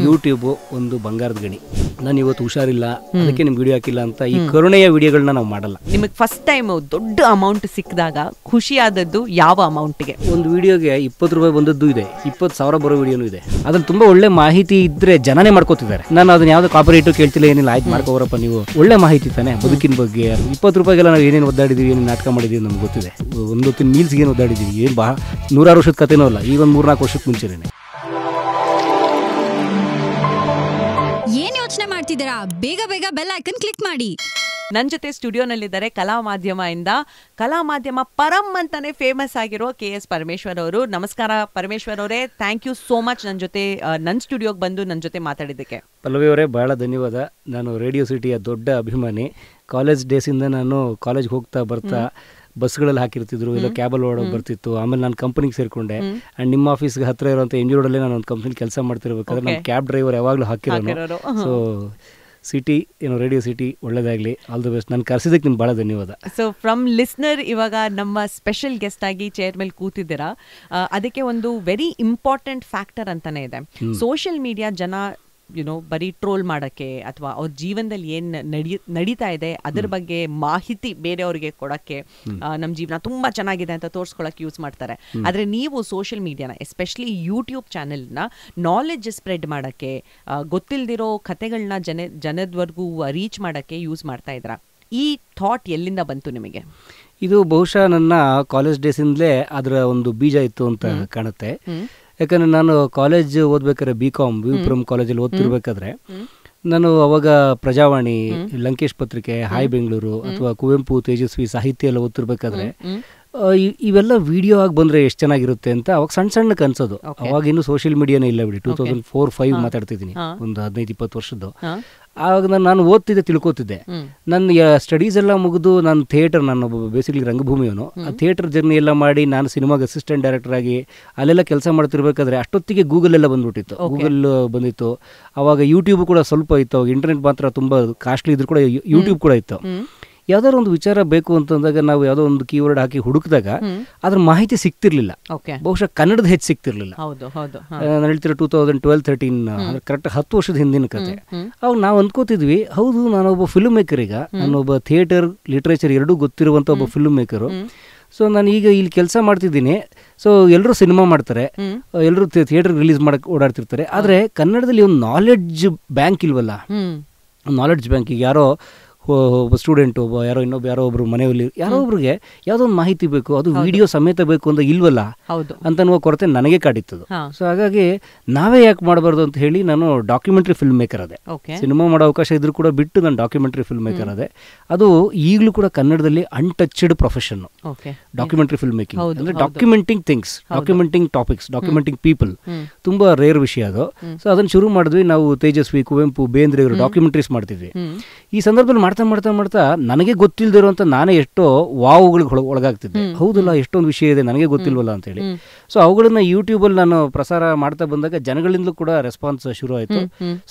YouTube ಒಂದು ಬಂಗಾರದ ಗಣಿ. ನಾನು ಇವತ್ತು ಹುಷಾರಿಲ್ಲ ಅದಕ್ಕೆ ನಿಮ್ಗೆ ವಿಡಿಯೋ ಹಾಕಿಲ್ಲ ಅಂತ ಈ ಕರುಣೆಯ ವಿಡಿಯೋಗಳನ್ನ ನಾವು ಮಾಡಲ್ಲ. ನಿಮಗೆ ಫಸ್ಟ್ ಟೈಮ್ ದೊಡ್ಡ ಅಮೌಂಟ್ ಸಿಕ್ಕಿದಾಗ ಖುಷಿ ಆದದ್ದು ಯಾವ ಅಮೌಂಟ್ಗೆ? ಒಂದು ವಿಡಿಯೋಗೆ 20 ರೂಪಾಯಿ ಬಂದದ್ದು ಇದೆ, 20,000 ಬರೋ ವಿಡಿಯೋನು ಇದೆ. ಅದ್ರಲ್ಲಿ ತುಂಬಾ ಒಳ್ಳೆ ಮಾಹಿತಿ ಇದ್ರೆ ಜನನೇ ಮಾಡ್ಕೋತಿದ್ದಾರೆ. ನಾನು ಅದನ್ನ ಯಾವ್ದು ಕಾಪರೇಟು ಕೇಳ್ತಿಲ್ಲ, ಏನಿಲ್ಲ, ಆಯ್ತು ಮಾಡ್ಕೋರಪ್ಪ ನೀವು, ಒಳ್ಳೆ ಮಾಹಿತಿ ತಾನೆ ಬದುಕಿನ ಬಗ್ಗೆ. 20 ರೂಪಾಯಿಗೆಲ್ಲ ನಾವು ಏನೇನು ಒದ್ದಾಡಿದೀವಿ, ಏನೇನು ನಾಟಕ ಮಾಡಿದೀವಿ ನಮ್ಗೆ ಗೊತ್ತಿದೆ. ಒಂದೊತ್ತಿನ ಮೀಲ್ಸ್ಗೆ ಏನು ಒದ್ದಾಡಿದೀವಿ, ಏನು 100 ವರ್ಷದ ಕಥೆನೂ ಅಲ್ಲ, ಈಗ ಒಂದು 3-4 ವರ್ಷಕ್ಕೆ ಮುಂಚೆನೆ. ಏನ್ ಯೋಚನೆ ಮಾಡ್ತಿದ್ದೀರಾ? ಬೇಗ ಬೇಗ ಬೆಲ್ ಐಕನ್ ಕ್ಲಿಕ್ ಮಾಡಿ. ನನ್ನ ಜೊತೆ ಸ್ಟುಡಿಯೋನಲ್ಲಿದ್ದಾರೆ ಕಲಾ ಮಾಧ್ಯಮ ಪರಂ ಅಂತಾನೆ ಫೇಮಸ್ ಆಗಿರೋ KS ಪರಮೇಶ್ವರ್ ಅವರು. ನಮಸ್ಕಾರ ಪರಮೇಶ್ವರ್ ಅವರೇ, ಥ್ಯಾಂಕ್ ಯು ಸೋ ಮಚ್ ನನ್ನ ಜೊತೆ ನನ್ನ ಸ್ಟುಡಿಯೋಗೆ ಬಂದು ನನ್ನ ಜೊತೆ ಮಾತಾಡಿದ್ದಕ್ಕೆ. ಪಲ್ಲವಿ ಅವರೇ, ಬಹಳ ಧನ್ಯವಾದ. ನಾನು ರೇಡಿಯೋ ಸಿಟಿಯ ದೊಡ್ಡ ಅಭಿಮಾನಿ. ಕಾಲೇಜ್ ಡೇಸಿಂದ ನಾನು ಕಾಲೇಜ್ಗೆ ಹೋಗ್ತಾ ಬರ್ತಾ ಬಸ್ಗಳಲ್ಲಿ ಹಾಕಿರ್ತಿದ್ರು, ಇಲ್ಲ ಕ್ಯಾಬಲ್ಲಿ ಓಡೋಗಿ ಬರ್ತಿತ್ತು. ಆಮೇಲೆ ನಾನು ಕಂಪನಿಗೆ ಸೇರ್ಕೊಂಡೆ. ಆ್ಯಂಡ್ ನಿಮ್ಮ ಆಫೀಸ್ಗೆ ಹತ್ರ ಇರುವಂಥ NG ರೋಡಲ್ಲೇ ನಾನು ಒಂದು ಕಂಪ್ನಿಲಿ ಕೆಲಸ ಮಾಡ್ತಿರ್ಬೇಕಾದ್ರೆ ನಮ್ಮ ಕ್ಯಾಬ್ ಡ್ರೈವರ್ ಯಾವಾಗಲೂ ಹಾಕಿರೋನು. ಸೊ ಸಿಟಿ ರೇಡಿಯೋ ಸಿಟಿ ಒಳ್ಳೇದಾಗಲಿ, ಆಲ್ ದಿ ಬೆಸ್ಟ್. ನಾನು ಕರೆಸಿದ್ದಕ್ಕೆ ನಿಮ್ಗೆ ಭಾಳ ಧನ್ಯವಾದ. ಸೊ ಫ್ರಮ್ ಲಿಸ್ನರ್, ಇವಾಗ ನಮ್ಮ ಸ್ಪೆಷಲ್ ಗೆಸ್ಟ್ ಆಗಿ ಚೇರ್ ಮೇಲೆ ಕೂತಿದ್ದೀರಾ. ಅದಕ್ಕೆ ಒಂದು ವೆರಿ ಇಂಪಾರ್ಟೆಂಟ್ ಫ್ಯಾಕ್ಟರ್ ಅಂತಾನೆ ಇದೆ. ಸೋಷಿಯಲ್ ಮೀಡಿಯಾ ಜನ ಬರೀ ಟ್ರೋಲ್ ಮಾಡೋಕ್ಕೆ ಅಥವಾ ಅವ್ರ ಜೀವನದಲ್ಲಿ ಏನು ನಡೀತಾ ಇದೆ ಅದರ ಬಗ್ಗೆ ಮಾಹಿತಿ ಬೇರೆಯವ್ರಿಗೆ ಕೊಡೋಕ್ಕೆ, ನಮ್ಮ ಜೀವನ ತುಂಬ ಚೆನ್ನಾಗಿದೆ ಅಂತ ತೋರಿಸ್ಕೊಳ್ಳೋಕೆ ಯೂಸ್ ಮಾಡ್ತಾರೆ. ಆದರೆ ನೀವು ಸೋಷಿಯಲ್ ಮೀಡಿಯಾನ, ಎಸ್ಪೆಷಲಿ ಯೂಟ್ಯೂಬ್ ಚಾನೆಲ್ನ ನಾಲೆಡ್ಜ್ ಸ್ಪ್ರೆಡ್ ಮಾಡೋಕ್ಕೆ, ಗೊತ್ತಿಲ್ಲದಿರೋ ಕಥೆಗಳನ್ನ ಜನದವರೆಗೂ ರೀಚ್ ಮಾಡೋಕ್ಕೆ ಯೂಸ್ ಮಾಡ್ತಾ ಇದ್ದೀರಾ. ಈ ಥಾಟ್ ಎಲ್ಲಿಂದ ಬಂತು ನಿಮಗೆ? ಇದು ಬಹುಶಃ ನನ್ನ ಕಾಲೇಜ್ ಡೇಸಿಂದಲೇ ಅದರ ಒಂದು ಬೀಜ ಇತ್ತು ಅಂತ ಕಾಣುತ್ತೆ. ಯಾಕಂದರೆ ನಾನು ಕಾಲೇಜ್ ಓದ್ಬೇಕಾದ್ರೆ BCom ವಿಪುರಂ ಕಾಲೇಜಲ್ಲಿ ಓದ್ತಿರ್ಬೇಕಾದ್ರೆ ನಾನು ಅವಾಗ ಪ್ರಜಾವಾಣಿ, ಲಂಕೇಶ್ ಪತ್ರಿಕೆ, ಹಾಯ್ ಬೆಂಗಳೂರು ಅಥವಾ ಕುವೆಂಪು, ತೇಜಸ್ವಿ ಸಾಹಿತ್ಯ ಎಲ್ಲ ಓದ್ತಿರ್ಬೇಕಾದ್ರೆ ಇವೆಲ್ಲ ವಿಡಿಯೋ ಆಗಿ ಬಂದರೆ ಎಷ್ಟು ಚೆನ್ನಾಗಿರುತ್ತೆ ಅಂತ ಅವಾಗ ಸಣ್ಣಕ್ಕೆ ಅನ್ಸೋದು. ಅವಾಗ ಇನ್ನೂ ಸೋಷಿಯಲ್ ಮೀಡಿಯಾನೇ ಇಲ್ಲ ಬಿಡಿ, 2004-05 ಮಾತಾಡ್ತಿದ್ದೀನಿ, ಒಂದು 15-20 ವರ್ಷದ್ದು. ಆವಾಗ ನಾನು ಓದ್ತಿದ್ದೆ, ತಿಳ್ಕೊತಿದ್ದೆ. ನನ್ನ ಸ್ಟಡೀಸ್ ಎಲ್ಲ ಮುಗಿದು ನಾನು ಥಿಯೇಟರ್, ನಾನು ಬೇಸಿಕಲಿ ರಂಗಭೂಮಿಯವನು, ಆ ಥಿಯೇಟರ್ ಜರ್ನಿ ಎಲ್ಲ ಮಾಡಿ ನಾನು ಸಿನಿಮಾಗೆ ಅಸಿಸ್ಟೆಂಟ್ ಡೈರೆಕ್ಟರ್ ಆಗಿ ಅಲ್ಲೆಲ್ಲ ಕೆಲಸ ಮಾಡ್ತಿರ್ಬೇಕಾದ್ರೆ ಅಷ್ಟೊತ್ತಿಗೆ ಗೂಗಲ್ ಎಲ್ಲ ಬಂದ್ಬಿಟ್ಟಿತ್ತು. ಗೂಗಲ್ ಬಂದಿತ್ತು. ಅವಾಗ ಯೂಟ್ಯೂಬ್ ಕೂಡ ಸ್ವಲ್ಪ ಇತ್ತು. ಅವಾಗ ಇಂಟರ್ನೆಟ್ ಮಾತ್ರ ತುಂಬ ಕಾಸ್ಟ್ಲಿ ಇದ್ರು ಕೂಡ ಯೂಟ್ಯೂಬ್ ಕೂಡ ಇತ್ತು. ಯಾವ್ದಾದ್ರು ಒಂದು ವಿಚಾರ ಬೇಕು ಅಂತಂದಾಗ ನಾವು ಯಾವುದೋ ಒಂದು ಕೀವರ್ಡ್ ಹಾಕಿ ಹುಡುಕಿದಾಗ ಅದ್ರ ಮಾಹಿತಿ ಸಿಗ್ತಿರ್ಲಿಲ್ಲ. ಬಹುಶಃ ಕನ್ನಡದ ಹೆಚ್ಚು ಸಿಗ್ತಿರ್ಲಿಲ್ಲ. ನಾನು ಹೇಳ್ತಿರೋ 2012-13 ಅಂದ್ರೆ ಕರೆಕ್ಟ್ 10 ವರ್ಷದ ಹಿಂದಿನ ಕತೆ. ಅವಾಗ ನಾವು ಅಂದ್ಕೋತಿದ್ವಿ, ಹೌದು ನಾನೊಬ್ಬ ಫಿಲ್ಮ್ ಮೇಕರ್, ಈಗ ನಾನೊಬ್ಬ ಥಿಯೇಟರ್ ಲಿಟ್ರೇಚರ್ ಎರಡೂ ಗೊತ್ತಿರುವಂತ ಒಬ್ಬ ಫಿಲ್ಮ್ ಮೇಕರು. ಸೊ ನಾನು ಈಗ ಇಲ್ಲಿ ಕೆಲಸ ಮಾಡ್ತಿದ್ದೀನಿ. ಸೊ ಎಲ್ಲರೂ ಸಿನಿಮಾ ಮಾಡ್ತಾರೆ, ಎಲ್ಲರೂ ಥಿಯೇಟರ್ ರಿಲೀಸ್ ಮಾಡಕ್ಕೆ ಓಡಾಡ್ತಿರ್ತಾರೆ. ಆದರೆ ಕನ್ನಡದಲ್ಲಿ ಒಂದು ನಾಲೆಡ್ಜ್ ಬ್ಯಾಂಕ್ ಇಲ್ವಲ್ಲ. ನಾಲೆಡ್ಜ್ ಬ್ಯಾಂಕ್, ಈಗ ಯಾರೋ ಒಬ್ಬ ಸ್ಟೂಡೆಂಟ್, ಯಾರೋ ಒಬ್ರು ಮನೆಯಲ್ಲಿ ಯಾರೋ ಒಬ್ರಿಗೆ ಯಾವುದೋ ಒಂದು ಮಾಹಿತಿ ಬೇಕು, ಅದು ವಿಡಿಯೋ ಸಮೇತ ಬೇಕು ಅಂತ ಇಲ್ವಲ್ಲ ಅಂತನ್ನುವ ಕೊರತೆ ನನಗೆ ಕಾಡಿತ್ತದು. ಸೊ ಹಾಗಾಗಿ ನಾವೇ ಯಾಕೆ ಮಾಡಬಾರ್ದು ಅಂತ ಹೇಳಿ ನಾನು ಡಾಕ್ಯುಮೆಂಟ್ರಿ ಫಿಲ್ಮ್ ಮೇಕರ್ ಅದೇ. ಸಿನಿಮಾ ಮಾಡೋ ಅವಕಾಶ ಇದ್ರೂ ಕೂಡ ಬಿಟ್ಟು ನಾನು ಡಾಕ್ಯುಮೆಂಟ್ರಿ ಫಿಲ್ಮ್ ಮೇಕರ್ ಅದೇ. ಅದು ಈಗಲೂ ಕೂಡ ಕನ್ನಡದಲ್ಲಿ untouched profession documentary film making. ಅಂದ್ರೆ documenting things, documenting topics, documenting people, ತುಂಬಾ ರೇರ್ ವಿಷಯ ಅದು. ಸೊ ಅದನ್ನು ಶುರು ಮಾಡಿದ್ವಿ ನಾವು. ತೇಜಸ್ವಿ, ಕುವೆಂಪು, ಬೇಂದ್ರೆ ಇವರು ಡಾಕ್ಯುಮೆಂಟ್ರೀಸ್ ಮಾಡ್ತಿದ್ವಿ. ಈ ಸಂದರ್ಭದಲ್ಲಿ ಮಾಡ್ತಾ ನನಗೆ ಗೊತ್ತಿಲ್ಲದಿರುವಂತ ನಾನೇ ಎಷ್ಟೋ ವಾವುಗಳಿಗೆ ಒಳಗಾಗ್ತಿದ್ದೆ. ಹೌದಲ್ಲ, ಎಷ್ಟೊಂದು ವಿಷಯ ಇದೆ ನನಗೆ ಗೊತ್ತಿಲ್ವಲ್ಲ ಅಂತ ಹೇಳಿ. ಸೊ ಅವುಗಳನ್ನ ಯೂಟ್ಯೂಬಲ್ಲಿ ನಾನು ಪ್ರಸಾರ ಮಾಡ್ತಾ ಬಂದಾಗ ಜನಗಳಿಂದಲೂ ಕೂಡ ರೆಸ್ಪಾನ್ಸ್ ಶುರು ಆಯಿತು.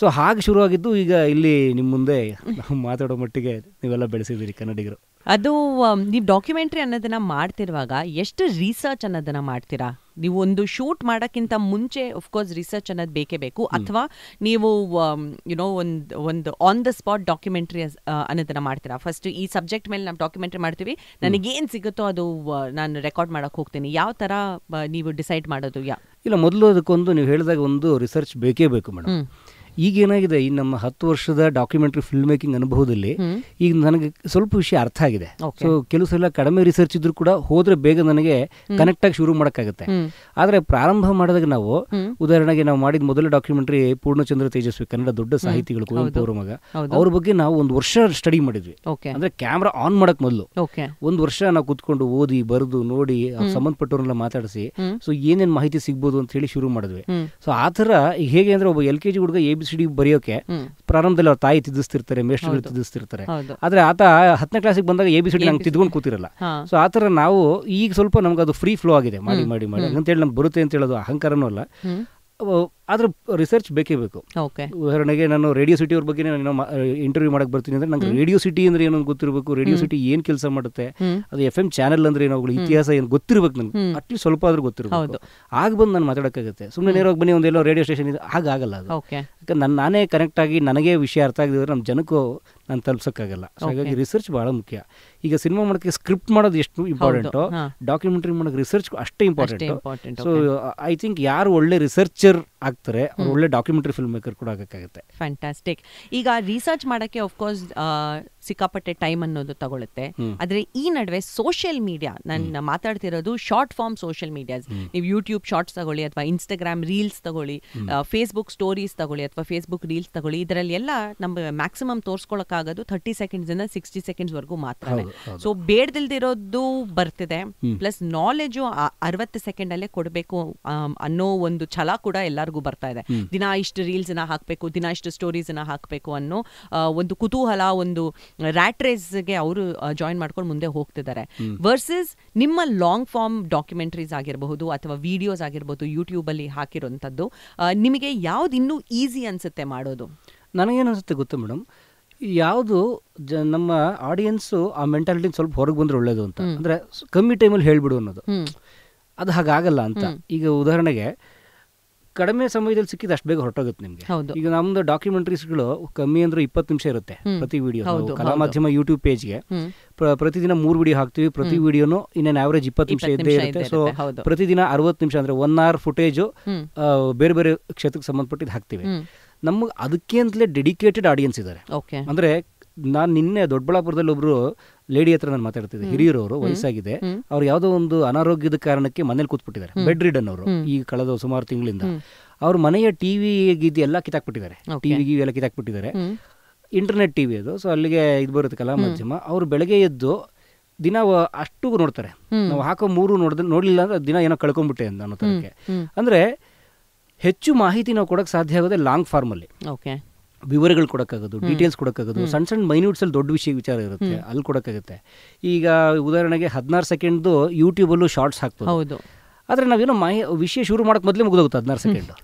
ಸೊ ಹಾಗೆ ಶುರು ಆಗಿದ್ದು ಈಗ ಇಲ್ಲಿ ನಿಮ್ಮ ಮುಂದೆ ಮಾತಾಡೋ ಮಟ್ಟಿಗೆ ನೀವೆಲ್ಲ ಬೆಳೆಸಿದ್ದೀರಿ ಕನ್ನಡಿಗರು. ಅದು ನೀವು ಡಾಕ್ಯುಮೆಂಟ್ರಿ ಅನ್ನೋದನ್ನ ಮಾಡ್ತಿರುವಾಗ ಎಷ್ಟು ರಿಸರ್ಚ್ ಅನ್ನೋದನ್ನ ಮಾಡ್ತೀರಾ? ನೀವು ಒಂದು ಶೂಟ್ ಮಾಡೋಕ್ಕಿಂತ ಮುಂಚೆ ಆಫ್ಕೋರ್ಸ್ ರಿಸರ್ಚ್ ಅನ್ನೋದು ಬೇಕೇ ಬೇಕು, ಅಥವಾ ನೀವು ಒಂದು ಆನ್ ದ ಸ್ಪಾಟ್ ಡಾಕ್ಯುಮೆಂಟ್ರಿ ಅನ್ನೋದನ್ನ ಮಾಡ್ತೀರಾ? ಫಸ್ಟ್ ಈ ಸಬ್ಜೆಕ್ಟ್ ಮೇಲೆ ನಾವು ಡಾಕ್ಯುಮೆಂಟ್ರಿ ಮಾಡ್ತೀವಿ, ನನಗೇನು ಸಿಗುತ್ತೋ ಅದು ನಾನು ರೆಕಾರ್ಡ್ ಮಾಡೋಕೆ ಹೋಗ್ತೀನಿ. ಯಾವ ಥರ ನೀವು ಡಿಸೈಡ್ ಮಾಡೋದು? ಇಲ್ಲ, ಮೊದಲು ಅದಕ್ಕೊಂದು ನೀವು ಹೇಳಿದಾಗ ಒಂದು ರಿಸರ್ಚ್ ಬೇಕೇ ಬೇಕು ಮೇಡಮ್. ಈಗೇನಾಗಿದೆ, ಈ ನಮ್ಮ 10 ವರ್ಷದ ಡಾಕ್ಯುಮೆಂಟ್ರಿ ಫಿಲ್ಮ್ ಮೇಕಿಂಗ್ ಅನುಭವದಲ್ಲಿ ಈಗ ನನಗೆ ಸ್ವಲ್ಪ ವಿಷಯ ಅರ್ಥ ಆಗಿದೆ. ಸೊ ಕೆಲವು ಸಲ ಕಡಿಮೆ ರಿಸರ್ಚ್ ಇದ್ರೂ ಕೂಡ ಹೋದ್ರೆ ಬೇಗ ನನಗೆ ಕನೆಕ್ಟ್ ಆಗಿ ಶುರು ಮಾಡೋಕ್ಕಾಗುತ್ತೆ. ಆದ್ರೆ ಪ್ರಾರಂಭ ಮಾಡಿದಾಗ ನಾವು, ಉದಾಹರಣೆಗೆ ನಾವು ಮಾಡಿದ ಮೊದಲ ಡಾಕ್ಯುಮೆಂಟ್ರಿ ಪೂರ್ಣಚಂದ್ರ ತೇಜಸ್ವಿ, ಕನ್ನಡ ದೊಡ್ಡ ಸಾಹಿತಿಗಳು, ಕುವೆಂಪು ಅವರ ಮಗ, ಅವ್ರ ಬಗ್ಗೆ ನಾವು 1 ವರ್ಷ ಸ್ಟಡಿ ಮಾಡಿದ್ವಿ. ಅಂದ್ರೆ ಕ್ಯಾಮ್ರಾ ಆನ್ ಮಾಡಕ್ ಮೊದಲು 1 ವರ್ಷ ನಾವು ಕುತ್ಕೊಂಡು ಓದಿ ಬರೆದು ನೋಡಿ ಸಂಬಂಧಪಟ್ಟವ್ರನ್ನೆಲ್ಲ ಮಾತಾಡಿಸಿ ಸೊ ಏನೇನ್ ಮಾಹಿತಿ ಸಿಗ್ಬೋದು ಅಂತ ಹೇಳಿ ಶುರು ಮಾಡಿದ್ವಿ. ಸೊ ಆ ತರ ಹೇಗೆ ಅಂದ್ರೆ ಒಬ್ಬ LKG ಹುಡುಗ ABCD ಬರೆಯೋಕೆ ಪ್ರಾರಂಭದಲ್ಲಿ ಅವ್ರ ತಾಯಿ ತಿದ್ದಿಸ್ತಿರ್ತಾರೆ, ಮೇಷ್ಟ್ರುಗಳು ತಿದ್ದಿಸ್ತಿರ್ತಾರೆ. ಆದ್ರೆ ಆತ 10ನೇ ಕ್ಲಾಸಿಗೆ ಬಂದಾಗ ABCD ನಂಗೆ ತಿದ್ಕೊಂಡು ಕೂತಿರಲ್ಲ. ಸೊ ಆತರ ನಾವು ಈಗ ಸ್ವಲ್ಪ ನಮ್ಗೆ ಅದು ಫ್ರೀ ಫ್ಲೋ ಆಗಿದೆ, ಮಾಡಿ ಮಾಡಿ ಮಾಡಿ ಅಂತೇಳಿ ನಮ್ಗೆ ಬರುತ್ತೆ ಅಂತ ಹೇಳೋದು ಅಹಂಕಾರನೂ ಅಲ್ಲ. ಆದ್ರೆ ರಿಸರ್ಚ್ ಬೇಕೇ ಬೇಕು. ಓಕೆ. ಉದಾಹರಣೆಗೆ ನಾನು ರೇಡಿಯೋ ಸಿಟಿ ಅವ್ರ ಬಗ್ಗೆ ನಾನು ಇಂಟರ್ವ್ಯೂ ಮಾಡಕ್ಕೆ ಬರ್ತೀನಿ ಅಂದರೆ ನಂಗೆ ರೇಡಿಯೋ ಸಿಟಿ ಅಂದ್ರೆ ಏನೋ ಗೊತ್ತಿರಬೇಕು, ರೇಡಿಯೋ ಸಿಟಿ ಏನು ಕೆಲಸ ಮಾಡುತ್ತೆ, ಅದು FM ಚಾನೆಲ್ ಅಂದ್ರೆ ಏನೋ ಇತಿಹಾಸ ಏನು ಗೊತ್ತಿರ್ಬೇಕು, ನಂಗೆ ಅಟ್ಲೀಸ್ಟ್ ಸ್ವಲ್ಪ ಆದ್ರೂ ಗೊತ್ತಿರಬೇಕು. ಆಗ ಬಂದು ನಾನು ಮಾತಾಡೋಕ್ಕಾಗುತ್ತೆ. ಸುಮ್ಮನೆ ನೇರವಾಗಿ ಬನ್ನಿ ಒಂದೆಲ್ಲೋ ರೇಡಿಯೋ ಸ್ಟೇಷನ್ ಇದೆ ಹಾಗಾಗಲ್ಲ ಅದು. ಯಾಕಂದ್ರೆ ನಾನೇ ಕನೆಕ್ಟ್ ಆಗಿ ನನಗೆ ವಿಷಯ ಅರ್ಥ ಆಗಿದ್ರೆ ನಮ್ಮ ಜನಕ್ಕೂ ನಾನು ತಲುಪ್ಸೋಕ್ಕಾಗಲ್ಲ. ಸೊ ಹಾಗಾಗಿ ರಿಸರ್ಚ್ ಭಾಳ ಮುಖ್ಯ. ಈಗ ಸಿನಿಮಾ ಮಾಡೋಕ್ಕೆ ಸ್ಕ್ರಿಪ್ಟ್ ಮಾಡೋದು ಎಷ್ಟು ಇಂಪಾರ್ಟೆಂಟು, ಡಾಕ್ಯುಮೆಂಟ್ರಿ ಮಾಡೋಕ್ಕೆ ರಿಸರ್ಚ್ ಅಷ್ಟೇ ಇಂಪಾರ್ಟೆಂಟು. ಸೊ ಐ ಥಿಂಕ್ ಯಾರು ಒಳ್ಳೆ ರಿಸರ್ಚರ್ ಆಗ್ತಾರೆ ಅವ್ರು ಒಳ್ಳೆ ಡಾಕ್ಯುಮೆಂಟ್ರಿ ಫಿಲ್ಮ್ ಮೇಕರ್ ಕೂಡ ಆಗೋಕ್ಕಾಗುತ್ತೆ. ಫ್ಯಾಂಟಾಸ್ಟಿಕ್. ಈಗ ರಿಸರ್ಚ್ ಮಾಡೋಕ್ಕೆ ಆಫ್ಕೋರ್ಸ್ ಸಿಕ್ಕಾಪಟ್ಟೆ ಟೈಮ್ ಅನ್ನೋದು ತಗೊಳುತ್ತೆ. ಆದರೆ ಈ ನಡುವೆ ಸೋಷಿಯಲ್ ಮೀಡಿಯಾ, ನಾನು ಮಾತಾಡ್ತಿರೋದು ಶಾರ್ಟ್ ಫಾರ್ಮ್ ಸೋಷಿಯಲ್ ಮೀಡಿಯಾಸ್. ನೀವು ಯೂಟ್ಯೂಬ್ ಶಾರ್ಟ್ಸ್ ತಗೊಳ್ಳಿ ಅಥವಾ ಇನ್ಸ್ಟಾಗ್ರಾಮ್ ರೀಲ್ಸ್ ತಗೊಳ್ಳಿ, ಫೇಸ್ಬುಕ್ ಸ್ಟೋರೀಸ್ ತಗೊಳ್ಳಿ ಅಥವಾ ಫೇಸ್ಬುಕ್ ರೀಲ್ಸ್ ತಗೊಳ್ಳಿ, ಇದರಲ್ಲಿ ಎಲ್ಲ ನಮ್ಮ ಮ್ಯಾಕ್ಸಿಮಮ್ ತೋರಿಸ್ಕೊಳ್ಳೋಕ್ಕಾಗೋದು 30 ಸೆಕೆಂಡ್ಸಿಂದ 60 ಸೆಕೆಂಡ್ಸ್ವರೆಗೂ ಮಾತ್ರ. ಸೊ ಬೇಡದಿಲ್ದಿರೋದು ಬರ್ತಿದೆ, ಪ್ಲಸ್ ನಾಲೆಜು 60 ಸೆಕೆಂಡಲ್ಲೇ ಕೊಡಬೇಕು ಅನ್ನೋ ಒಂದು ಛಲ ಕೂಡ ಎಲ್ಲರಿಗೂ ಬರ್ತಾ ಇದೆ. ದಿನ ಇಷ್ಟು ರೀಲ್ಸ್ನ ಹಾಕಬೇಕು, ದಿನ ಇಷ್ಟು ಸ್ಟೋರೀಸ್ನ ಹಾಕಬೇಕು ಅನ್ನೋ ಒಂದು ಕುತೂಹಲ, ಒಂದು ರ್ಯಾಟ್ ರೇಸ್ಗೆ ಅವರು ಜಾಯಿನ್ ಮಾಡ್ಕೊಂಡು ಮುಂದೆ ಹೋಗ್ತಿದ್ದಾರೆ. ವರ್ಸಸ್ ನಿಮ್ಮ ಲಾಂಗ್ ಫಾರ್ಮ್ ಡಾಕ್ಯುಮೆಂಟ್ರೀಸ್ ಆಗಿರಬಹುದು ಅಥವಾ ವಿಡಿಯೋಸ್ ಆಗಿರ್ಬೋದು ಯೂಟ್ಯೂಬಲ್ಲಿ ಹಾಕಿರೋಂಥದ್ದು, ನಿಮಗೆ ಯಾವ್ದು ಇನ್ನೂ ಈಸಿ ಅನ್ಸುತ್ತೆ ಮಾಡೋದು? ನನಗೇನು ಅನಿಸುತ್ತೆ ಗೊತ್ತಾ ಮೇಡಮ್, ಯಾವುದು ನಮ್ಮ ಆಡಿಯನ್ಸು ಆ ಮೆಂಟಾಲಿಟಿ ಸ್ವಲ್ಪ ಹೊರಗೆ ಬಂದರೆ ಒಳ್ಳೇದು ಅಂತ, ಅಂದರೆ ಕಮ್ಮಿ ಟೈಮಲ್ಲಿ ಹೇಳ್ಬಿಡು ಅನ್ನೋದು, ಅದು ಹಾಗಾಗಲ್ಲ ಅಂತ. ಈಗ ಉದಾಹರಣೆಗೆ ಕಡಿಮೆ ಸಮಯದಲ್ಲಿ ಸಿಕ್ಕಿದ ಅಷ್ಟು ಬೇಗ ಹೊರಟೋಗುತ್ತೆ ನಿಮಗೆ. ಈಗ ನಮ್ದು ಡಾಕ್ಯುಮೆಂಟ್ರೀಸ್ಗಳು ಕಮ್ಮಿ ಅಂದ್ರೆ 20 ನಿಮಿಷ ಇರುತ್ತೆ ಪ್ರತಿ ವಿಡಿಯೋ. ಕಲಾ ಮಾಧ್ಯಮ ಯೂಟ್ಯೂಬ್ ಪೇಜ್ಗೆ ಪ್ರತಿದಿನ 3 ವಿಡಿಯೋ ಹಾಕ್ತೀವಿ. ಪ್ರತಿ ವಿಡಿಯೋನು ಇನ್ನೇನು ಆವರೇಜ್ 20 ನಿಮಿಷ ಇದ್ದೇ ಇರುತ್ತೆ. ಸೊ ಪ್ರತಿದಿನ 60 ನಿಮಿಷ ಅಂದ್ರೆ 1 hour ಫುಟೇಜು ಬೇರೆ ಬೇರೆ ಕ್ಷೇತ್ರಕ್ಕೆ ಸಂಬಂಧಪಟ್ಟಿದ್ದು ಹಾಕ್ತೀವಿ. ನಮಗೆ ಅದಕ್ಕೆ ಅಂತಲೇ ಡೆಡಿಕೇಟೆಡ್ ಆಡಿಯನ್ಸ್ ಇದ್ದಾರೆ. ಅಂದ್ರೆ ನಾನು ನಿನ್ನೆ ದೊಡ್ಡಬಳ್ಳಾಪುರದಲ್ಲಿ ಒಬ್ರು ಲೇಡಿ ಹತ್ರ ನಾನು ಮಾತಾಡ್ತಿದ್ದೆ, ಹಿರಿಯರವರು, ವಯಸ್ಸಾಗಿದೆ, ಅವ್ರು ಯಾವುದೋ ಒಂದು ಅನಾರೋಗ್ಯದ ಕಾರಣಕ್ಕೆ ಮನೇಲಿ ಕೂತ್ಬಿಟ್ಟಿದ್ದಾರೆ, ಬೆಡ್ ರಿಡನ್ ಅವರು ಈ ಕಳೆದ ಸುಮಾರು ತಿಂಗಳಿಂದ. ಅವ್ರ ಮನೆಯ ಟಿವಿ ಗಿದ್ದಿ ಎಲ್ಲ ಕಿತ್ತಾಕ್ಬಿಟ್ಟಿದ್ದಾರೆ, ಟಿವಿ ಎಲ್ಲ ಕಿತ್ತಾಕ್ಬಿಟ್ಟಿದ್ದಾರೆ. ಇಂಟರ್ನೆಟ್ ಟಿವಿ ಅದು, ಸೊ ಅಲ್ಲಿಗೆ ಇದು ಬರುತ್ತೆ ಕಲಾ ಮಾಧ್ಯಮ. ಅವರು ಬೆಳಗ್ಗೆ ಎದ್ದು ದಿನ ಅಷ್ಟು ನೋಡ್ತಾರೆ. ನಾವು ಹಾಕೋ 3 ನೋಡ್ಲಿಲ್ಲ ಅಂದ್ರೆ ದಿನ ಏನೋ ಕಳ್ಕೊಂಡ್ಬಿಟ್ಟೆ ಅಂತ ಅನ್ನೋ ತರಕ್ಕೆ. ಅಂದ್ರೆ ಹೆಚ್ಚು ಮಾಹಿತಿ ನಾವು ಕೊಡೋಕೆ ಸಾಧ್ಯ ಆಗೋದೇ ಲಾಂಗ್ ಫಾರ್ಮಲ್ಲಿ. ವಿವರಗಳು ಕೊಡೋಕ್ಕಾಗೋದು, ಡೀಟೇಲ್ಸ್ ಕೊಡೋಕ್ಕಾಗೋದು, ಸಣ್ಣ ಸಣ್ಣ ಮೈನ್ಯೂಟ್ಸಲ್ಲಿ ದೊಡ್ಡ ವಿಚಾರ ಇರುತ್ತೆ ಅಲ್ಲಿ ಕೊಡೋಕ್ಕಾಗುತ್ತೆ. ಈಗ ಉದಾಹರಣೆಗೆ 16 ಸೆಕೆಂಡ್ದು ಯೂಟ್ಯೂಬಲ್ಲೂ ಶಾರ್ಟ್ಸ್ ಹಾಕ್ಬೋದು. ಆದರೆ ನಾವೇನೋ ವಿಷಯ ಶುರು ಮಾಡೋಕ್ಕೆ ಮೊದಲೇ ಮುಗಿದೋಗುತ್ತೆ 16 ಸೆಕೆಂಡ್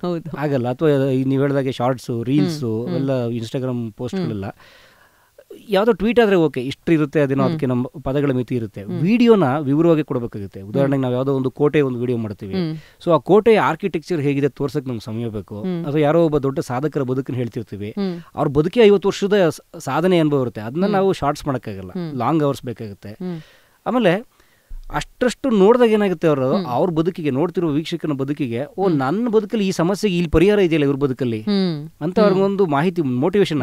ಆಗಲ್ಲ. ಅಥವಾ ನೀವು ಹೇಳಿದಾಗೆ ಶಾರ್ಟ್ಸು, ರೀಲ್ಸು ಎಲ್ಲ ಇನ್ಸ್ಟಾಗ್ರಾಮ್ ಪೋಸ್ಟ್ಗಳೆಲ್ಲ ಯಾವುದೋ ಟ್ವೀಟ್ ಆದರೆ ಓಕೆ, ಇಷ್ಟು ಇರುತ್ತೆ, ಅದೇನೋ ಅದಕ್ಕೆ ನಮ್ಮ ಪದಗಳ ಮಿತಿ ಇರುತ್ತೆ. ವಿಡಿಯೋನ ವಿವರವಾಗಿ ಕೊಡಬೇಕಾಗುತ್ತೆ. ಉದಾಹರಣೆಗೆ ನಾವು ಯಾವುದೋ ಒಂದು ಕೋಟೆ ಒಂದು ವಿಡಿಯೋ ಮಾಡ್ತೀವಿ, ಸೊ ಆ ಕೋಟೆಯ ಆರ್ಕಿಟೆಕ್ಚರ್ ಹೇಗಿದೆ ತೋರ್ಸಕ್ಕೆ ನಮ್ಗೆ ಸಮಯ ಬೇಕು. ಅಥವಾ ಯಾರೋ ಒಬ್ಬ ದೊಡ್ಡ ಸಾಧಕರ ಬದುಕನ್ನು ಹೇಳ್ತಿರ್ತೀವಿ, ಅವ್ರ ಬದುಕಿ 50 ವರ್ಷದ ಸಾಧನೆ ಅನುಭವ ಇರುತ್ತೆ, ಅದನ್ನ ನಾವು ಶಾರ್ಟ್ಸ್ ಮಾಡೋಕ್ಕಾಗಲ್ಲ, ಲಾಂಗ್ ಅವರ್ಸ್ ಬೇಕಾಗುತ್ತೆ. ಆಮೇಲೆ ಅಷ್ಟಷ್ಟು ನೋಡಿದಾಗ ಏನಾಗುತ್ತೆ, ಅವ್ರ ಬದುಕಿಗೆ, ನೋಡ್ತಿರುವ ವೀಕ್ಷಕನ ಬದುಕಿಗೆ, ಓ ನನ್ನ ಬದುಕಲ್ಲಿ ಈ ಸಮಸ್ಯೆಗೆ ಇಲ್ಲಿ ಪರಿಹಾರ ಇದೆಯಲ್ಲ ಇವ್ರ ಬದುಕಲ್ಲಿ ಅಂತ ಅವ್ರಿಗೊಂದು ಮಾಹಿತಿ, ಮೋಟಿವೇಶನ್,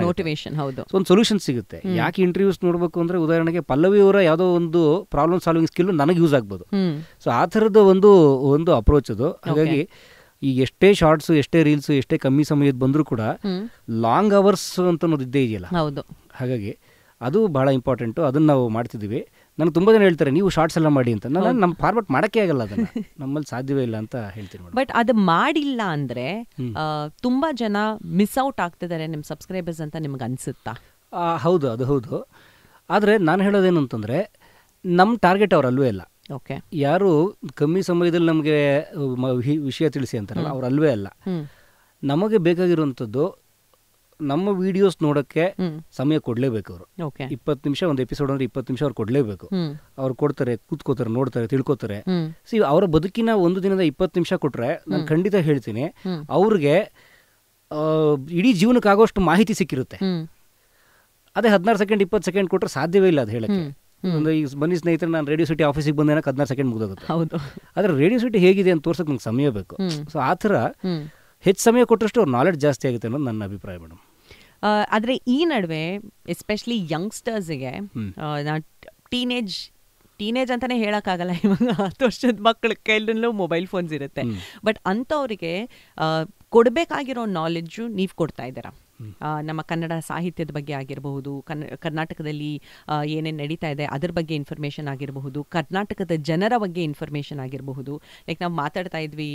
ಒಂದು ಸೊಲ್ಯೂಷನ್ ಸಿಗುತ್ತೆ. ಯಾಕೆ ಇಂಟರ್ವ್ಯೂಸ್ ನೋಡ್ಬೇಕು ಅಂದ್ರೆ, ಉದಾಹರಣೆಗೆ ಪಲ್ಲವಿ ಅವರ ಯಾವುದೋ ಒಂದು ಪ್ರಾಬ್ಲಮ್ ಸಾಲ್ವಿಂಗ್ ಸ್ಕಿಲ್ ನನಗೆ ಯೂಸ್ ಆಗ್ಬೋದು. ಸೊ ಆ ಥರದ ಒಂದು ಅಪ್ರೋಚ್ ಅದು. ಹಾಗಾಗಿ ಈಗ ಎಷ್ಟೇ ಶಾರ್ಟ್ಸ್, ಎಷ್ಟೇ ರೀಲ್ಸ್, ಎಷ್ಟೇ ಕಮ್ಮಿ ಸಮಯದ ಬಂದರೂ ಕೂಡ ಲಾಂಗ್ ಅವರ್ಸ್ ಅಂತ ಅನ್ನೋದು ಇದ್ದೇ ಇದೆಯಲ್ಲ. ಹಾಗಾಗಿ ಅದು ಬಹಳ ಇಂಪಾರ್ಟೆಂಟು. ಅದನ್ನು ನಾವು ಮಾಡ್ತಿದ್ದೀವಿ. ನನಗೆ ತುಂಬ ಜನ ಹೇಳ್ತಾರೆ ನೀವು ಶಾರ್ಟ್ಸ್ ಎಲ್ಲ ಮಾಡಿ ಅಂತ. ನಾನು ನಮ್ಮ ಫಾರ್ಮೆಟ್ ಮಾಡೋಕ್ಕೆ ಆಗಲ್ಲ, ಅದನ್ನು ನಮ್ಮಲ್ಲಿ ಸಾಧ್ಯವೇ ಇಲ್ಲ ಅಂತ ಹೇಳ್ತೀನಿ. ಬಟ್ ಅದು ಮಾಡಿಲ್ಲ ಅಂದರೆ ತುಂಬ ಜನ ಮಿಸ್ ಔಟ್ ಆಗ್ತಿದ್ದಾರೆ ನಿಮ್ಮ ಸಬ್ಸ್ಕ್ರೈಬರ್ಸ್ ಅಂತ ನಿಮ್ಗೆ ಅನಿಸುತ್ತಾ? ಹೌದು, ಅದು ಹೌದು. ಆದರೆ ನಾನು ಹೇಳೋದೇನು ಅಂತಂದರೆ, ನಮ್ಮ ಟಾರ್ಗೆಟ್ ಅವ್ರು ಅಲ್ವೇ ಇಲ್ಲ. ಓಕೆ, ಯಾರು ಕಮ್ಮಿ ಸಮಯದಲ್ಲಿ ನಮಗೆ ವಿಷಯ ತಿಳಿಸಿ ಅಂತಾರಲ್ಲ, ಅವ್ರು ಅಲ್ವೇ ಅಲ್ಲ. ನಮಗೆ ಬೇಕಾಗಿರುವಂಥದ್ದು ನಮ್ಮ ವಿಡಿಯೋಸ್ ನೋಡೋಕ್ಕೆ ಸಮಯ ಕೊಡಲೇಬೇಕು. ಅವರು 20 ನಿಮಿಷ ಒಂದು ಎಪಿಸೋಡ್ ಅಂದ್ರೆ 20 ನಿಮಿಷ ಅವ್ರು ಕೊಡಲೇಬೇಕು. ಅವ್ರು ಕೊಡ್ತಾರೆ, ಕೂತ್ಕೋತಾರೆ, ನೋಡ್ತಾರೆ, ತಿಳ್ಕೊತಾರೆ. ಸಿ ಅವರ ಬದುಕಿನ ಒಂದು ದಿನದ 20 ನಿಮಿಷ ಕೊಟ್ರೆ ನಾನು ಖಂಡಿತ ಹೇಳ್ತೀನಿ ಅವ್ರಿಗೆ ಇಡೀ ಜೀವನಕ್ಕಾಗೋಷ್ಟು ಮಾಹಿತಿ ಸಿಕ್ಕಿರುತ್ತೆ. ಅದೇ 16 ಸೆಕೆಂಡ್ 20 ಸೆಕೆಂಡ್ ಕೊಟ್ಟರೆ ಸಾಧ್ಯವೇ ಇಲ್ಲ ಅದು ಹೇಳಕ್ಕೆ. ಒಂದು ಈಗ ಬನ್ನಿ ಸ್ನೇಹಿತರೆ, ನಾನು ರೇಡಿಯೋ ಸಿಟಿ ಆಫೀಸಿಗೆ ಬಂದೇನಕ್ಕೆ 16 ಸೆಕೆಂಡ್ ಮುಗಿದೋಗುತ್ತೆ. ಆದರೆ ರೇಡಿಯೋ ಸಿಟಿ ಹೇಗಿದೆ ಅಂತ ತೋರ್ಸಕ್ಕೆ ನಂಗೆ ಸಮಯ ಬೇಕು. ಸೊ ಆ ಥರ ಹೆಚ್ಚು ಸಮಯ ಕೊಟ್ಟರಷ್ಟು ಅವ್ರ ನಾಲೆಡ್ಜ್ ಜಾಸ್ತಿ ಆಗುತ್ತೆ ಅನ್ನೋದು ನನ್ನ ಅಭಿಪ್ರಾಯ ಮೇಡಮ್. ಆದರೆ ಈ ನಡುವೆ ಎಸ್ಪೆಷಲಿ ಯಂಗ್ಸ್ಟರ್ಸ್ಗೆ ಟೀನೇಜ್ ಅಂತಾನೆ ಹೇಳೋಕ್ಕಾಗಲ್ಲ, ಇವಾಗ 10 ವರ್ಷದ ಮಕ್ಕಳ ಕೈಲೂ ಮೊಬೈಲ್ ಫೋನ್ಸ್ ಇರುತ್ತೆ. ಬಟ್ ಅಂಥವ್ರಿಗೆ ಕೊಡಬೇಕಾಗಿರೋ ನಾಲೆಡ್ಜು ನೀವು ಕೊಡ್ತಾ ಇದ್ದೀರಾ. ನಮ್ಮ ಕನ್ನಡ ಸಾಹಿತ್ಯದ ಬಗ್ಗೆ ಆಗಿರಬಹುದು, ಕರ್ನಾಟಕದಲ್ಲಿ ಏನೇನು ನಡೀತಾ ಇದೆ ಅದ್ರ ಬಗ್ಗೆ ಇನ್ಫಾರ್ಮೇಷನ್ ಆಗಿರಬಹುದು, ಕರ್ನಾಟಕದ ಜನರ ಬಗ್ಗೆ ಇನ್ಫಾರ್ಮೇಷನ್ ಆಗಿರಬಹುದು. ಲೈಕ್ ನಾವು ಮಾತಾಡ್ತಾ ಇದ್ವಿ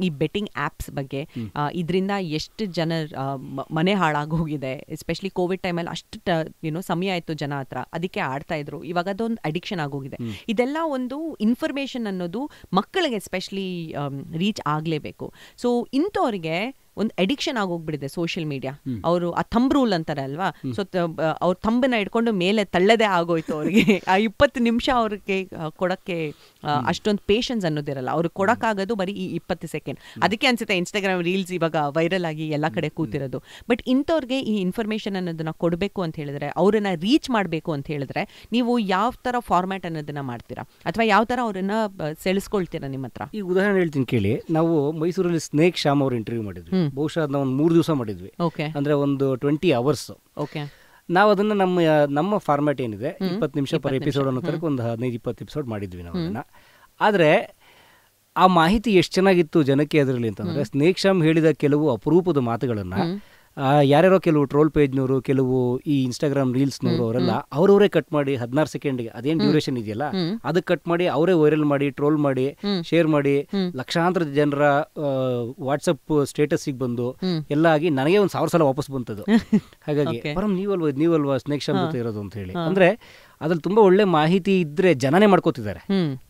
ಈ ಬೆಟ್ಟಿಂಗ್ ಆ್ಯಪ್ಸ್ ಬಗ್ಗೆ. ಇದರಿಂದ ಎಷ್ಟು ಜನರ ಮನೆ ಹಾಳಾಗೋಗಿದೆ. ಎಸ್ಪೆಷಲಿ ಕೋವಿಡ್ ಟೈಮಲ್ಲಿ ಅಷ್ಟು ಸಮಯ ಆಯಿತು ಜನ ಹತ್ರ, ಅದಕ್ಕೆ ಆಡ್ತಾ ಇದ್ರು. ಇವಾಗ ಅದೊಂದು ಅಡಿಕ್ಷನ್ ಆಗೋಗಿದೆ. ಇದೆಲ್ಲ ಒಂದು ಇನ್ಫಾರ್ಮೇಷನ್ ಅನ್ನೋದು ಮಕ್ಕಳಿಗೆ ಎಸ್ಪೆಷಲಿ ರೀಚ್ ಆಗಲೇಬೇಕು. ಸೊ ಇಂಥವ್ರಿಗೆ ಒಂದು ಅಡಿಕ್ಷನ್ ಆಗೋಗ್ಬಿಟ್ಟಿದೆ ಸೋಷಿಯಲ್ ಮೀಡಿಯಾ. ಅವರು ಆ ಥಂಬ್ ರೂಲ್ ಅಂತಾರೆ ಅಲ್ವಾ, ಸೊ ಅವ್ರ ಥಂಬನ್ನ ಇಟ್ಕೊಂಡು ಮೇಲೆ ತಳ್ಳದೇ ಆಗೋಯ್ತು ಅವ್ರಿಗೆ. ಆ 20 ನಿಮಿಷ ಅವ್ರಿಗೆ ಕೊಡಕ್ಕೆ ಅಷ್ಟೊಂದು ಪೇಷನ್ಸ್ ಅನ್ನೋದಿರಲ್ಲ, ಅವ್ರಿಗೆ ಕೊಡಕ್ಕಾಗೋದು ಬರೀ ಈ 20 ಸೆಕೆಂಡ್. ಅದಕ್ಕೆ ಅನ್ಸುತ್ತೆ ಇನ್ಸ್ಟಾಗ್ರಾಮ್ ರೀಲ್ಸ್ ಇವಾಗ ವೈರಲ್ ಆಗಿ ಎಲ್ಲ ಕಡೆ ಕೂತಿರೋದು. ಬಟ್ ಇಂಥವ್ರಿಗೆ ಈ ಇನ್ಫಾರ್ಮೇಶನ್ ಅನ್ನೋದನ್ನ ಕೊಡಬೇಕು ಅಂತ ಹೇಳಿದ್ರೆ, ಅವ್ರನ್ನ ರೀಚ್ ಮಾಡಬೇಕು ಅಂತ ಹೇಳಿದ್ರೆ, ನೀವು ಯಾವ ತರ ಫಾರ್ಮ್ಯಾಟ್ ಅನ್ನೋದನ್ನ ಮಾಡ್ತೀರಾ, ಅಥವಾ ಯಾವ ತರ ಅವ್ರನ್ನ ಸೆಳೆಸ್ಕೊಳ್ತೀರಾ ನಿಮ್ಮ ಹತ್ರ? ಈ ಉದಾಹರಣೆ ಹೇಳ್ತೀನಿ ಕೇಳಿ. ನಾವು ಮೈಸೂರಲ್ಲಿ ಸ್ನೇಕ್ ಶ್ಯಾಮ್ ಅವ್ರ ಇಂಟರ್ವ್ಯೂ ಮಾಡಿದ್ವಿ. ಬಹುಶಃ ಅದನ್ನ ಒಂದು 3 ದಿವಸ ಮಾಡಿದ್ವಿ, ಅಂದ್ರೆ ಒಂದು 20 hours. ನಾವು ಅದನ್ನ ನಮ್ಮ ಫಾರ್ಮ್ಯಾಟ್ ಏನಿದೆ 20 ನಿಮಿಷ ಪರ್ ಎಪಿಸೋಡ್ ಅನ್ನೋ ತರಕ್ಕೆ ಒಂದು 15-20 ಎಪಿಸೋಡ್ ಮಾಡಿದ್ವಿ ನಾವು ಅದನ್ನ. ಆದರೆ ಆ ಮಾಹಿತಿ ಎಷ್ಟು ಚೆನ್ನಾಗಿತ್ತು ಜನಕ್ಕೆ ಅದರಲ್ಲಿ ಅಂತಂದ್ರೆ, ಸ್ನೇಕ್ ಶ್ಯಾಮ್ ಹೇಳಿದ ಕೆಲವು ಅಪರೂಪದ ಮಾತುಗಳನ್ನ ಯಾರ್ಯಾರೋ ಕೆಲವು ಟ್ರೋಲ್ ಪೇಜ್ನವರು, ಕೆಲವು ಈ ಇನ್ಸ್ಟಾಗ್ರಾಮ್ ರೀಲ್ಸ್ನವರು ಅವರೆಲ್ಲ ಅವರವರೇ ಕಟ್ ಮಾಡಿ 16 ಸೆಕೆಂಡ್ಗೆ ಅದೇನು ಡ್ಯೂರೇಷನ್ ಇದೆಯಲ್ಲ ಅದಕ್ಕೆ ಕಟ್ ಮಾಡಿ ಅವರೇ ವೈರಲ್ ಮಾಡಿ, ಟ್ರೋಲ್ ಮಾಡಿ, ಶೇರ್ ಮಾಡಿ, ಲಕ್ಷಾಂತರ ಜನರ ವಾಟ್ಸಪ್ ಸ್ಟೇಟಸ್ಗೆ ಬಂದು ಎಲ್ಲ ಆಗಿ ನನಗೆ ಒಂದು 1000 ಸಲ ವಾಪಸ್ ಬಂತದ್ದು. ಹಾಗಾಗಿ ಪರಂ ನೀವಲ್ವಾ ಸ್ನೇಕ್ ಶ್ಯಾಮ್ ಜೊತೆ ಇರೋದು ಅಂತ ಹೇಳಿ. ಅಂದ್ರೆ ಅದ್ರಲ್ಲಿ ತುಂಬಾ ಒಳ್ಳೆ ಮಾಹಿತಿ ಇದ್ರೆ ಜನನೇ ಮಾಡ್ಕೋತಿದ್ದಾರೆ.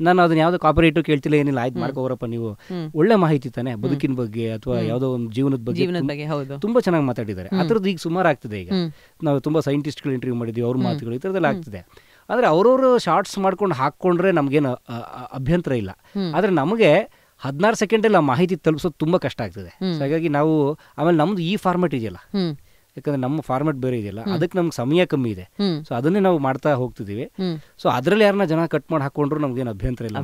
ನಾನು ಅದನ್ನ ಯಾವ್ದೋ ಕಾಪರೇಟು ಕೇಳ್ತಿಲ್ಲ, ಏನಿಲ್ಲ, ಆಯ್ತು ಮಾಡ್ಕೋರಪ್ಪ ನೀವು, ಒಳ್ಳೆ ಮಾಹಿತಿ ತಾನೆ ಬದುಕಿನ ಬಗ್ಗೆ ಅಥವಾ ಯಾವ್ದೋ ಒಂದು ಜೀವನದ ಬಗ್ಗೆ ತುಂಬಾ ಚೆನ್ನಾಗಿ ಮಾತಾಡಿದ್ದಾರೆ. ಅದ್ರದ್ದು ಈಗ ಸುಮಾರು ಆಗ್ತದೆ. ಈಗ ನಾವು ತುಂಬಾ ಸೈಂಟಿಸ್ಟ್ಗಳು ಇಂಟರ್ವ್ಯೂ ಮಾಡಿದ್ವಿ, ಅವ್ರ ಮಾತುಗಳು ಈ ಥರದ್ದೆಲ್ಲ ಆಗ್ತಿದೆ. ಆದರೆ ಅವ್ರವ್ರು ಶಾರ್ಟ್ಸ್ ಮಾಡ್ಕೊಂಡು ಹಾಕ್ಕೊಂಡ್ರೆ ನಮ್ಗೇನು ಅಭ್ಯಂತರ ಇಲ್ಲ. ಆದರೆ ನಮಗೆ 16 ಸೆಕೆಂಡಲ್ಲಿ ಆ ಮಾಹಿತಿ ತಲುಪಿಸೋದು ತುಂಬಾ ಕಷ್ಟ ಆಗ್ತದೆ. ಹಾಗಾಗಿ ನಾವು ಆಮೇಲೆ ನಮ್ದು ಈ ಫಾರ್ಮೆಟ್ ಇದೆಯಲ್ಲ, ಯಾಕಂದ್ರೆ ನಮ್ಮ ಫಾರ್ಮೆಟ್ ಬೇರೆ ಇದೆಯಲ್ಲ, ಅದಕ್ಕೆ ನಮ್ಗೆ ಸಮಯ ಕಮ್ಮಿ ಇದೆ. ಸೊ ಅದನ್ನೇ ನಾವು ಮಾಡ್ತಾ ಹೋಗ್ತಿದೀವಿ. ಸೊ ಅದ್ರಲ್ಲಿ ಯಾರನ್ನ ಜನ ಕಟ್ ಮಾಡಿ ಹಾಕೊಂಡ್ರು ನಮ್ಗೇನು ಅಭ್ಯಂತರ ಇಲ್ಲ.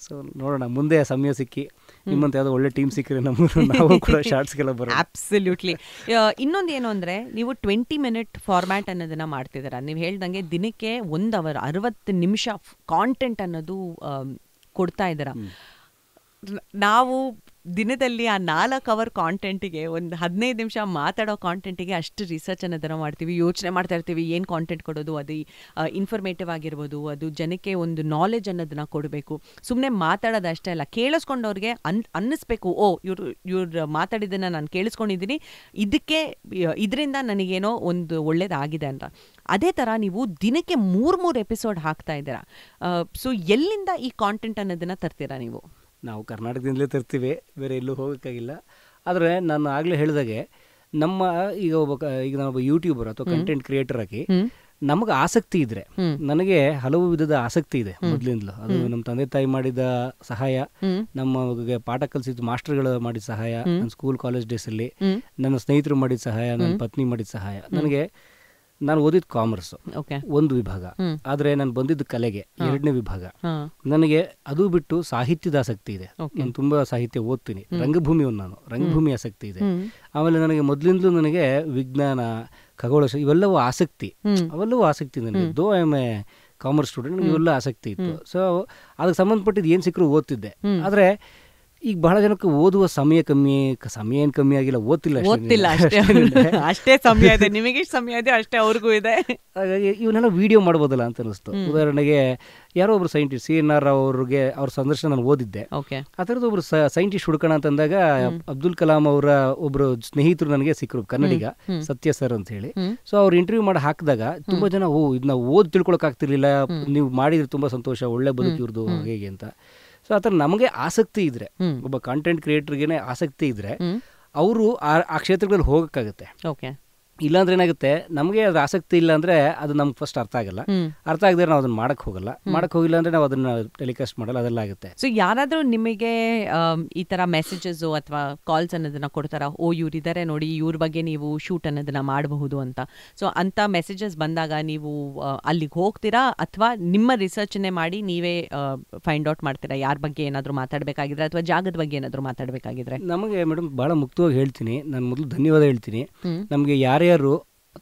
ಸೊ ನೋಡೋಣ, ಮುಂದೆ ಸಮಯ ಸಿಕ್ಕಿ ನಿಮ್ಮಂತ ಯಾವ್ದೋ ಒಳ್ಳೆ ಟೀಮ್ ಸಿಕ್ಕರೆ ನಾವು ಕೂಡ ಶಾರ್ಟ್ಸ್ಗೆಲ್ಲ ಬರೋಣ. ಅಬ್ಸಲ್ಯೂಟ್ಲಿ. ಇನ್ನೊಂದು ಏನು ಅಂದ್ರೆ, ನೀವು 20 minute ಫಾರ್ಮ್ಯಾಟ್ ಅನ್ನೋದನ್ನ ಮಾಡ್ತಿದ್ದೀರಾ. ನೀವು ಹೇಳ್ದಂಗೆ ದಿನಕ್ಕೆ 1 hour 60 ನಿಮಿಷ ಕಾಂಟೆಂಟ್ ಅನ್ನೋದು ಕೊಡ್ತಾ ಇದ್ದೀರಾ. ನಾವು ದಿನದಲ್ಲಿ ಆ 4 hour ಕಾಂಟೆಂಟಿಗೆ ಒಂದು 15 ನಿಮಿಷ ಮಾತಾಡೋ ಕಾಂಟೆಂಟಿಗೆ ಅಷ್ಟು ರಿಸರ್ಚ್ ಅನ್ನೋದನ್ನ ಮಾಡ್ತೀವಿ, ಯೋಚನೆ ಮಾಡ್ತಾ ಇರ್ತೀವಿ ಏನು ಕಾಂಟೆಂಟ್ ಕೊಡೋದು, ಅದು ಇನ್ಫಾರ್ಮೇಟಿವ್ ಆಗಿರ್ಬೋದು, ಅದು ಜನಕ್ಕೆ ಒಂದು ನಾಲೆಜ್ ಅನ್ನೋದನ್ನ ಕೊಡಬೇಕು. ಸುಮ್ಮನೆ ಮಾತಾಡೋದಷ್ಟೇ ಅಲ್ಲ, ಕೇಳಿಸ್ಕೊಂಡವ್ರಿಗೆ ಅನ್ನಿಸ್ಬೇಕು, ಓ ಇವ್ರು ಮಾತಾಡಿದ್ದನ್ನು ನಾನು ಕೇಳಿಸ್ಕೊಂಡಿದ್ದೀನಿ, ಇದರಿಂದ ನನಗೇನೋ ಒಂದು ಒಳ್ಳೇದಾಗಿದೆ ಅಂತ. ಅದೇ ಥರ ನೀವು ದಿನಕ್ಕೆ 3 ಎಪಿಸೋಡ್ ಹಾಕ್ತಾ ಇದ್ದೀರಾ. ಸೊ ಎಲ್ಲಿಂದ ಈ ಕಾಂಟೆಂಟ್ ಅನ್ನೋದನ್ನ ತರ್ತೀರಾ ನೀವು? ನಾವು ಕರ್ನಾಟಕದಿಂದಲೇ ತರ್ತೀವಿ, ಬೇರೆ ಎಲ್ಲೂ ಹೋಗೋಕ್ಕಾಗಿಲ್ಲ. ಆದರೆ ನಾನು ಆಗಲೇ ಹೇಳಿದಾಗೆ ಈಗ ನಾನೊಬ್ಬ ಯೂಟ್ಯೂಬರ್ ಅಥವಾ ಕಂಟೆಂಟ್ ಕ್ರಿಯೇಟರ್ ಆಗಿ ನಮಗೆ ಆಸಕ್ತಿ ಇದ್ರೆ, ನನಗೆ ಹಲವು ವಿಧದ ಆಸಕ್ತಿ ಇದೆ ಮೊದಲಿಂದಲೂ. ಅದು ನಮ್ಮ ತಂದೆ ತಾಯಿ ಮಾಡಿದ ಸಹಾಯ, ನಮಗೆ ಪಾಠ ಕಲಿಸಿದ ಮಾಸ್ಟರ್ಗಳು ಮಾಡಿದ ಸಹಾಯ, ನನ್ನ ಸ್ಕೂಲ್ ಕಾಲೇಜ್ ಡೇಸಲ್ಲಿ ನನ್ನ ಸ್ನೇಹಿತರು ಮಾಡಿದ ಸಹಾಯ, ನನ್ನ ಪತ್ನಿ ಮಾಡಿದ ಸಹಾಯ. ನನಗೆ ನಾನು ಓದಿದ ಕಾಮರ್ಸ್ ಒಂದು ವಿಭಾಗ, ಆದ್ರೆ ನಾನು ಬಂದಿದ್ದು ಕಲೆಗೆ 2ನೇ ವಿಭಾಗ. ನನಗೆ ಅದು ಬಿಟ್ಟು ಸಾಹಿತ್ಯದ ಆಸಕ್ತಿ ಇದೆ. ನಾನು ತುಂಬಾ ಸಾಹಿತ್ಯ ಓದ್ತೀನಿ. ನಾನು ರಂಗಭೂಮಿ ಆಸಕ್ತಿ ಇದೆ. ಆಮೇಲೆ ನನಗೆ ಮೊದಲಿಂದಲೂ ನನಗೆ ವಿಜ್ಞಾನ, ಖಗೋಳಶಾಸ್ತ್ರ ಇವೆಲ್ಲವೂ ಆಸಕ್ತಿ, ನನಗೆ. Though I am A commerce student, ನನಗೆ ಇವೆಲ್ಲ ಆಸಕ್ತಿ ಇತ್ತು. ಸೊ ಅದಕ್ಕೆ ಸಂಬಂಧಪಟ್ಟಿದ್ದು ಏನು ಸಿಕ್ಕರೂ ಓದ್ತಿದ್ದೆ. ಆದರೆ ಈಗ ಬಹಳ ಜನಕ್ಕೆ ಓದುವ ಸಮಯ ಏನು ಕಮ್ಮಿ ಆಗಿಲ್ಲ, ಓದ್ತಿಲ್ಲ ಅಷ್ಟೇ ಸಮಯ ಇದೆ. ನಿಮಗೆ ಸಮಯ ಇದೆ ಅಷ್ಟೇ ಅವ್ರಿಗೂ ಇದೆ. ಹಾಗಾಗಿ ಇವನ್ನೆಲ್ಲ ವಿಡಿಯೋ ಮಾಡ್ಬೋದಲ್ಲ ಅಂತ ಅನಿಸ್ತು. ಉದಾಹರಣೆಗೆ ಯಾರೋ ಒಬ್ರು ಸೈಂಟಿಸ್ಟ್ CNR ಅವ್ರಿಗೆ ಅವ್ರ ಸಂದರ್ಶನ ನಾನು ಓದಿದ್ದೆ. ಆ ಥರದ್ದು ಒಬ್ರು ಸೈಂಟಿಸ್ಟ್ ಹುಡ್ಕೋಣ ಅಂತಂದಾಗ ಅಬ್ದುಲ್ ಕಲಾಂ ಅವರ ಒಬ್ರು ಸ್ನೇಹಿತರು ನನಗೆ ಸಿಕ್ಕರು, ಕನ್ನಡಿಗ, ಸತ್ಯ ಸರ್ ಅಂತ ಹೇಳಿ. ಸೊ ಅವ್ರು ಇಂಟರ್ವ್ಯೂ ಮಾಡಿ ಹಾಕಿದಾಗ ತುಂಬಾ ಜನ ಇದನ್ನ ಓದಿ ತಿಳ್ಕೊಳಕ್ ಆಗ್ತಿರ್ಲಿಲ್ಲ, ನೀವು ಮಾಡಿದ್ರೆ ತುಂಬಾ ಸಂತೋಷ, ಒಳ್ಳೆ ಬದುಕಿವ್ರದು ಹೇಗೆ ಅಂತ. ಸೊ ಆ ಥರ ನಮಗೆ ಆಸಕ್ತಿ ಇದ್ರೆ, ಒಬ್ಬ ಕಾಂಟೆಂಟ್ ಕ್ರಿಯೇಟರ್ಗೆ ಆಸಕ್ತಿ ಇದ್ರೆ ಅವರು ಆ ಕ್ಷೇತ್ರಗಳಲ್ಲಿ ಹೋಗಕ್ಕಾಗತ್ತೆ. ಇಲ್ಲಾಂದ್ರೆ ಏನಾಗುತ್ತೆ, ನಮಗೆ ಅದ್ರ ಆಸಕ್ತಿ ಇಲ್ಲ ಅಂದ್ರೆ ಅದು ನಮ್ಗೆ ಫಸ್ಟ್ ಅರ್ಥ ಆಗಲ್ಲ. ಅರ್ಥ ಆಗದ್ರೆ ನಾವು ಅದನ್ನ ಮಾಡಕ್ ಹೋಗಿಲ್ಲ ಅಂದ್ರೆ ನಾವು ಅದನ್ನ ಟೆಲಿಕಾಸ್ಟ್ ಮಾಡಲ್ಲ, ಅದೆಲ್ಲ ಆಗುತ್ತೆ. ಸೊ ಯಾರಾದ್ರೂ ನಿಮಗೆ ಈ ತರ ಮೆಸೇಜಸ್ ಅಥವಾ ಕಾಲ್ಸ್ ಅನ್ನೋದನ್ನ ಕೊಡ್ತಾರ, ಓ ಇವ್ರಿದ್ದಾರೆ ನೋಡಿ, ಇವ್ರ ಬಗ್ಗೆ ನೀವು ಶೂಟ್ ಅನ್ನೋದನ್ನ ಮಾಡಬಹುದು ಅಂತ. ಸೊ ಅಂತ ಮೆಸೇಜಸ್ ಬಂದಾಗ ನೀವು ಅಲ್ಲಿಗೆ ಹೋಗ್ತೀರಾ, ಅಥವಾ ನಿಮ್ಮ ರಿಸರ್ಚ್ನೇ ಮಾಡಿ ನೀವೇ ಫೈಂಡ್ ಔಟ್ ಮಾಡ್ತೀರಾ ಯಾರ ಬಗ್ಗೆ ಏನಾದ್ರು ಮಾತಾಡ್ಬೇಕಾಗಿದ್ರೆ ಅಥವಾ ಜಾಗದ ಬಗ್ಗೆ ಏನಾದ್ರು ಮಾತಾಡ್ಬೇಕಾಗಿದ್ರೆ? ನಮಗೆ ಮೇಡಮ್ ಬಹಳ ಮುಕ್ತವಾಗಿ ಹೇಳ್ತೀನಿ, ನಾನು ಮೊದಲು ಧನ್ಯವಾದ ಹೇಳ್ತೀನಿ. ನಮ್ಗೆ ಯಾರ್ಯಾರು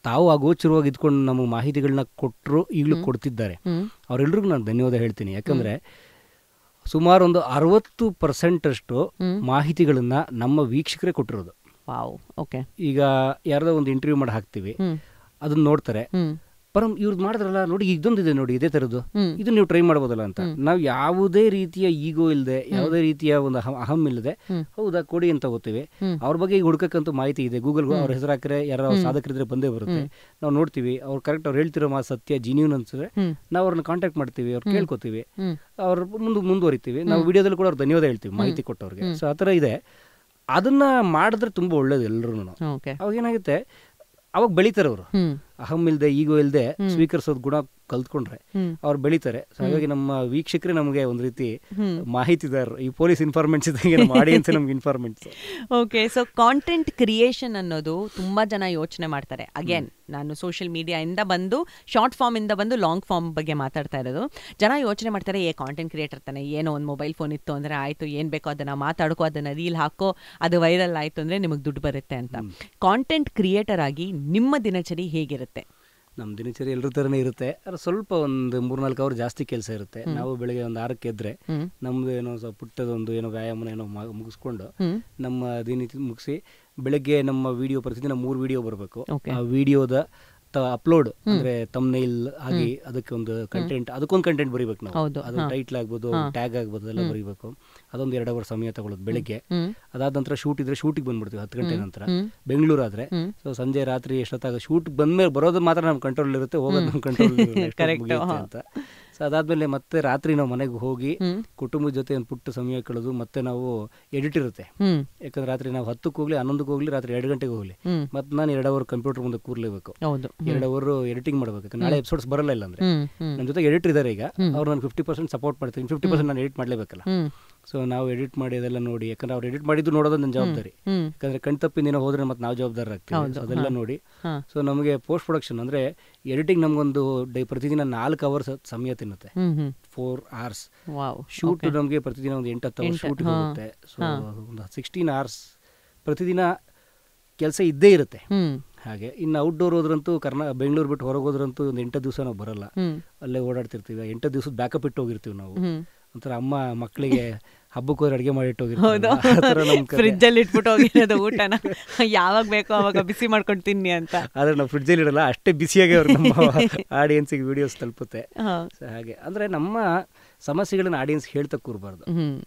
ತಾವು ಅಗೋಚರವಾಗಿ ಇದ್ಕೊಂಡು ನಮಗೆ ಮಾಹಿತಿಗಳನ್ನ ಕೊಟ್ಟರು, ಈಗಲೂ ಕೊಡ್ತಿದ್ದಾರೆ, ಅವರೆಲ್ಲರಿಗೂ ನಾನು ಧನ್ಯವಾದ ಹೇಳ್ತೀನಿ. ಯಾಕಂದ್ರೆ ಸುಮಾರು ಒಂದು 60% ಅಷ್ಟು ಮಾಹಿತಿಗಳನ್ನ ನಮ್ಮ ವೀಕ್ಷಕರೇ ಕೊಟ್ಟಿರೋದು. ಈಗ ಯಾರ್ದೋ ಒಂದು ಇಂಟರ್ವ್ಯೂ ಮಾಡಿ ಹಾಕ್ತಿವಿ, ಅದನ್ನ ನೋಡ್ತಾರೆ, ಪರಂ ಇವ್ರದ್ದು ಮಾಡಿದ್ರಲ್ಲ ನೋಡಿ, ಇದೊಂದಿದೆ ನೋಡಿ ಇದೇ ಥರದ್ದು, ಇದು ನೀವು ಟ್ರೈ ಮಾಡ್ಬೋದಲ್ಲ ಅಂತ. ನಾವು ಯಾವುದೇ ರೀತಿಯ ಈಗೋ ಇಲ್ಲದೆ, ಯಾವುದೇ ರೀತಿಯ ಒಂದು ಅಹಂ ಇಲ್ಲದೆ, ಹೌದಾ ಕೊಡಿ ಅಂತ ಹೋಗ್ತೀವಿ. ಅವ್ರ ಬಗ್ಗೆ ಈಗ ಹುಡ್ಕಕ್ಕಂತೂ ಮಾಹಿತಿ ಇದೆ. ಗೂಗಲ್ ಅವ್ರ ಹೆಸರು ಹಾಕಿದ್ರೆ ಯಾರು ಸಾಧಕರಿದ್ರೆ ಬಂದೇ ಬರುತ್ತೆ. ನಾವು ನೋಡ್ತೀವಿ, ಅವ್ರು ಕರೆಕ್ಟ್ ಅವ್ರು ಹೇಳ್ತಿರೋ ಸತ್ಯ ಜಿನ್ಯೂನ್ ಅನ್ಸಿದ್ರೆ ನಾವು ಅವ್ರನ್ನ ಕಾಂಟ್ಯಾಕ್ಟ್ ಮಾಡ್ತೀವಿ, ಅವ್ರು ಕೇಳ್ಕೊತೀವಿ, ಅವ್ರ ಮುಂದುವರಿತೀವಿ. ನಾವು ವಿಡಿಯೋದಲ್ಲಿ ಕೂಡ ಅವ್ರು ಧನ್ಯವಾದ ಹೇಳ್ತೀವಿ ಮಾಹಿತಿ ಕೊಟ್ಟವ್ರಿಗೆ. ಸೊ ಆ ಥರ ಇದೆ. ಅದನ್ನ ಮಾಡಿದ್ರೆ ತುಂಬ ಒಳ್ಳೇದು ಎಲ್ರೂ. ಓಕೆ. ಅವಾಗ ಏನಾಗುತ್ತೆ, ಅವಾಗ ಬೆಳಿತಾರೆ ಅವರು. ಅಹಂ ಇಲ್ದೆ ಈಗೋ ಇಲ್ದೆ ಸ್ವೀಕರಿಸೋದು ಗುಣ ಕಲ್ತ್ಕೊಂಡ್ರೆ ಅವ್ರು ಬೆಳಿತಾರೆ. ಸೊ ಹಾಗಾಗಿ ನಮ್ಮ ವೀಕ್ಷಕರೇ ನಮಗೆ ಒಂದು ರೀತಿ ಮಾಹಿತಿದಾರರು, ಈ ಪೊಲೀಸ್ ಇನ್ಫಾರ್ಮೆಂಟ್ಸ್ ಇದ್ದಂಗೆ ಆಡಿಯನ್ಸ್ ನಮ್ಗೆ informants. Okay. So content creation ಅನ್ನೋದು ತುಂಬಾ ಜನ ಯೋಚನೆ ಮಾಡ್ತಾರೆ. ಅಗೇನ್ ನಾನು ಸೋಷಿಯಲ್ ಮೀಡಿಯಾ ಇಂದ ಬಂದು ಶಾರ್ಟ್ ಫಾರ್ಮ್ ಇಂದ ಬಂದು ಲಾಂಗ್ ಫಾರ್ಮ್ ಬಗ್ಗೆ ಮಾತಾಡ್ತಾ ಇರೋದು. ಜನ ಯೋಚನೆ ಮಾಡ್ತಾರೆ, ಕಾಂಟೆಂಟ್ ಕ್ರಿಯೇಟರ್ ತಾನೆ, ಏನೋ ಒಂದು ಮೊಬೈಲ್ ಫೋನ್ ಇತ್ತು ಅಂದ್ರೆ ಆಯ್ತು, ಏನ್ ಬೇಕೋ ಅದನ್ನ ಮಾತಾಡ್ಕೋ, ಅದನ್ನ ರೀಲ್ ಹಾಕೋ, ಅದು ವೈರಲ್ ಆಯ್ತು ಅಂದ್ರೆ ನಿಮಗೆ ದುಡ್ಡು ಬರುತ್ತೆ ಅಂತ. ಕಾಂಟೆಂಟ್ ಕ್ರಿಯೇಟರ್ ಆಗಿ ನಿಮ್ಮ ದಿನಚರಿ ಹೇಗಿರುತ್ತೆ? ನಮ್ಮ ದಿನಚರಿ ಎಲ್ಲರ ಥರನೇ ಇರುತ್ತೆ. ಆದರೆ ಸ್ವಲ್ಪ ಒಂದು 3-4 ಅವರ್ ಜಾಸ್ತಿ ಕೆಲಸ ಇರುತ್ತೆ. ನಾವು ಬೆಳಗ್ಗೆ ಒಂದು 6ಕ್ಕೆ ಎದ್ರೆ ನಮ್ಮದು ಏನೋ ಪುಟ್ಟದೊಂದು ಏನೋ ವ್ಯಾಯಾಮನ ಏನೋ ಮುಗಿಸ್ಕೊಂಡು ನಮ್ಮ ದಿನಚರಿ ಮುಗಿಸಿ ಬೆಳಗ್ಗೆ ನಮ್ಮ ವಿಡಿಯೋ ಪ್ರತಿದಿನ 3 ವಿಡಿಯೋ ಬರಬೇಕು. ಆ ವಿಡಿಯೋದ ಅಪ್ಲೋಡ್ ಅಂದ್ರೆ ತಮ್ನೈಲ್ ಆಗಿ ಅದಕ್ಕೆ ಒಂದು ಕಂಟೆಂಟ್, ಅದಕ್ಕೊಂದು ಕಂಟೆಂಟ್ ಬರೀಬೇಕು ನಾವು. ಅದು ಟೈಟ್ಲ್ ಆಗ್ಬೋದು, ಟ್ಯಾಗ್ ಆಗ್ಬೋದು, ಅದೆಲ್ಲ ಬರೀಬೇಕು. ಅದೊಂದು 2 ಅವರ್ ಸಮಯ ತಗೊಳ್ಳೋದು ಬೆಳಗ್ಗೆ. ಅದಾದ ನಂತರ ಶೂಟ್ ಇದ್ರೆ ಶೂಟಿಗೆ ಬಂದ್ಬಿಡ್ತೀವಿ 10 ಗಂಟೆ ನಂತರ. ಬೆಂಗಳೂರು ಆದ್ರೆ ಸೊ ಸಂಜೆ ರಾತ್ರಿ ಎಷ್ಟೊತ್ತಾಗ ಶೂಟ್ ಬಂದ್ಮೇಲೆ ಬರೋದು ಮಾತ್ರ ನಮ್ಮ ಕಂಟ್ರೋಲ್ ಇರುತ್ತೆ, ಹೋಗೋದು ನಮ್ಮ ಕಂಟ್ರೋಲ್ ಅಂತ. ಸೊ ಅದಾದ್ಮೇಲೆ ಮತ್ತೆ ರಾತ್ರಿ ನಾವು ಮನೆಗೆ ಹೋಗಿ ಕುಟುಂಬದ ಜೊತೆ ಒಂದು ಪುಟ್ಟ ಸಮಯ ಕಳೆದು ಮತ್ತೆ ನಾವು ಎಡಿಟ್ ಇರುತ್ತೆ. ಯಾಕಂದ್ರೆ ರಾತ್ರಿ ನಾವು 10ಕ್ಕೆ ಹೋಗ್ಲಿ 11ಕ್ಕೆ ಹೋಗ್ಲಿ ರಾತ್ರಿ 2 ಗಂಟೆಗೆ ಹೋಗ್ಲಿ ಮತ್ತೆ ನಾನು 2 ಅವರ್ ಕಂಪ್ಯೂಟರ್ ಮುಂದೆ ಕೂರ್ಲೇಬೇಕು. 2 ಅವರ್ ಎಡಿಟಿಂಗ್ ಮಾಡಬೇಕು. ನಾಳೆ ಎಪಿಸೋಡ್ಸ್ ಬರಲ್ಲ ಇಲ್ಲ ಅಂದ್ರೆ ನನ್ನ ಜೊತೆ ಎಡಿಟರ್ ಇದ್ದಾರೆ ಈಗ, ಅವ್ರು ನಾನು 50% ಸಪೋರ್ಟ್ ಮಾಡ್ತೀನಿ, 50% ನಾನು ಎಡಿಟ್ ಮಾಡ್ಲೇಬೇಕಲ್ಲ. ಸೊ ನಾವು ಎಡಿಟ್ ಮಾಡಿ ಅದೆಲ್ಲ ನೋಡಿ, ಯಾಕಂದ್ರೆ ಅವ್ರು ಎಡಿಟ್ ಮಾಡಿದ್ದು ನೋಡೋದು ನನ್ನ ಜವಾಬ್ದಾರಿ. ಯಾಕಂದ್ರೆ ಕಣ್ ತಪ್ಪಿಂದ ಹೋದ್ರೆ ಮತ್ತೆ ನಾವು ಜವಾಬ್ದಾರ ಆಗ್ತೀವಿ. ಅದೆಲ್ಲ ನೋಡಿ ಸೊ ನಮಗೆ ಪೋಸ್ಟ್ ಪ್ರೊಡಕ್ಷನ್ ಅಂದ್ರೆ ಎಡಿಟಿಂಗ್ ನಮ್ಗೊಂದು ಪ್ರತಿದಿನ 4 ಅವರ್ಸ್ ಸಮಯ ತಿನ್ನುತ್ತೆ. 4 hours ಶೂಟ್ ನಮಗೆ ಪ್ರತಿದಿನ ಒಂದು 8-10 ಅವರ್ಸ್ ಶೂಟ್ ಹೋಗುತ್ತೆ. ಸೊ ಒಂದು 16 hours ಪ್ರತಿದಿನ ಕೆಲಸ ಇದ್ದೇ ಇರುತ್ತೆ. ಹಾಗೆ ಇನ್ನು ಔಟ್ಡೋರ್ ಹೋದ್ರಂತೂ ಬೆಂಗಳೂರು ಬಿಟ್ಟು ಹೊರಗೆ ಹೋದ್ರಂತೂ ಒಂದು 8 ದಿವಸ ನಾವು ಬರಲ್ಲ, ಅಲ್ಲೇ ಓಡಾಡ್ತಿರ್ತೀವಿ. 8 ದಿವಸದ ಬ್ಯಾಕಪ್ ಇಟ್ಟು ಹೋಗಿರ್ತೀವಿ ನಾವು. ಒಂಥರ ಅಮ್ಮ ಮಕ್ಕಳಿಗೆ ಹಬ್ಬಕ್ಕೆ ಹೋದ್ರೆ ಅಡುಗೆ ಮಾಡಿ ಇಟ್ಟೋಗಿರ್ತೀವಿ, ಫ್ರಿಜ್ ಅಲ್ಲಿ ಇಟ್ಬಿಟ್ಟು ಹೋಗಿರೋದು ಊಟನ ಯಾವಾಗ ಬೇಕೋ ಅವಾಗ ಬಿಸಿ ಮಾಡ್ಕೊಂಡು ತಿನ್ನಿ ಅಂತ. ಆದ್ರೆ ನಾವು ಫ್ರಿಜ್ ಅಲ್ಲಿ ಇಡಲ್ಲ, ಅಷ್ಟೇ ಬಿಸಿಯಾಗಿ ಅವ್ರು ನಮ್ಮ ಆಡಿಯನ್ಸ್ಗೆ ವಿಡಿಯೋಸ್ ತಲುಪುತ್ತೆ. ಹಾಗೆ ಅಂದ್ರೆ ನಮ್ಮ ಸಮಸ್ಯೆಗಳನ್ನ ಆಡಿಯನ್ಸ್ ಹೇಳ್ತಾ ಕೂರಬಾರ್ದು.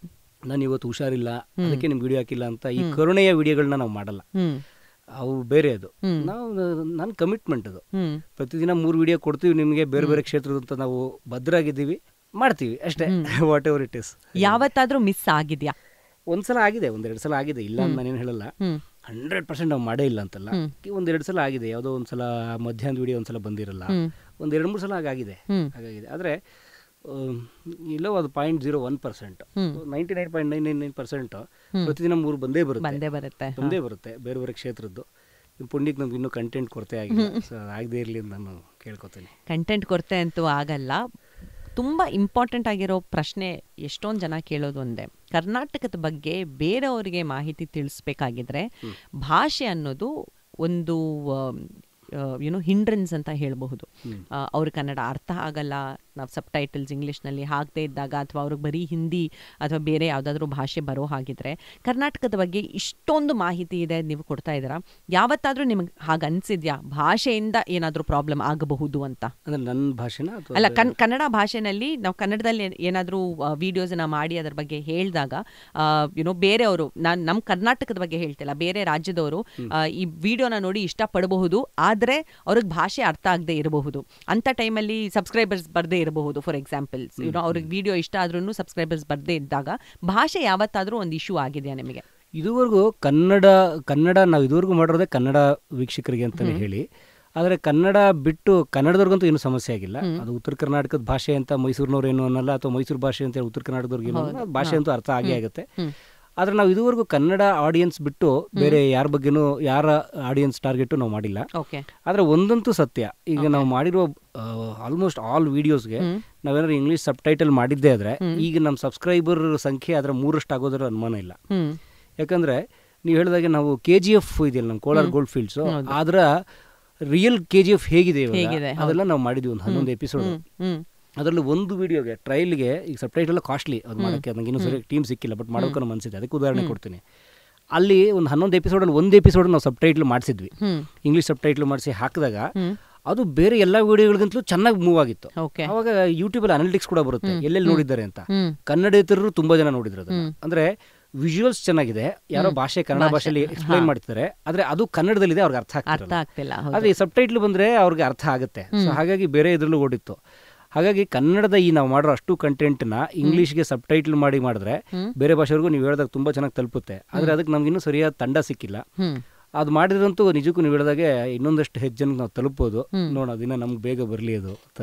ನಾನು ಇವತ್ತು ಹುಷಾರಿಲ್ಲ ಅದಕ್ಕೆ ನಿಮ್ಗೆ ವಿಡಿಯೋ ಹಾಕಿಲ್ಲ ಅಂತ ಈ ಕರುಣೆಯ ವಿಡಿಯೋಗಳನ್ನ ನಾವು ಮಾಡಲ್ಲ, ಅವು ಬೇರೆ. ಅದು ನಾವು ನನ್ನ ಕಮಿಟ್ಮೆಂಟ್ ಅದು. ಪ್ರತಿದಿನ 3 ವಿಡಿಯೋ ಕೊಡ್ತೀವಿ ನಿಮಗೆ, ಬೇರೆ ಬೇರೆ ಕ್ಷೇತ್ರದಂತ ನಾವು ಭದ್ರಾಗಿದ್ದೀವಿ, ಮಾಡ್ತೀವಿ ಅಷ್ಟೇ. What ever it is. ಯಾವತ್ತಾದ್ರೂ ಮಿಸ್ ಆಗಿದ್ಯಾ? ಒಂದ್ಸಲ ಆಗಿದೆ, 1-2 ಸಲ ಆಗಿದೆ, ಇಲ್ಲ ಅಂತ ನಾನೇನು ಹೇಳಲ್ಲ. 100% ನಾವು ಮಾಡೇ ಇಲ್ಲ ಅಂತಲ್ಲ, 1-2 ಸಲ ಆಗಿದೆ. ಯಾವುದೋ ಒಂದ್ಸಲ ಮಧ್ಯಾಹ್ನದ ವಿಡಿಯೋ ಒಂದ್ಸಲ ಬಂದಿರಲ್ಲ, 1-2-3 ಸಲ ಹಾಗಾಗಿದೆ. ಆದರೆ ಇಲ್ಲೋ ಅದು 0.01%, 99.99% ಪ್ರತಿದಿನ 3 ಬಂದೇ ಬರುತ್ತೆ ಬೇರೆ ಬೇರೆ ಕ್ಷೇತ್ರದ್ದು. ಪುಣ್ಯಕ್ಕೆ ನಮ್ಗೆ ಇನ್ನೂ ಕಂಟೆಂಟ್ ಕೊರತೆ ಆಗಿದೆ, ಸೊ ಆಗದೆ ಇರಲಿ ಅಂತ ನಾನು ಕೇಳ್ಕೊತೀನಿ. ಕಂಟೆಂಟ್ ಕೊರತೆ ಅಂತೂ ಆಗಲ್ಲ. ತುಂಬ ಇಂಪಾರ್ಟೆಂಟ್ ಆಗಿರೋ ಪ್ರಶ್ನೆ ಎಷ್ಟೊಂದು ಜನ ಕೇಳೋದು ಒಂದೇ, ಕರ್ನಾಟಕದ ಬಗ್ಗೆ ಬೇರೆಯವರಿಗೆ ಮಾಹಿತಿ ತಿಳಿಸ್ಬೇಕಾಗಿದ್ರೆ ಭಾಷೆ ಅನ್ನೋದು ಒಂದು ಹಿಂಡ್ರೆನ್ಸ್ ಅಂತ ಹೇಳಬಹುದು. ಅವ್ರಿಗೆ ಕನ್ನಡ ಅರ್ಥ ಆಗಲ್ಲ, ನಾವು ಸಬ್ ಟೈಟಲ್ಸ್ ಇಂಗ್ಲೀಷ್ನಲ್ಲಿ ಹಾಕದೇ ಇದ್ದಾಗ, ಅಥವಾ ಅವ್ರಿಗೆ ಬರೀ ಹಿಂದಿ ಅಥವಾ ಬೇರೆ ಯಾವುದಾದ್ರೂ ಭಾಷೆ ಬರೋ ಹಾಗಿದ್ರೆ ಕರ್ನಾಟಕದ ಬಗ್ಗೆ ಇಷ್ಟೊಂದು ಮಾಹಿತಿ ಇದೆ, ನೀವು ಕೊಡ್ತಾ ಇದ್ದೀರಾ. ಯಾವತ್ತಾದ್ರೂ ನಿಮಗೆ ಹಾಗೆ ಅನಿಸಿದ್ಯಾ ಭಾಷೆಯಿಂದ ಏನಾದರೂ ಪ್ರಾಬ್ಲಮ್ ಆಗಬಹುದು ಅಂತ? ನನ್ನ ಭಾಷೆನ ಅಲ್ಲ, ಕನ್ನಡ ಭಾಷೆನಲ್ಲಿ ನಾವು ಕನ್ನಡದಲ್ಲಿ ಏನಾದರೂ ವಿಡಿಯೋಸನ್ನ ಮಾಡಿ ಅದರ ಬಗ್ಗೆ ಹೇಳಿದಾಗ ಬೇರೆಯವರು, ನಾನು ನಮ್ಮ ಕರ್ನಾಟಕದ ಬಗ್ಗೆ ಹೇಳ್ತಿಲ್ಲ, ಬೇರೆ ರಾಜ್ಯದವರು ಈ ವಿಡಿಯೋನ ನೋಡಿ ಇಷ್ಟಪಡಬಹುದು, ಆದರೆ ಅವ್ರಿಗೆ ಭಾಷೆ ಅರ್ಥ ಆಗದೆ ಇರಬಹುದು. ಅಂಥ ಟೈಮಲ್ಲಿ ಸಬ್ಸ್ಕ್ರೈಬರ್ಸ್ ಬರದೇ ಇರಬಹುದು. ಫಾರ್ ಎಕ್ಸಾಂಪಲ್, ಅವ್ರಿಗೆ ವಿಡಿಯೋ ಇಷ್ಟ ಆದ್ರೂ ಸಬ್ಸ್ಕ್ರೈಬರ್ಸ್ ಬರದೇ ಇದ್ದಾಗ ಭಾಷೆ ಯಾವತ್ತಾದ್ರೂ ಒಂದು ಇಶ್ಯೂ ಆಗಿದೆಯಾ ನಿಮಗೆ? ಇದುವರೆಗೂ ಕನ್ನಡ ನಾವು ಇದುವರೆಗೂ ಮಾಡಿರೋದೇ ಕನ್ನಡ ವೀಕ್ಷಕರಿಗೆ ಅಂತಲೇ ಹೇಳಿ. ಆದರೆ ಕನ್ನಡ ಬಿಟ್ಟು ಕನ್ನಡದವ್ರಿಗಂತೂ ಏನೂ ಸಮಸ್ಯೆ ಆಗಿಲ್ಲ. ಅದು ಉತ್ತರ ಕರ್ನಾಟಕದ ಭಾಷೆ ಅಂತ ಮೈಸೂರಿನವ್ರು ಏನು ಅನ್ನಲ್ಲ, ಅಥವಾ ಮೈಸೂರು ಭಾಷೆ ಅಂತ ಉತ್ತರ ಕರ್ನಾಟಕದವ್ರಿಗೆ ಏನು ಭಾಷೆ ಅಂತೂ ಅರ್ಥ ಆಗೇ ಆಗುತ್ತೆ. ಆದರೆ ನಾವು ಇದುವರೆಗೂ ಕನ್ನಡ ಆಡಿಯನ್ಸ್ ಬಿಟ್ಟು ಬೇರೆ ಯಾರ ಬಗ್ಗೆನೂ ಯಾರ ಆಡಿಯನ್ಸ್ ಟಾರ್ಗೆಟು ನಾವು ಮಾಡಿಲ್ಲ. ಆದರೆ ಒಂದಂತೂ ಸತ್ಯ, ಈಗ ನಾವು ಮಾಡಿರೋ ಆಲ್ಮೋಸ್ಟ್ ಆಲ್ ವಿಡಿಯೋಸ್ಗೆ ನಾವೇನಾದ್ರು ಇಂಗ್ಲೀಷ್ ಸಬ್ ಟೈಟಲ್ ಮಾಡಿದ್ದೇ ಆದರೆ ಈಗ ನಮ್ಮ ಸಬ್ಸ್ಕ್ರೈಬರ್ ಸಂಖ್ಯೆ ಅದರ 3 ಆಗೋದ್ರ ಅನುಮಾನ ಇಲ್ಲ. ಯಾಕಂದರೆ ನೀವು ಹೇಳಿದಾಗೆ ನಾವು KGF ಇದೆಯಲ್ಲ, ನಮ್ಮ ಕೋಲಾರ ಗೋಲ್ಡ್ ಫೀಲ್ಡ್ಸ್, ಅದರ ರಿಯಲ್ KGF ಹೇಗಿದೆ ಅದೆಲ್ಲ ನಾವು ಮಾಡಿದ್ವಿ. ಒಂದು 11 ಎಪಿಸೋಡ್. ಅದರಲ್ಲಿ ಒಂದು ವಿಡಿಯೋಗೆ ಟ್ರಯಲ್ಗೆ ಈಗ ಸಬ್ ಟೈಟಲ್ ಕಾಸ್ಟ್ಲಿ ಅದು ಮಾಡೋಕ್ಕೆ, ನನಗೆ ಇನ್ನೂ ಸರಿ ಟೀಮ್ ಸಿಕ್ಕಿಲ್ಲ, ಬಟ್ ಮಾಡೋಕೆ ನಮ್ಮ ಅನಿಸಿದೆ. ಅದಕ್ಕೆ ಉದಾಹರಣೆ ಕೊಡ್ತೀನಿ. ಅಲ್ಲಿ ಒಂದು 11 ಎಪಿಸೋಡಲ್ಲಿ ಒಂದು ಎಪಿಸೋಡ್ ನಾವು ಸಬ್ ಟೈಟ್ಲ್ ಮಾಡಿಸಿದ್ವಿ, ಇಂಗ್ಲೀಷ್ ಸಬ್ ಟೈಟ್ಲ್ ಮಾಡಿಸಿ ಹಾಕಿದಾಗ ಅದು ಬೇರೆ ಎಲ್ಲ ವಿಡಿಯೋಗಳಿಗಿಂತಲೂ ಚೆನ್ನಾಗಿ ಮೂವ್ ಆಗಿತ್ತು. ಅವಾಗ ಯೂಟ್ಯೂಬಲ್ಲಿ ಅನಾಲಿಟಿಕ್ಸ್ ಕೂಡ ಬರುತ್ತೆ, ಎಲ್ಲೆಲ್ಲಿ ನೋಡಿದ್ದಾರೆ ಅಂತ. ಕನ್ನಡೇತರರು ತುಂಬಾ ಜನ ನೋಡಿದ್ರು ಅದನ್ನ. ಅಂದ್ರೆ ವಿಜುವಲ್ಸ್ ಚೆನ್ನಾಗಿದೆ, ಯಾರೋ ಭಾಷೆ ಕನ್ನಡ ಭಾಷೆಯಲ್ಲಿ ಎಕ್ಸ್ಪ್ಲೈನ್ ಮಾಡ್ತಾರೆ, ಆದ್ರೆ ಅದು ಕನ್ನಡದಲ್ಲಿದೆ, ಅವ್ರಿಗೆ ಅರ್ಥ ಆಗ್ತಿಲ್ಲ. ಆದ್ರೆ ಈ ಸಬ್ ಟೈಟ್ಲ್ ಬಂದ್ರೆ ಅವ್ರಿಗೆ ಅರ್ಥ ಆಗುತ್ತೆ. ಸೊ ಹಾಗಾಗಿ ಬೇರೆ ಇದ್ರಲ್ಲೂ ಓಡಿತ್ತು. ಹಾಗಾಗಿ ಕನ್ನಡದ ಈ ನಾವು ಮಾಡೋ ಅಷ್ಟು ಕಂಟೆಂಟ್ನ ಇಂಗ್ಲೀಷ್ಗೆ ಸಬ್ ಟೈಟ್ಲ್ ಮಾಡಿದ್ರೆ ಬೇರೆ ಭಾಷೆವರೆಗೂ ನೀವು ಹೇಳಿದಾಗ ತುಂಬ ಚೆನ್ನಾಗಿ ತಲುಪುತ್ತೆ. ಆದರೆ ಅದಕ್ಕೆ ನಮ್ಗೆ ಇನ್ನೂ ಸರಿಯಾದ ತಂಡ ಸಿಕ್ಕಿಲ್ಲ. ಅದು ಮಾಡಿದ್ರಂತೂ ನಿಜಕ್ಕೂ ನೀವು ಹೇಳಿದಾಗೆ ಇನ್ನೊಂದಷ್ಟು ಹೆಜ್ಜೆನ ನಾವು ತಲುಪೋದು. ನೋಡೋಣ ದಿನ ನಮ್ಗೆ ಬೇಗ ಬರಲಿ ಅದು ಅಂತ.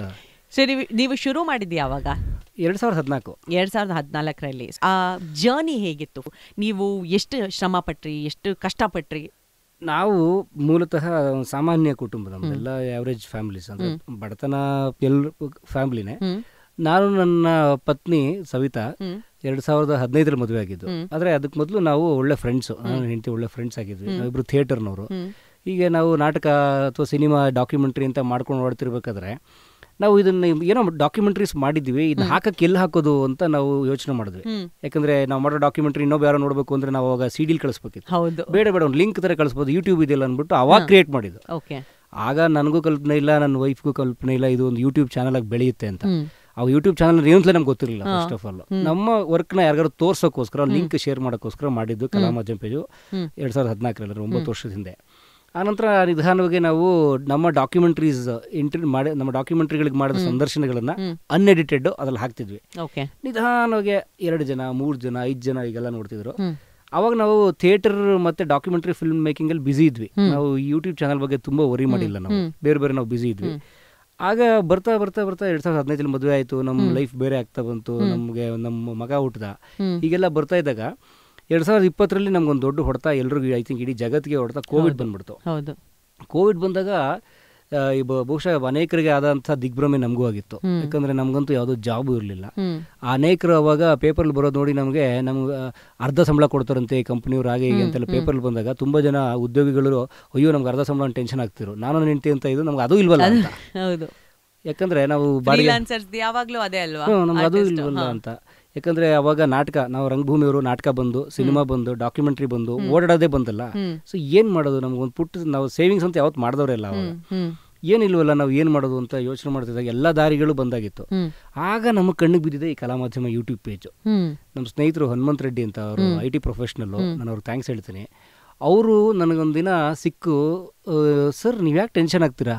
ಸರಿ, ನೀವು ಶುರು ಮಾಡಿದ್ದು ಯಾವಾಗ? 2014. 2014ರಲ್ಲಿ. ಆ ಜರ್ನಿ ಹೇಗಿತ್ತು? ನೀವು ಎಷ್ಟು ಶ್ರಮ ಪಟ್ರಿ, ಎಷ್ಟು ಕಷ್ಟಪಟ್ರಿ? ನಾವು ಮೂಲತಃ ಸಾಮಾನ್ಯ ಕುಟುಂಬ, ನಮ್ದೆಲ್ಲ ಆವ್ರೇಜ್ ಫ್ಯಾಮಿಲೀಸ್, ಅಂದರೆ ಬಡತನ ಎಲ್ಲರೂ ಫ್ಯಾಮಿಲಿನೇ. ನಾನು ನನ್ನ ಪತ್ನಿ ಸವಿತಾ 2015ರಲ್ಲಿ ಮದುವೆ ಆಗಿದ್ದು. ಆದರೆ ಅದಕ್ಕೆ ಮೊದಲು ನಾವು ಒಳ್ಳೆ ಫ್ರೆಂಡ್ಸು, ನಾನು ಹೆಂಡತಿ ಒಳ್ಳೆ ಫ್ರೆಂಡ್ಸ್ ಆಗಿದ್ವಿ. ನಾವಿಬ್ರು ಥಿಯೇಟರ್ನವರು. ಹೀಗೆ ನಾವು ನಾಟಕ ಅಥವಾ ಸಿನಿಮಾ ಡಾಕ್ಯುಮೆಂಟ್ರಿ ಅಂತ ಮಾಡ್ಕೊಂಡು ಓಡ್ತಿರ್ಬೇಕಾದ್ರೆ ನಾವು ಇದನ್ನ ಏನೋ ಡಾಕ್ಯುಮೆಂಟ್ರೀಸ್ ಮಾಡಿದ್ವಿ, ಇದನ್ನ ಹಾಕಕ್ಕೆ ಎಲ್ಲಿ ಹಾಕೋದು ಅಂತ ನಾವು ಯೋಚನೆ ಮಾಡಿದ್ವಿ. ಯಾಕಂದ್ರೆ ನಾವು ಮಾಡೋ ಡಾಕ್ಯುಮೆಂಟ್ರಿ ಇನ್ನೊಬ್ಬ ಯಾರೋ ನೋಡಬೇಕು ಅಂದ್ರೆ ನಾವು ಅವಾಗ ಸಿಡಿಲ್ ಕಳಿಸ್ಬೇಕಿತ್ತು. ಬೇಡ ಒಂದು ಲಿಂಕ್ ತರ ಕಳಿಸ್ಬೋದು, ಯೂಟ್ಯೂಬ್ ಇದೆಯಲ್ಲ ಅಂದ್ಬಿಟ್ಟು ಅವಾಗ ಕ್ರಿಯೇಟ್ ಮಾಡಿದ್ದು. ಆಗ ನನಗೂ ಕಲ್ಪನೆ ಇಲ್ಲ, ನನ್ನ ವೈಫ್ಗೂ ಕಲ್ಪನೆ ಇಲ್ಲ ಇದು ಒಂದು ಯೂಟ್ಯೂಬ್ ಚಾನಲ್ ಆಗಿ ಬೆಳೆಯುತ್ತೆ ಅಂತ. ಆ ಯೂಟ್ಯೂಬ್ ಚಾನಲ್ ಏನಂತಲೇ ನಮ್ಗೆ ಗೊತ್ತಿರಲಿಲ್ಲ. ಫಸ್ಟ್ ಆಫ್ ಆಲ್ ನಮ್ಮ ವರ್ಕ್ನ ಯಾರಿಗಾರು ತೋರ್ಸೋಕ್ಕೋಸ್ಕರ, ಲಿಂಕ್ ಶೇರ್ ಮಾಡೋಕ್ಕೋಸ್ಕರ ಮಾಡಿದ್ದು ಕಲಾಮಾಧ್ಯಮ ಪೇಜು 2014ರಲ್ಲಿ, 9 ವರ್ಷದ ಹಿಂದೆ. ಆನಂತರ ನಿಧಾನವಾಗಿ ನಾವು ನಮ್ಮ ಡಾಕ್ಯುಮೆಂಟ್ರೀಸ್ ಮಾಡಿ ನಮ್ಮ ಡಾಕ್ಯುಮೆಂಟ್ರಿಗಳಿಗೆ ಮಾಡಿದ ಸಂದರ್ಶನಗಳನ್ನ ಅನ್ಎಡಿಟೆಡ್ ಅದ್ರಲ್ಲಿ ಹಾಕ್ತಿದ್ವಿ. ನಿಧಾನವಾಗಿ 2 ಜನ 3 ಜನ 5 ಜನ ಈಗೆಲ್ಲ ನೋಡ್ತಿದ್ರು. ಅವಾಗ ನಾವು ಥಿಯೇಟರ್ ಮತ್ತೆ ಡಾಕ್ಯುಮೆಂಟ್ರಿ ಫಿಲ್ಮ್ ಮೇಕಿಂಗ್ ಅಲ್ಲಿ ಬಿಸಿ ಇದ್ವಿ. ನಾವು ಯೂಟ್ಯೂಬ್ ಚಾನಲ್ ಬಗ್ಗೆ ತುಂಬಾ ವರಿ ಮಾಡಿಲ್ಲ, ನಾವು ಬೇರೆ ನಾವು ಬಿಸಿ ಇದ್ವಿ. ಆಗ ಬರ್ತಾ 2015 ಮದುವೆ ಆಯ್ತು, ನಮ್ಮ ಲೈಫ್ ಬೇರೆ ಆಗ್ತಾ ಬಂತು, ನಮ್ಗೆ ನಮ್ಮ ಮಗ ಹುಟ್ಟದ. ಹೀಗೆಲ್ಲ ಬರ್ತಾ ಇದ್ದಾಗ 2020ರಲ್ಲಿ ನಮ್ಗೊಂದು ದೊಡ್ಡ ಹೊಡೆತ, ಎಲ್ರಿಗೂ ಐ ಥಿಂಕ್ ಇಡೀ ಜಗತ್ತಿಗೆ ಹೊಡೆತ ಕೋವಿಡ್ ಬಂದ್ಬಿಡ್ತು. ಕೋವಿಡ್ ಬಂದಾಗ ಬಹುಶಃ ಅನೇಕರಿಗೆ ಆದಂಥ ದಿಗ್ಭ್ರಮೆ ನಮಗೂ ಆಗಿತ್ತು. ಯಾಕಂದ್ರೆ ನಮ್ಗಂತೂ ಯಾವುದೋ ಜಾಬು ಇರಲಿಲ್ಲ. ಅನೇಕರು ಅವಾಗ ಪೇಪರ್ಲಿ ಬರೋದು ನೋಡಿ ನಮ್ಗೆ ಅರ್ಧ ಸಂಬಳ ಕೊಡ್ತಾರಂತೆ ಕಂಪ್ನಿಯವ್ರು, ಹಾಗೆ ಹೀಗೆ ಅಂತೆಲ್ಲ ಪೇಪರ್ಲಿ ಬಂದಾಗ ತುಂಬಾ ಜನ ಉದ್ಯೋಗಿಗಳು ಅಯ್ಯೋ ನಮ್ಗೆ ಅರ್ಧ ಸಂಬಳ ಟೆನ್ಷನ್ ಆಗ್ತಿರು. ನಾನು ನಿಂತಿ ಅಂತ ಇದು ನಮ್ಗೆ ಅದು ಇಲ್ವಲ್ಲ ಅಂತ. ಯಾಕಂದ್ರೆ ನಾವು ಯಾವಾಗ್ಲೂ ಅದೇ ಅಲ್ವಾ, ನಮ್ಗೆ ಅದು ಇಲ್ವಲ್ಲ ಅಂತ. ಯಾಕಂದ್ರೆ ಅವಾಗ ನಾಟಕ, ನಾವು ರಂಗಭೂಮಿಯವರು ನಾಟಕ ಬಂದು, ಸಿನಿಮಾ ಬಂದು, ಡಾಕ್ಯುಮೆಂಟ್ರಿ ಬಂದು, ಓಡಾಡೋದೇ ಬಂದಲ್ಲ. ಸೊ ಏನ್ ಮಾಡೋದು, ನಮ್ಗೊಂದು ಪುಟ್ಟ ನಾವು ಸೇವಿಂಗ್ಸ್ ಅಂತ ಯಾವತ್ತು ಮಾಡಿದವರೆಲ್ಲ ಅವಾಗ ಏನಿಲ್ವಲ್ಲ, ನಾವು ಏನ್ ಮಾಡೋದು ಅಂತ ಯೋಚನೆ ಮಾಡ್ತಿದ್ದಾಗ ಎಲ್ಲ ದಾರಿಗಳು ಬಂದಾಗಿತ್ತು. ಆಗ ನಮ್ಮ ಕಣ್ಣಿಗೆ ಬಿದ್ದಿದೆ ಈ ಕಲಾಮಾಧ್ಯಮ ಯೂಟ್ಯೂಬ್ ಪೇಜ್. ನಮ್ಮ ಸ್ನೇಹಿತರು ಹನುಮಂತ್ ರೆಡ್ಡಿ ಅಂತ, ಅವರು IT ಪ್ರೊಫೆಷನಲ್, ನಾನು ಅವ್ರಿಗೆ ಥ್ಯಾಂಕ್ಸ್ ಹೇಳ್ತೀನಿ. ಅವರು ನನಗೊಂದಿನ ಸಿಕ್ಕು, ಸರ್ ನೀವು ಯಾಕೆ ಟೆನ್ಷನ್ ಆಗ್ತೀರಾ,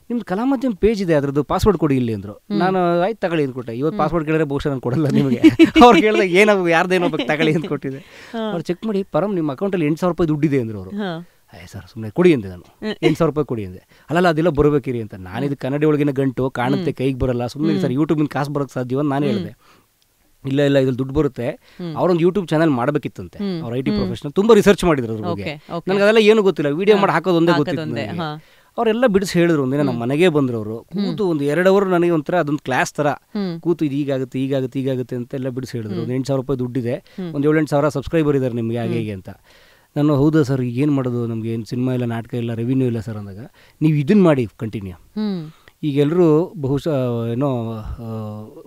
ನಿಮ್ದು ಕಲಾಮಾಧ್ಯಮ ಪೇಜ್ ಇದೆ, ಅದ್ರದ್ದು ಪಾಸ್ವರ್ಡ್ ಕೊಡಿ ಇಲ್ಲಿ ಅಂದ್ರು. ನಾನು ಆಯ್ತು ತಗೊಳ್ಳಿ ಅಂದ್ಕೊಟ್ಟೆ. ಇವತ್ತು ಪಾಸ್ವರ್ಡ್ ಕೇಳಿದ್ರೆ ಬಹುಶಃ ನಾನು ಕೊಡಲ್ಲ ನಿಮಗೆ. ಅವ್ರು ಕೇಳಿದಾಗ ಏನಾಗ ಯಾರ್ದೇನೋ ಬೇಕು ತಗೊಳ್ಳಿ ಅಂತ ಕೊಟ್ಟಿದೆ. ಅವ್ರು ಚೆಕ್ ಮಾಡಿ, ಪರಮ್ ನಿಮ್ಮ ಅಕೌಂಟಲ್ಲಿ 8,000 ರೂಪಾಯಿ ದುಡ್ಡಿದೆ ಅಂದ್ರು ಅವರು. ಸರ್ ಸುಮ್ಮನೆ ಕೊಡಿ ಅಂದೆ ನಾನು. 8,000 ರೂಪಾಯಿ ಕೊಡಿ ಅಂದೆ. ಅಲ್ಲ ಅದೆಲ್ಲ ಬರಬೇಕಿರಿ ಅಂತ. ನಾನಿದು ಕನ್ನಡ ಒಳಗಿನ ಗಂಟು ಕಾಣುತ್ತೆ, ಕೈಗೆ ಬರಲ್ಲ, ಸುಮ್ಮನೆ ಸರ್ ಯೂಟ್ಯೂಬಿನ ಕಾಸು ಬರೋಕ್ಕೆ ಸಾಧ್ಯ ಅಂತ ನಾನು ಹೇಳಿದೆ. ಇಲ್ಲ ಇದ್ರಲ್ಲಿ ದುಡ್ಡು ಬರುತ್ತೆ, ಅವ್ರೊಂದು ಯೂಟ್ಯೂಬ್ ಚಾನಲ್ ಮಾಡಬೇಕಿತ್ತಂತೆ. ಅವ್ರ IT ಪ್ರೊಫೆಷನಲ್ ತುಂಬಾ ರಿಸರ್ಚ್ ಮಾಡಿದ್ರು ಅದ್ರ ಬಗ್ಗೆ. ನನಗೆ ಅದೆಲ್ಲ ಏನು ಗೊತ್ತಿಲ್ಲ, ವಿಡಿಯೋ ಮಾಡಿ ಹಾಕೋದು ಒಂದೇ ಗೊತ್ತಿತ್ತು. ಅವರೆಲ್ಲ ಬಿಡಿಸಿ ಹೇಳಿದ್ರು. ಒಂದಿನ ನಮ್ಮ ಮನೆಗೆ ಬಂದ್ರು ಅವರು, ಕೂತು ಒಂದು 2 ಅವರ್ ನನಗೆ ಒಂಥರ ಅದೊಂದು ಕ್ಲಾಸ್ ತರ ಕೂತು, ಇದು ಹೀಗಾಗುತ್ತೆ ಅಂತ ಎಲ್ಲ ಬಿಡಿಸಿ ಹೇಳಿದ್ರು. ಒಂದು 8,000 ರೂಪಾಯಿ ದುಡ್ಡಿದೆ, ಒಂದು 7-8 ಸಾವಿರ ಸಬ್ಸ್ಕ್ರೈಬರ್ ಇದ್ದಾರೆ ನಿಮಗೆ, ಹಾಗೆ ಹೀಗೆ ಅಂತ. ನಾನು ಹೌದಾ ಸರ್ ಈಗ ಏನು ಮಾಡೋದು, ನಮ್ಗೆ ಏನು ಸಿನಿಮಾ ಇಲ್ಲ, ನಾಟಕ ಇಲ್ಲ, ರೆವಿನ್ಯೂ ಇಲ್ಲ ಸರ್ ಅಂದಾಗ, ನೀವು ಇದನ್ನ ಮಾಡಿ ಕಂಟಿನ್ಯೂ. ಈಗೆಲ್ಲರೂ ಬಹುಶಃ ಏನೋ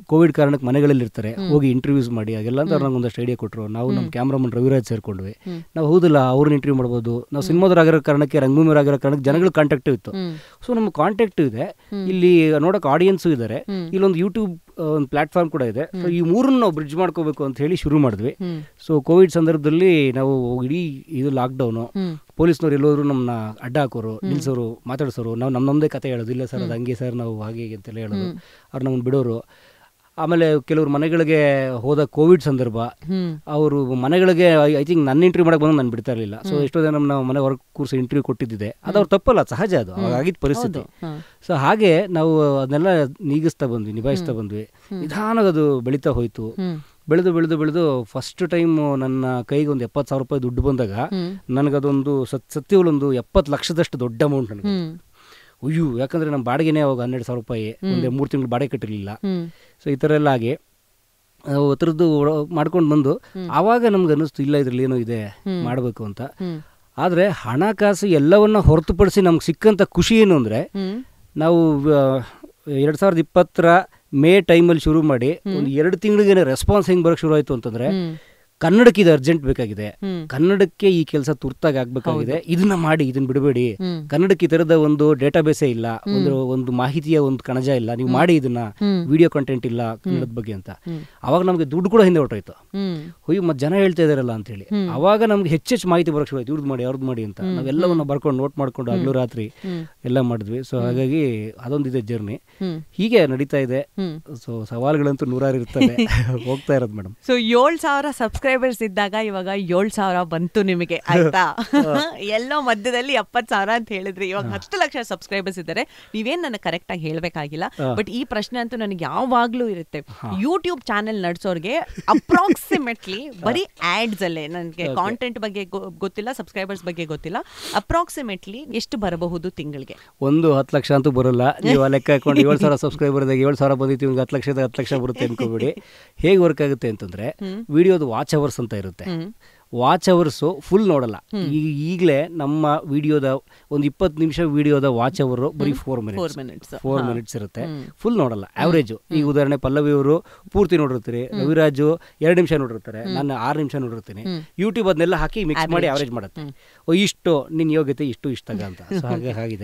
ಕೋವಿಡ್ ಕಾರಣಕ್ಕೆ ಮನೆಗಳಲ್ಲಿರ್ತಾರೆ, ಹೋಗಿ ಇಂಟರ್ವ್ಯೂಸ್ ಮಾಡಿ ಹಾಗೆಲ್ಲ ಅಂತ ನಂಗೆ ಒಂದಷ್ಟು ಐಡಿಯಾ ಕೊಟ್ಟರು. ನಾವು ನಮ್ಮ ಕ್ಯಾಮ್ರಾಮನ್ ರವಿರಾಜ್ ಸೇರ್ಕೊಂಡ್ವಿ. ನಾವು ಹೌದಲ್ಲ ಅವ್ರನ್ನ ಇಂಟರ್ವ್ಯೂ ಮಾಡ್ಬೋದು, ನಾವು ಸಿನಿಮಾದವರಾಗಿರೋ ಕಾರಣಕ್ಕೆ, ರಂಗಭೂಮಿಯವರಾಗಿರೋ ಕಾರಣಕ್ಕೆ ಜನಗಳು ಕಾಂಟ್ಯಾಕ್ಟ್ ಇತ್ತು. ಸೊ ನಮ್ಮ ಕಾಂಟ್ಯಾಕ್ಟ್ ಇದೆ, ಇಲ್ಲಿ ನೋಡೋಕೆ ಆಡಿಯನ್ಸು ಇದ್ದಾರೆ, ಇಲ್ಲೊಂದು ಯೂಟ್ಯೂಬ್ ಒಂದು ಪ್ಲಾಟ್ಫಾರ್ಮ್ ಕೂಡ ಇದೆ. ಸೊ ಈ ಮೂರನ್ನು ನಾವು ಬ್ರಿಡ್ಜ್ ಮಾಡ್ಕೋಬೇಕು ಅಂತ ಹೇಳಿ ಶುರು ಮಾಡಿದ್ವಿ. ಸೊ ಕೋವಿಡ್ ಸಂದರ್ಭದಲ್ಲಿ ನಾವು ಇಡೀ ಇದು ಲಾಕ್ಡೌನು, ಪೊಲೀಸ್ನವ್ರು ಎಲ್ಲೋದ್ರು ನಮ್ಮನ್ನ ಅಡ್ಡ ಹಾಕೋರು, ನಿಲ್ಸೋರು, ಮಾತಾಡ್ಸೋರು. ನಾವು ನಮ್ಮದೇ ಕತೆ ಹೇಳೋದು, ಇಲ್ಲ ಸರ್ ಅದು ಹಂಗೆ ಸರ್ ನಾವು ಹಾಗೆ ಅಂತೆಲ್ಲ ಹೇಳೋದು, ಅವ್ರು ನಮ್ಮನ್ನು ಬಿಡೋರು. ಆಮೇಲೆ ಕೆಲವರು ಮನೆಗಳಿಗೆ ಹೋದ ಕೋವಿಡ್ ಸಂದರ್ಭ, ಅವರು ಮನೆಗಳಿಗೆ ಐ ಥಿಂಕ್ ನನ್ನ ಇಂಟರ್ವ್ಯೂ ಮಾಡಕ್ಕೆ ಬಂದು ನಾನು ಬಿಡ್ತಾ ಇರಲಿಲ್ಲ. ಸೊ ಎಷ್ಟೋ ಜನ ನಮ್ಮ ಮನೆ ಹೊರಗೆ ಕೂರಿಸಿ ಇಂಟರ್ವ್ಯೂ ಕೊಟ್ಟಿದ್ದೆ, ಅದು ಅವ್ರು ತಪ್ಪಲ್ಲ, ಸಹಜ, ಅದು ಆಗಿದ್ದ ಪರಿಸ್ಥಿತಿ. ಸೊ ಹಾಗೆ ನಾವು ಅದನ್ನೆಲ್ಲ ನಿಭಾಯಿಸ್ತಾ ಬಂದ್ವಿ. ನಿಧಾನವಾಗಿ ಅದು ಬೆಳೀತಾ ಹೋಯ್ತು. ಬೆಳೆದು ಫಸ್ಟ್ ಟೈಮ್ ನನ್ನ ಕೈಗೆ ಒಂದು 70,000 ರೂಪಾಯಿ ದುಡ್ಡು ಬಂದಾಗ ನನಗದೊಂದು ಸತ್ಯವಲ್ಲೊಂದು 70 ಲಕ್ಷದಷ್ಟು ದೊಡ್ಡ ಅಮೌಂಟ್ ನನಗೆ. ಅಯ್ಯೋ, ಯಾಕಂದ್ರೆ ನಮ್ಮ ಬಾಡಿಗೆನೇ ಅವಾಗ 12,000 ರೂಪಾಯಿ, ಒಂದೇ 3 ತಿಂಗಳು ಬಾಡಿಗೆ ಕಟ್ಟಿರಲಿಲ್ಲ. ಸೊ ಈ ಥರ ಎಲ್ಲ ಆಗಿ ಥರದ್ದು ಮಾಡ್ಕೊಂಡು ಬಂದು ಆವಾಗ ನಮ್ಗೆ ಅನ್ನಿಸ್ತು, ಇಲ್ಲ ಇದ್ರಲ್ಲಿ ಏನೋ ಇದೆ ಮಾಡಬೇಕು ಅಂತ. ಆದರೆ ಹಣಕಾಸು ಎಲ್ಲವನ್ನ ಹೊರತುಪಡಿಸಿ ನಮ್ಗೆ ಸಿಕ್ಕಂಥ ಖುಷಿ ಏನು ಅಂದರೆ, ನಾವು 2020 ಮೇ ಟೈಮಲ್ಲಿ ಶುರು ಮಾಡಿ ಒಂದು 2 ತಿಂಗಳಿಗೇನೆ ರೆಸ್ಪಾನ್ಸ್ ಹೆಂಗೆ ಬರೋಕ್ಕೆ ಶುರು ಆಯಿತು ಅಂತಂದರೆ, ಕನ್ನಡಕ್ಕೆ ಇದು ಅರ್ಜೆಂಟ್ ಬೇಕಾಗಿದೆ, ಕನ್ನಡಕ್ಕೆ ಈ ಕೆಲಸ ತುರ್ತಾಗಿ ಆಗ್ಬೇಕಾಗಿದೆ, ಇದನ್ನ ಮಾಡಿ, ಇದನ್ನ ಬಿಡಬೇಡಿ. ಕನ್ನಡಕ್ಕೆ ಈ ತರದ ಒಂದು ಡೇಟಾಬೇಸೇ ಇಲ್ಲ, ಒಂದು ಮಾಹಿತಿಯ ಒಂದು ಕಣಜ ಇಲ್ಲ, ನೀವು ಮಾಡಿ ಇದನ್ನ, ವಿಡಿಯೋ ಕಂಟೆಂಟ್ ಇಲ್ಲ ಕನ್ನಡದ ಬಗ್ಗೆ ಅಂತ. ಅವಾಗ ನಮ್ಗೆ ದುಡ್ಡು ಕೂಡ ಹಿಂದೆ ಹೊರಟೋಯ್ತು. ಹೊಯ್ ಮತ್ತೆ ಜನ ಹೇಳ್ತಾ ಇದಾರಲ್ಲ ಅಂತ ಹೇಳಿ ಅವಾಗ ನಮ್ಗೆ ಹೆಚ್ಚೆಚ್ಚು ಮಾಹಿತಿ ಬರೋಕ್ ಶುರು ಆಯ್ತು, ಇವ್ರದ್ದು ಮಾಡಿ ಅವ್ರದ್ದು ಮಾಡಿ ಅಂತ. ನಾವೆಲ್ಲವನ್ನ ಬರ್ಕೊಂಡು ನೋಟ್ ಮಾಡ್ಕೊಂಡು ಹಗಲು ರಾತ್ರಿ ಎಲ್ಲ ಮಾಡಿದ್ವಿ. ಸೊ ಹಾಗಾಗಿ ಅದೊಂದಿದೆ ಜರ್ನಿ, ಹೀಗೆ ನಡೀತಾ ಇದೆ. ಸೊ ಸವಾಲುಗಳಂತೂ ನೂರಾರು ಇರ್ತವೆ, ಹೋಗ್ತಾ ಇರೋದು ಮೇಡಮ್. ಸೊ 7,000 ಸಬ್ಸ್ಕ್ರೈಬರ್ಸ್ ಇದ್ದಾಗ ಇವಾಗ 7,000 ಬಂತು ನಿಮಗೆ, ಆಯ್ತಾ? ಎಲ್ಲೋ ಮಧ್ಯದಲ್ಲಿ 70,000 ಅಂತ ಹೇಳಿದ್ರಿ, ಇವಾಗ 10 ಲಕ್ಷ ಸಬ್ಸ್ಕ್ರೈಬರ್ಸ್ ಇದ್ದಾರೆ. ನೀವೇನ್ ನನಗೆ ಕರೆಕ್ಟ್ ಆಗಿ ಹೇಳ್ಬೇಕಾಗಿಲ್ಲ, ಬಟ್ ಈ ಪ್ರಶ್ನೆ ಅಂತೂ ನನಗೆ ಯಾವಾಗ್ಲೂ ಇರುತ್ತೆ. ಯೂಟ್ಯೂಬ್ ಚಾನೆಲ್ ನಡೆಸೋರ್ಗೆ ಅಪ್ರಾಕ್ಸಿಮೇಟ್ಲಿ ಬರೀ ಆಡ್ಸ್ ಅಲ್ಲೇ, ನನಗೆ ಕಾಂಟೆಂಟ್ ಬಗ್ಗೆ ಗೊತ್ತಿಲ್ಲ, ಸಬ್ಸ್ಕ್ರೈಬರ್ಸ್ ಬಗ್ಗೆ ಗೊತ್ತಿಲ್ಲ, ಅಪ್ರಾಕ್ಸಿಮೇಟ್ಲಿ ಎಷ್ಟು ಬರಬಹುದು ತಿಂಗಳಿಗೆ? ಒಂದು 10 ಲಕ್ಷ ಅಂತೂ ಬರೋಲ್ಲ. ನೀವು ಲೆಕ್ಕ ಹಾಕೊಂಡು 7,000 ಸಬ್ಸ್ಕ್ರೈಬರ್ದಾಗ 7,000 ಬಂದಿತ್ತು, 10 ಲಕ್ಷದ 10 ಲಕ್ಷ ಬರುತ್ತೆ ಅನ್ಕೋಬೇಡಿ. ಹೇಗೆ ವರ್ಕ್ ಆಗುತ್ತೆ ಅಂತಂದ್ರೆ, ವಿಡಿಯೋದು ವಾಚ್ ಅವರ್ಸ್ ಅಂತ ಇರುತ್ತೆ. ವಾಚ್ ಅವರ್ಸು ಫುಲ್ ನೋಡಲ್ಲ. ಈಗಲೇ ನಮ್ಮ ವಿಡಿಯೋದ ಒಂದು 20 ನಿಮಿಷ ವಿಡಿಯೋದ ವಾಚ್ ಅವರ್ ಬರೀ 4 ಮಿನಿಟ್ಸ್ ಇರುತ್ತೆ, ಫುಲ್ ನೋಡಲ್ಲ. ಆವ್ರೇಜ್ ಈಗ ಉದಾಹರಣೆ ಪಲ್ಲವಿ ಅವರು ಪೂರ್ತಿ ನೋಡಿರ್ತೀರಿ, ರವಿರಾಜು 2 ನಿಮಿಷ ನೋಡಿರ್ತಾರೆ, ನಾನು 6 ನಿಮಿಷ ನೋಡಿರ್ತೀನಿ. ಯೂಟ್ಯೂಬ್ ಅದನ್ನೆಲ್ಲ ಹಾಕಿ ಮಿಕ್ಸ್ ಮಾಡಿ ಆವ್ರೇಜ್ ಮಾಡುತ್ತೆ. ಇಷ್ಟು ನಿನ್ನ ಯೋಗ್ಯತೆ ಇಷ್ಟು ಇಷ್ಟಾಗ ಅಂತ. ಸೊ ಹಾಗೆ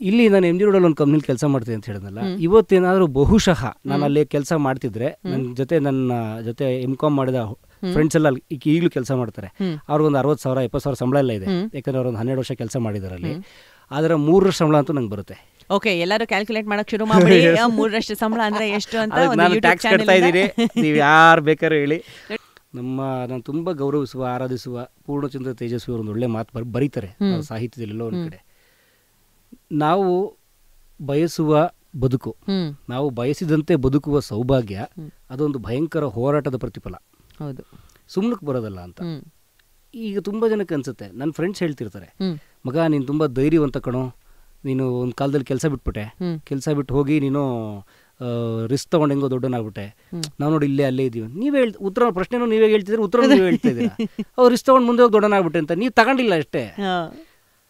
ಇಲ್ಲಿ ನಾನು MG ರೋಡಲ್ಲಿ ಒಂದು ಕಂಪ್ನಿಲಿ ಕೆಲಸ ಮಾಡ್ತೀನಿ ಅಂತ ಹೇಳಿದ್ನಲ್ಲ, ಇವತ್ತೇನಾದರೂ ಬಹುಶಃ ನಾನು ಅಲ್ಲಿ ಕೆಲಸ ಮಾಡ್ತಿದ್ರೆ ನನ್ನ ಜೊತೆ M.Com ಮಾಡಿದ ಫ್ರೆಂಡ್ಸ್ ಎಲ್ಲ ಈಗಲೂ ಕೆಲಸ ಮಾಡ್ತಾರೆ. ಅವ್ರಿಗೊಂದು 60,000 70,000 ಸಂಬಳ ಎಲ್ಲ ಇದೆ, ಯಾಕಂದ್ರೆ ಅವ್ರೊಂದು 12 ವರ್ಷ ಕೆಲಸ ಮಾಡಿದಾರೆ ಅಲ್ಲಿ. ಅದರ 3 ಸಂಬಳ ಅಂತೂ ನಂಗೆ ಬರುತ್ತೆ. ಓಕೆ, ಎಲ್ಲರೂ ಕ್ಯಾಲ್ಕುಲೇಟ್ ಮಾಡಕ್ ಶುರು ಮಾಡಿ 3 ಸಂಬಳ ಅಂದ್ರೆ ಎಷ್ಟು ಅಂತ. ನಾನು ಟ್ಯಾಕ್ಸ್ ಕಟ್ತಾ ಇದ್ದೀನಿ, ನೀವು ಯಾರು ಬೇಕಾದ್ರೂ ಹೇಳಿ. ನಾನು ತುಂಬ ಗೌರವಿಸುವ ಆರಾಧಿಸುವ ಪೂರ್ಣಚಂದ್ರ ತೇಜಸ್ವಿ ಅವರು ಒಂದು ಒಳ್ಳೆ ಮಾತು ಬರೀತಾರೆ ಸಾಹಿತ್ಯದಲ್ಲಿ ಎಲ್ಲೋ ಒಂದು ಕಡೆ. ನಾವು ಬಯಸುವ ಬದುಕು, ನಾವು ಬಯಸಿದಂತೆ ಬದುಕುವ ಸೌಭಾಗ್ಯ, ಅದೊಂದು ಭಯಂಕರ ಹೋರಾಟದ ಪ್ರತಿಫಲ, ಹೌದು, ಸುಮ್ಮನಕ್ಕೆ ಬರೋದಲ್ಲ ಅಂತ. ಈಗ ತುಂಬ ಜನಕ್ಕೆ ಅನ್ಸುತ್ತೆ. ನನ್ನ ಫ್ರೆಂಡ್ಸ್ ಹೇಳ್ತಿರ್ತಾರೆ, ಮಗ ನೀನು ತುಂಬ ಧೈರ್ಯವಂತ ಕಣೋ, ನೀನು ಒಂದು ಕಾಲದಲ್ಲಿ ಕೆಲಸ ಬಿಟ್ಬಿಟ್ಟೆ, ಕೆಲಸ ಬಿಟ್ಟು ಹೋಗಿ ನೀನು ರಿಸ್ಕ್ ತಗೊಂಡು ಹೆಂಗೋ ದೊಡ್ಡನಾಗ್ಬಿಟ್ಟೆ, ನಾವು ನೋಡಿ ಇಲ್ಲೇ ಅಲ್ಲೇ ಇದ್ದೀವಿ. ನೀವೇ ಉತ್ತರ ಪ್ರಶ್ನೆನೂ ನೀವೇ ಹೇಳ್ತಿದ್ದೀರಿ, ಉತ್ತರ ನೀವೇ ಹೇಳ್ತಾ ಇದ್ದೀರಾ. ಅವ್ರು ರಿಸ್ಕ್ ತಗೊಂಡು ಮುಂದೆ ಹೋಗಿ ದೊಡ್ಡನಾಗ್ಬಿಟ್ಟೆ ಅಂತ ನೀವು ತಗೊಂಡಿಲ್ಲ ಅಷ್ಟೇ.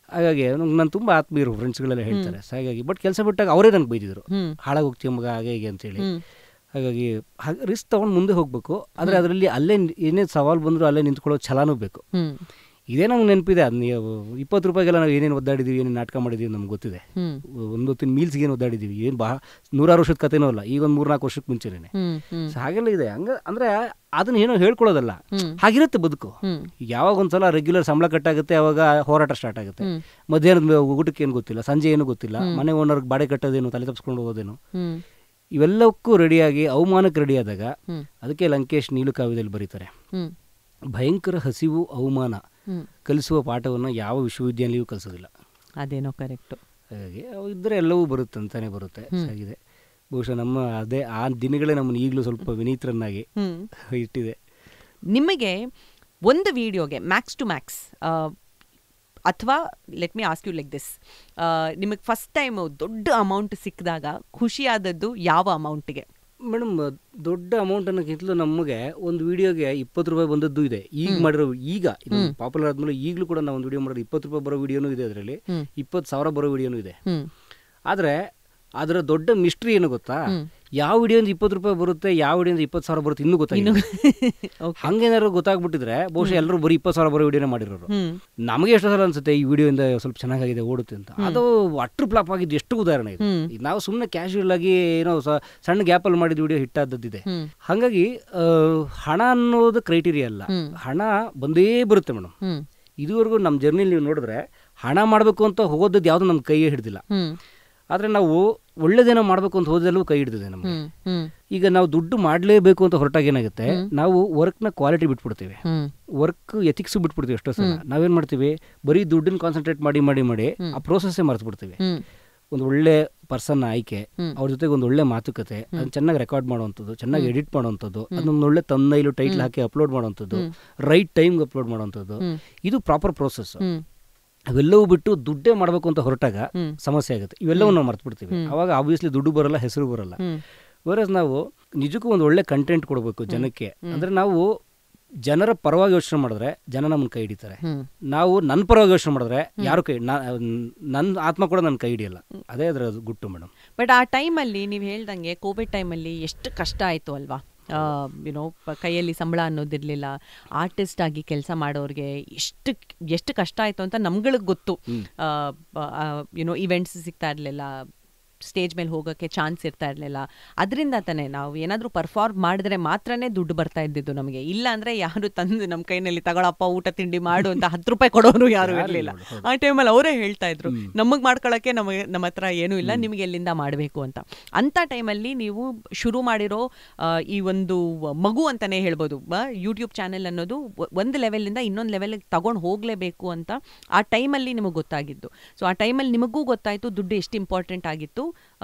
ಹಾಗಾಗಿ ನಾನು ತುಂಬ ಆತ್ಮೀಯರು ಫ್ರೆಂಡ್ಸ್ಗಳೆಲ್ಲ ಹೇಳ್ತಾರೆ. ಹಾಗಾಗಿ ಬಟ್ ಕೆಲಸ ಬಿಟ್ಟಾಗ ಅವರೇ ನಂಗೆ ಬೈದಿದ್ರು, ಹಾಳಾಗಿ ಹೋಗ್ತೀವಿ ಮಗ ಹಾಗೆ ಹೀಗೆ ಅಂತೇಳಿ. ಹಾಗಾಗಿ ರಿಸ್ಕ್ ತಗೊಂಡು ಮುಂದೆ ಹೋಗ್ಬೇಕು, ಆದರೆ ಅದರಲ್ಲಿ ಅಲ್ಲೇ ಏನೇ ಸವಾಲು ಬಂದರೂ ಅಲ್ಲೇ ನಿಂತ್ಕೊಳ್ಳೋ ಛಲನೂ ಬೇಕು. ಇದೇ ನಮ್ಗೆ ನೆನಪಿದೆ. ಅದು ನೀವು 20 ರೂಪಾಯಿಗೆಲ್ಲ ನಾವು ಏನೇನು ಒದ್ದಾಡಿದ್ದೀವಿ, ಏನೇನು ನಾಟಕ ಮಾಡಿದ್ದೀವಿ ನಮ್ಗೆ ಗೊತ್ತಿದೆ. ಒಂದೊತ್ತಿನ ಮೀಲ್ಸ್ಗೆ ಏನು ಒದ್ದಾಡಿದ್ದೀವಿ, ಏನು ನೂರಾರು ವರ್ಷದ ಕಥೆನೂ ಅಲ್ಲ, ಈಗ ಒಂದು 3-4 ವರ್ಷಕ್ಕೆ ಮುಂಚೆನೇ. ಹಾಗೆಲ್ಲ ಇದೆ. ಅಂದ್ರೆ ಅದನ್ನ ಏನೋ ಹೇಳ್ಕೊಳ್ಳೋದಲ್ಲ, ಹಾಗಿರುತ್ತೆ ಬದುಕು. ಯಾವಾಗ ಒಂದ್ಸಲ ರೆಗ್ಯುಲರ್ ಸಂಬಳ ಕಟ್ಟಾಗುತ್ತೆ, ಅವಾಗ ಹೋರಾಟ ಸ್ಟಾರ್ಟ್ ಆಗುತ್ತೆ. ಮಧ್ಯಾಹ್ನದ ಊಟಕ್ಕೆ ಏನು ಗೊತ್ತಿಲ್ಲ, ಸಂಜೆ ಏನು ಗೊತ್ತಿಲ್ಲ, ಮನೆ ಓನರ್ಗೆ ಬಾಡೆ ಕಟ್ಟೋದೇನು, ತಲೆ ತಪ್ಪಿಸ್ಕೊಂಡು ಹೋಗೋದೇನು, ಇವೆಲ್ಲಕ್ಕೂ ರೆಡಿಯಾಗಿ ಅವಮಾನಕ್ಕೆ ರೆಡಿ ಆದಾಗ, ಅದಕ್ಕೆ ಲಂಕೇಶ್ ನೀಲುಕಾವ್ಯದಲ್ಲಿ ಬರೀತಾರೆ, ಭಯಂಕರ ಹಸಿವು ಅವಮಾನ ಕಲಿಸುವ ಪಾಠವನ್ನು ಯಾವ ವಿಶ್ವವಿದ್ಯಾನಿಲಯವೂ ಕಲಿಸೋದಿಲ್ಲ. ಅದೇನೋ ಕರೆಕ್ಟು. ಹಾಗಾಗಿ ಅವು ಇದ್ದರೆ ಎಲ್ಲವೂ ಬರುತ್ತೆ ಅಂತಾನೆ ಬರುತ್ತೆ. ಆಗಿದೆ ಬಹುಶಃ ನಮ್ಮ ಆ ದಿನಗಳೇ ನಮ್ಮನ್ನು ಈಗಲೂ ಸ್ವಲ್ಪ ವಿನೀತರನ್ನಾಗಿ ಇಟ್ಟಿದೆ. ನಿಮಗೆ ಒಂದು ವಿಡಿಯೋಗೆ ಮ್ಯಾಕ್ಸ್ ಟು ಮ್ಯಾಕ್ಸ್, ಅಥವಾ let me ask you like this, ನಿಮಗೆ ಫಸ್ಟ್ ಟೈಮ್ ದೊಡ್ಡ ಅಮೌಂಟ್ ಸಿಕ್ಕಿದಾಗ ಖುಷಿಯಾದದ್ದು ಯಾವ ಅಮೌಂಟಿಗೆ? ಮೇಡಮ್, ದೊಡ್ಡ ಅಮೌಂಟ್ ಅನ್ನೋಕ್ಕಿಂತಲೂ ನಮಗೆ ಒಂದು ವಿಡಿಯೋಗೆ 20 ರೂಪಾಯಿ ಬಂದದ್ದು ಇದೆ. ಈಗ ಮಾಡಿರೋ, ಈಗ ಇದು ಪಾಪ್ಯುಲರ್ ಆದ್ಮೇಲೆ ಈಗಲೂ ಕೂಡ ನಾವು ಒಂದು ವಿಡಿಯೋ ಮಾಡಿರೋ 20 ರೂಪಾಯಿ ಬರೋ ವಿಡಿಯೋನೂ ಇದೆ, ಅದರಲ್ಲಿ 20,000 ಬರೋ ವಿಡಿಯೋನೂ ಇದೆ. ಆದರೆ ಅದರ ದೊಡ್ಡ ಮಿಸ್ಟ್ರಿ ಏನು ಗೊತ್ತಾ, ಯಾವ ವಿಡಿಯೋಂದ 20 ರೂಪಾಯಿ ಬರುತ್ತೆ, ಯಾವ ವಿಡಿಯೋಂದ 20,000 ಬರುತ್ತೆ ಇನ್ನೂ ಗೊತ್ತಾಗಿಲ್ಲ. ಹಂಗೇನಾದ್ರು ಗೊತ್ತಾಗ್ಬಿಟ್ಟಿದ್ರೆ ಬಹುಶಃ ಎಲ್ಲರೂ ಬರೀ 20,000 ಬರೋ ವಿಡಿಯೋನೇ ಮಾಡಿರೋರು. ನಮಗೆ ಎಷ್ಟೋ ಸಲ ಅನ್ಸುತ್ತೆ ಈ ವಿಡಿಯೋಯಿಂದ ಸ್ವಲ್ಪ ಚೆನ್ನಾಗಿದೆ ಓಡುತ್ತೆ ಅಂತ. ಅದು ಅಟ್ರು ಫ್ಲಾಪ್ ಆಗಿದ್ದು ಎಷ್ಟು ಉದಾಹರಣೆ ಇದೆ. ನಾವು ಸುಮ್ಮನೆ ಕ್ಯಾಶುಯಲ್ ಆಗಿ ಏನೋ ಸಣ್ಣ ಗ್ಯಾಪಲ್ಲಿ ಮಾಡಿದ ವಿಡಿಯೋ ಹಿಟ್ ಆದದ್ದಿದೆ. ಹಾಗಾಗಿ ಹಣ ಅನ್ನೋದು ಕ್ರೈಟೀರಿಯಾ ಅಲ್ಲ, ಹಣ ಬಂದೇ ಬರುತ್ತೆ ಮೇಡಮ್. ಇದುವರೆಗೂ ನಮ್ಮ ಜರ್ನಿಲಿ ನೀವು ನೋಡಿದ್ರೆ ಹಣ ಮಾಡಬೇಕು ಅಂತ ಹೋಗೋದದ್ದು ಯಾವುದು ನಮ್ಮ ಕೈಯೇ ಹಿಡ್ದಿಲ್ಲ. ಆದರೆ ನಾವು ಒಳ್ಳೇದೇನೋ ಮಾಡಬೇಕು ಅಂತ ಹೋದೆಲ್ಲೂ ಕೈ ಹಿಡಿದಿದೆ ನಮಗೆ. ಈಗ ನಾವು ದುಡ್ಡು ಮಾಡಲೇಬೇಕು ಅಂತ ಹೊರಟಾಗ ಏನಾಗುತ್ತೆ, ನಾವು ವರ್ಕ್ನ ಕ್ವಾಲಿಟಿ ಬಿಟ್ಬಿಡ್ತೀವಿ, ವರ್ಕ್ ಎಥಿಕ್ಸ್ ಬಿಟ್ಬಿಡ್ತೀವಿ. ಎಷ್ಟೋ ಸಲ ನಾವೇನು ಮಾಡ್ತೀವಿ, ಬರೀ ದುಡ್ಡನ್ನ ಕಾನ್ಸಂಟ್ರೇಟ್ ಮಾಡಿ ಮಾಡಿ ಮಾಡಿ ಆ ಪ್ರೋಸೆಸ್ಸೇ ಮರೆತುಬಿಡ್ತೀವಿ. ಒಂದು ಒಳ್ಳೆ ಪರ್ಸನ್ ಆಯ್ಕೆ, ಅವ್ರ ಜೊತೆಗೆ ಒಂದು ಒಳ್ಳೆ ಮಾತುಕತೆ, ಅದನ್ನ ಚೆನ್ನಾಗಿ ರೆಕಾರ್ಡ್ ಮಾಡುವಂಥದ್ದು, ಚೆನ್ನಾಗಿ ಎಡಿಟ್ ಮಾಡುವಂಥದ್ದು, ಅದನ್ನೊಂದು ಒಳ್ಳೆ ತಮ್ಮನೈಲು ಟೈಟ್ಲ್ ಹಾಕಿ ಅಪ್ಲೋಡ್ ಮಾಡುವಂಥದ್ದು, ರೈಟ್ ಟೈಮ್ಗೆ ಅಪ್ಲೋಡ್ ಮಾಡುವಂಥದ್ದು, ಇದು ಪ್ರಾಪರ್ ಪ್ರೋಸೆಸ್. ಅವೆಲ್ಲವೂ ಬಿಟ್ಟು ದುಡ್ಡೇ ಮಾಡಬೇಕು ಅಂತ ಹೊರಟಾಗ ಸಮಸ್ಯೆ ಆಗುತ್ತೆ. ಇವೆಲ್ಲವೂ ನಾವು ಮರ್ತು ಬಿಡ್ತೀವಿ. ಅವಾಗ ಆಬ್ವಿಯಸ್ಲಿ ದುಡ್ಡು ಬರಲ್ಲ, ಹೆಸರು ಬರಲ್ಲ. ವೇರಸ್ ನಾವು ನಿಜಕ್ಕೂ ಒಂದು ಒಳ್ಳೆ ಕಂಟೆಂಟ್ ಕೊಡಬೇಕು ಜನಕ್ಕೆ. ಅಂದರೆ ನಾವು ಜನರ ಪರವಾಗಿ ಯೋಚನೆ ಮಾಡಿದ್ರೆ ಜನ ನಮ್ಮನ್ನು ಕೈ ಹಿಡಿತಾರೆ. ನಾವು ನನ್ನ ಪರವಾಗಿ ಯೋಚನೆ ಮಾಡಿದ್ರೆ ಯಾರು ನನ್ನ ಆತ್ಮ ಕೂಡ ನನ್ನ ಕೈ ಹಿಡಿಯಲ್ಲ. ಅದೇ ಅದರ ಗುಟ್ಟು ಮೇಡಮ್. ಬಟ್ ಆ ಟೈಮಲ್ಲಿ ನೀವು ಹೇಳ್ದಂಗೆ ಕೋವಿಡ್ ಟೈಮಲ್ಲಿ ಎಷ್ಟು ಕಷ್ಟ ಆಯಿತು ಅಲ್ವಾ? ಯುನೋ ಕೈಯಲ್ಲಿ ಸಂಬಳ ಅನ್ನೋದಿರಲಿಲ್ಲ. ಆರ್ಟಿಸ್ಟ್ ಆಗಿ ಕೆಲಸ ಮಾಡೋರಿಗೆ ಎಷ್ಟು ಕಷ್ಟ ಆಯಿತು ಅಂತ ನಮ್ಗಳಿಗೆ ಗೊತ್ತು. ಯುನೋ ಇವೆಂಟ್ಸ್ ಸಿಗ್ತಾ ಇರಲಿಲ್ಲ, ಸ್ಟೇಜ್ ಮೇಲೆ ಹೋಗೋಕ್ಕೆ ಚಾನ್ಸ್ ಇರ್ತಾ ಇರಲಿಲ್ಲ. ಅದರಿಂದ ತಾನೇ ನಾವು ಏನಾದರೂ ಪರ್ಫಾರ್ಮ್ ಮಾಡಿದ್ರೆ ಮಾತ್ರನೇ ದುಡ್ಡು ಬರ್ತಾ ಇದ್ದಿದ್ದು ನಮಗೆ. ಇಲ್ಲ ಅಂದರೆ ಯಾರು ತಂದು ನಮ್ಮ ಕೈನಲ್ಲಿ ತಗೊಳಪ್ಪ ಊಟ ತಿಂಡಿ ಮಾಡು ಅಂತ 10 ರೂಪಾಯಿ ಕೊಡೋರು ಯಾರು ಇರಲಿಲ್ಲ. ಆ ಟೈಮಲ್ಲಿ ಅವರೇ ಹೇಳ್ತಾ ಇದ್ರು, ನಮಗೆ ಮಾಡ್ಕೊಳ್ಳೋಕ್ಕೆ ನಮ್ಮ ಹತ್ರ ಏನೂ ಇಲ್ಲ, ನಿಮಗೆ ಎಲ್ಲಿಂದ ಮಾಡಬೇಕು ಅಂತ. ಅಂಥ ಟೈಮಲ್ಲಿ ನೀವು ಶುರು ಮಾಡಿರೋ ಈ ಒಂದು ಮಗು ಅಂತಲೇ ಹೇಳ್ಬೋದು, ಯೂಟ್ಯೂಬ್ ಚಾನೆಲ್ ಅನ್ನೋದು ಒಂದು ಲೆವೆಲಿಂದ ಇನ್ನೊಂದು ಲೆವೆಲ್ಗೆ ತಗೊಂಡು ಹೋಗಲೇಬೇಕು ಅಂತ ಆ ಟೈಮಲ್ಲಿ ನಿಮಗೆ ಗೊತ್ತಾಗಿದ್ದು. ಸೊ ಆ ಟೈಮಲ್ಲಿ ನಿಮಗೂ ಗೊತ್ತಾಯಿತು ದುಡ್ಡು ಎಷ್ಟು ಇಂಪಾರ್ಟೆಂಟ್ ಆಗಿತ್ತು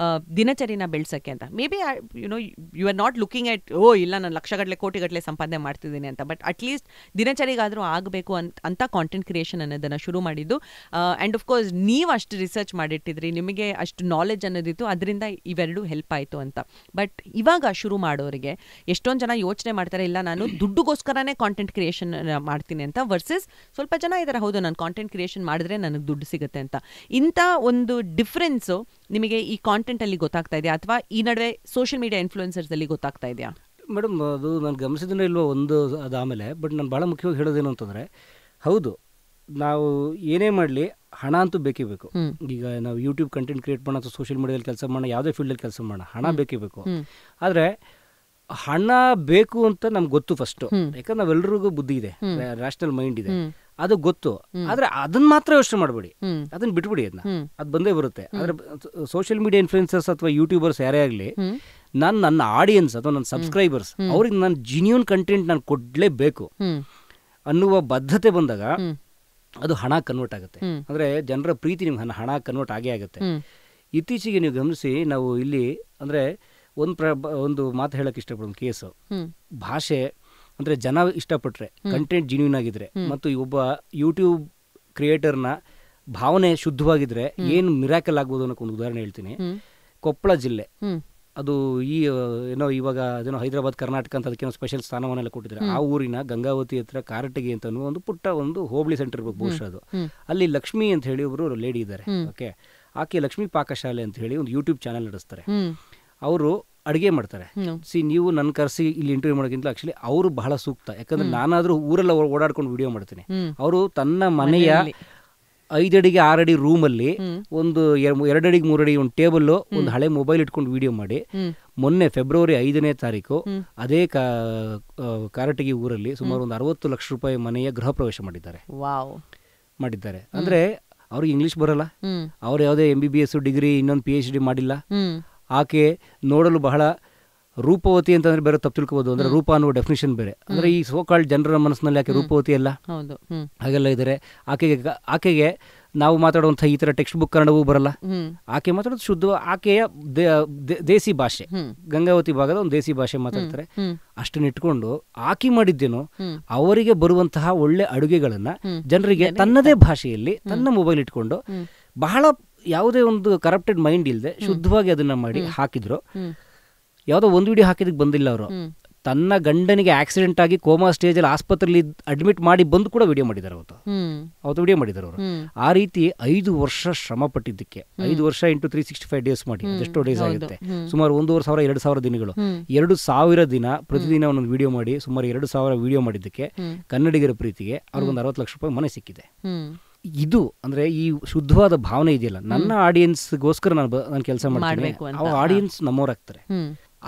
ದಿನಚರಿನ ಬೆಳೆಸೋಕ್ಕೆ ಅಂತ. Maybe you are not looking at ಇಲ್ಲ ನಾನು ಲಕ್ಷಗಟ್ಟಲೆ ಕೋಟಿಗಟ್ಟಲೆ ಸಂಪಾದನೆ ಮಾಡ್ತಿದ್ದೀನಿ ಅಂತ, ಬಟ್ ಅಟ್ಲೀಸ್ಟ್ ದಿನಚರಿಗಾದರೂ ಆಗಬೇಕು ಅಂತ ಕಾಂಟೆಂಟ್ ಕ್ರಿಯೇಷನ್ ಅನ್ನೋದನ್ನು ಶುರು ಮಾಡಿದ್ದು. ಆ್ಯಂಡ್ ಆಫ್ ಕೋರ್ಸ್ ನೀವು ಅಷ್ಟು ರಿಸರ್ಚ್ ಮಾಡಿಟ್ಟಿದ್ರಿ, ನಿಮಗೆ ಅಷ್ಟು ನಾಲೆಜ್ ಅನ್ನೋದಿತ್ತು, ಅದರಿಂದ ಇವೆರಡು ಹೆಲ್ಪ್ ಆಯಿತು ಅಂತ. ಬಟ್ ಇವಾಗ ಶುರು ಮಾಡೋರಿಗೆ ಎಷ್ಟೊಂದು ಜನ ಯೋಚನೆ ಮಾಡ್ತಾರೆ, ಇಲ್ಲ ನಾನು ದುಡ್ಡುಗೋಸ್ಕರನೇ ಕಾಂಟೆಂಟ್ ಕ್ರಿಯೇಷನ್ ಮಾಡ್ತೀನಿ ಅಂತ, ವರ್ಸಸ್ ಸ್ವಲ್ಪ ಜನ ಇದ್ದಾರೆ, ಹೌದು ನಾನು ಕಾಂಟೆಂಟ್ ಕ್ರಿಯೇಷನ್ ಮಾಡಿದ್ರೆ ನನಗೆ ದುಡ್ಡು ಸಿಗುತ್ತೆ ಅಂತ. ಇಂಥ ಒಂದು ಡಿಫ್ರೆನ್ಸು ನಿಮಗೆ ಈ ಕಾಂಟೆಂಟ್ ಅಲ್ಲಿ ಗೊತ್ತಾಗ್ತಾ ಇದೆಯಾ, ಅಥವಾ ಈ ನಡುವೆ ಸೋಷಿಯಲ್ ಮೀಡಿಯಾ ಇನ್ಫ್ಲೂಯೆನ್ಸರ್ಸ್ ಅಲ್ಲಿ ಗೊತ್ತಾಗ್ತಾ ಇದೆಯಾ? ಮೇಡಮ್, ಅದು ನಾನು ಗಮನಿಸಿದ್ರೆ ಇಲ್ವೋ ಒಂದು ಅದಾದಮೇಲೆ, ಬಟ್ ನಾನು ಭಾಳ ಮುಖ್ಯವಾಗಿ ಹೇಳೋದೇನು ಅಂತಂದರೆ, ಹೌದು ನಾವು ಏನೇ ಮಾಡಲಿ ಹಣ ಅಂತೂ ಬೇಕೇ ಬೇಕು. ಈಗ ನಾವು ಯೂಟ್ಯೂಬ್ ಕಂಟೆಂಟ್ ಕ್ರಿಯೇಟ್ ಮಾಡೋಣ ಅಥವಾ ಸೋಷಿಯಲ್ ಮೀಡಿಯಾದಲ್ಲಿ ಕೆಲಸ ಮಾಡೋಣ, ಯಾವುದೇ ಫೀಲ್ಡಲ್ಲಿ ಕೆಲಸ ಮಾಡೋಣ, ಹಣ ಬೇಕೇ ಬೇಕು. ಆದರೆ ಹಣ ಬೇಕು ಅಂತ ನಮ್ಗೆ ಗೊತ್ತು ಫಸ್ಟು, ಯಾಕಂದ್ರೆ ನಾವೆಲ್ಲರಿಗೂ ಬುದ್ಧಿ ಇದೆ, ರ್ಯಾಷನಲ್ ಮೈಂಡ್ ಇದೆ, ಅದು ಗೊತ್ತು. ಆದ್ರೆ ಅದನ್ನ ಮಾತ್ರ ಯೋಚನೆ ಮಾಡಬೇಡಿ, ಅದನ್ನ ಬಿಟ್ಬಿಡಿ, ಅದು ಬಂದೇ ಬರುತ್ತೆ. ಆದ್ರೆ ಸೋಷಿಯಲ್ ಮೀಡಿಯಾ ಇನ್ಫ್ಲೂಯೆನ್ಸರ್ಸ್ ಅಥವಾ ಯೂಟ್ಯೂಬರ್ಸ್ ಯಾರೇ ಆಗಲಿ, ನನ್ನ ಆಡಿಯನ್ಸ್ ಅಥವಾ ನನ್ನ ಸಬ್ಸ್ಕ್ರೈಬರ್ಸ್ ಅವ್ರಿಗೆ ನಾನು ಜಿನ್ಯೂನ್ ಕಂಟೆಂಟ್ ನಾನು ಕೊಡಲೇಬೇಕು ಅನ್ನುವ ಬದ್ಧತೆ ಬಂದಾಗ ಅದು ಹಣ ಕನ್ವರ್ಟ್ ಆಗುತ್ತೆ. ಅಂದ್ರೆ ಜನರ ಪ್ರೀತಿ ನಿಮ್ಗೆ ಹಣ ಕನ್ವರ್ಟ್ ಆಗೇ ಆಗುತ್ತೆ. ಇತ್ತೀಚೆಗೆ ನೀವು ಗಮನಿಸಿ, ನಾವು ಇಲ್ಲಿ ಅಂದ್ರೆ ಒಂದು ಮಾತು ಹೇಳಕ್ಕೆ ಇಷ್ಟಪಡೋದು ಕೇಸು, ಭಾಷೆ ಅಂದರೆ ಜನ ಇಷ್ಟಪಟ್ಟರೆ, ಕಂಟೆಂಟ್ ಜಿನ್ಯೂನ್ ಆಗಿದ್ರೆ, ಮತ್ತು ಒಬ್ಬ ಯೂಟ್ಯೂಬ್ ಕ್ರಿಯೇಟರ್ನ ಭಾವನೆ ಶುದ್ಧವಾಗಿದ್ರೆ ಏನು ಮಿರಾಕಲ್ ಆಗ್ಬೋದು ಅನ್ನೋಕೆ ಒಂದು ಉದಾಹರಣೆ ಹೇಳ್ತೀನಿ. ಕೊಪ್ಪಳ ಜಿಲ್ಲೆ, ಅದು ಏನೋ ಇವಾಗ ಅದೇನೋ ಹೈದರಾಬಾದ್ ಕರ್ನಾಟಕ ಅಂತ ಅದಕ್ಕೇನೋ ಸ್ಪೆಷಲ್ ಸ್ಥಾನಮಾನೆಲ್ಲ ಕೊಟ್ಟಿದ್ದಾರೆ. ಆ ಊರಿನ ಗಂಗಾವತಿ ಹತ್ರ ಕಾರಟಗಿ ಅಂತ ಒಂದು ಪುಟ್ಟ ಒಂದು ಹೋಬಳಿ ಸೆಂಟರ್ ಇರ್ಬೇಕು ಬಹುಶಃ ಅದು. ಅಲ್ಲಿ ಲಕ್ಷ್ಮಿ ಅಂತ ಹೇಳಿ ಒಬ್ಬರು ಲೇಡಿ ಇದ್ದಾರೆ. ಓಕೆ, ಆಕೆ ಲಕ್ಷ್ಮೀ ಪಾಕಶಾಲೆ ಅಂತ ಹೇಳಿ ಒಂದು ಯೂಟ್ಯೂಬ್ ಚಾನೆಲ್ ನಡೆಸ್ತಾರೆ. ಅವರು ಅಡುಗೆ ಮಾಡ್ತಾರೆ. ನೀವು ನನ್ನ ಕರೆಸಿ ಇಲ್ಲಿ ಇಂಟರ್ವ್ಯೂ ಮಾಡೋಕ್ಕಿಂತ ಆಕ್ಚುಲಿ ಅವರು ಬಹಳ ಸೂಕ್ತ, ಯಾಕಂದ್ರೆ ನಾನಾದ್ರೂ ಊರೆಲ್ಲ ಓಡಾಡ್ಕೊಂಡು ವಿಡಿಯೋ ಮಾಡ್ತೀನಿ. ಅವರು ತನ್ನ ಮನೆಯ 5 ಅಡಿಗೆ 6 ಅಡಿ ರೂಮಲ್ಲಿ ಒಂದು 2 ಅಡಿಗೆ 3 ಅಡಿ ಒಂದು ಟೇಬಲ್, ಒಂದು ಹಳೆ ಮೊಬೈಲ್ ಇಟ್ಕೊಂಡು ವಿಡಿಯೋ ಮಾಡಿ ಮೊನ್ನೆ ಫೆಬ್ರವರಿ 5ನೇ ತಾರೀಕು ಅದೇ ಕಾರಟಗಿ ಊರಲ್ಲಿ ಸುಮಾರು ಒಂದು 60 ಲಕ್ಷ ರೂಪಾಯಿ ಮನೆಯ ಗೃಹ ಪ್ರವೇಶ ಮಾಡಿದ್ದಾರೆ. ಅಂದ್ರೆ ಅವ್ರಿಗೆ ಇಂಗ್ಲಿಷ್ ಬರಲ್ಲ, ಅವ್ರು ಯಾವುದೇ MBBS ಡಿಗ್ರಿ ಇನ್ನೊಂದು PhD ಮಾಡಿಲ್ಲ. ಆಕೆ ನೋಡಲು ಬಹಳ ರೂಪವತಿ ಅಂತಂದ್ರೆ ಬೇರೆ ತಪ್ಪು ತಿಳ್ಕೋಬಹುದು. ಅಂದ್ರೆ ರೂಪ ಅನ್ನೋ ಡೆಫಿನೇಷನ್ ಬೇರೆ. ಅಂದ್ರೆ ಈ ಸೋಕಾಲ್ಡ್ ಜನರ ಮನಸ್ಸಿನಲ್ಲಿ ಆಕೆ ರೂಪವತಿ ಅಲ್ಲ, ಹಾಗೆಲ್ಲ ಇದ್ದಾರೆ. ಆಕೆಗೆ ನಾವು ಮಾತಾಡುವಂಥ ಈ ಥರ ಟೆಕ್ಸ್ಟ್ ಬುಕ್ ಕನ್ನಡವೂ ಬರಲ್ಲ. ಆಕೆ ಮಾತಾಡೋದು ಶುದ್ಧ, ಆಕೆಯ ದೇಸಿ ಭಾಷೆ, ಗಂಗಾವತಿ ಭಾಗದ ಒಂದು ದೇಸಿ ಭಾಷೆ ಮಾತಾಡ್ತಾರೆ. ಅಷ್ಟನ್ನ ಇಟ್ಕೊಂಡು ಆಕೆ ಮಾಡಿದ್ದೇನು, ಅವರಿಗೆ ಬರುವಂತಹ ಒಳ್ಳೆ ಅಡುಗೆಗಳನ್ನ ಜನರಿಗೆ ತನ್ನದೇ ಭಾಷೆಯಲ್ಲಿ ತನ್ನ ಮೊಬೈಲ್ ಇಟ್ಕೊಂಡು ಬಹಳ ಯಾವುದೇ ಒಂದು ಕರಪ್ಟೆಡ್ ಮೈಂಡ್ ಇಲ್ಲದೆ ಶುದ್ಧವಾಗಿ ಅದನ್ನ ಮಾಡಿ ಹಾಕಿದ್ರು. ಯಾವುದೋ ಒಂದು ವಿಡಿಯೋ ಹಾಕಿದಕ್ಕೆ ಬಂದಿಲ್ಲ ಅವರು. ತನ್ನ ಗಂಡನಿಗೆ ಆಕ್ಸಿಡೆಂಟ್ ಆಗಿ ಕೋಮಾ ಸ್ಟೇಜಲ್ಲಿ ಆಸ್ಪತ್ರೆಯಲ್ಲಿ ಅಡ್ಮಿಟ್ ಮಾಡಿ ಬಂದು ಕೂಡ ವಿಡಿಯೋ ಮಾಡಿದ್ದಾರೆ. ಅವತ್ತು ವಿಡಿಯೋ ಮಾಡಿದ್ದಾರೆ ಅವರು. ಆ ರೀತಿ 5 ವರ್ಷ ಶ್ರಮ ಪಟ್ಟಿದ್ದಕ್ಕೆ, 5 ವರ್ಷ ಇಂಟು 365 ಡೇಸ್ ಮಾಡಿ ಅದೆಷ್ಟೋ ಡೇಸ್ ಆಗುತ್ತೆ, ಸುಮಾರು 1,500 2,000 ದಿನಗಳು, 2,000 ದಿನ ಪ್ರತಿದಿನ ಒಂದೊಂದು ವಿಡಿಯೋ ಮಾಡಿ ಸುಮಾರು 2,000 ವಿಡಿಯೋ ಮಾಡಿದ್ದಕ್ಕೆ ಕನ್ನಡಿಗರ ಪ್ರೀತಿಗೆ ಅವ್ರಿಗೊಂದು 60 ಲಕ್ಷ ರೂಪಾಯಿ ಮನೆ ಸಿಕ್ಕಿದೆ. ಇದು ಅಂದ್ರೆ ಈ ಶುದ್ಧವಾದ ಭಾವನೆ ಇದೆಯಲ್ಲ, ನನ್ನ ಆಡಿಯನ್ಸ್ಗೋಸ್ಕರ ನಾನು ಕೆಲಸ ಮಾಡ್ತೀನಿ, ಅವ್ರ ಆಡಿಯನ್ಸ್ ನಮ್ಮವರಾಗ್ತಾರೆ.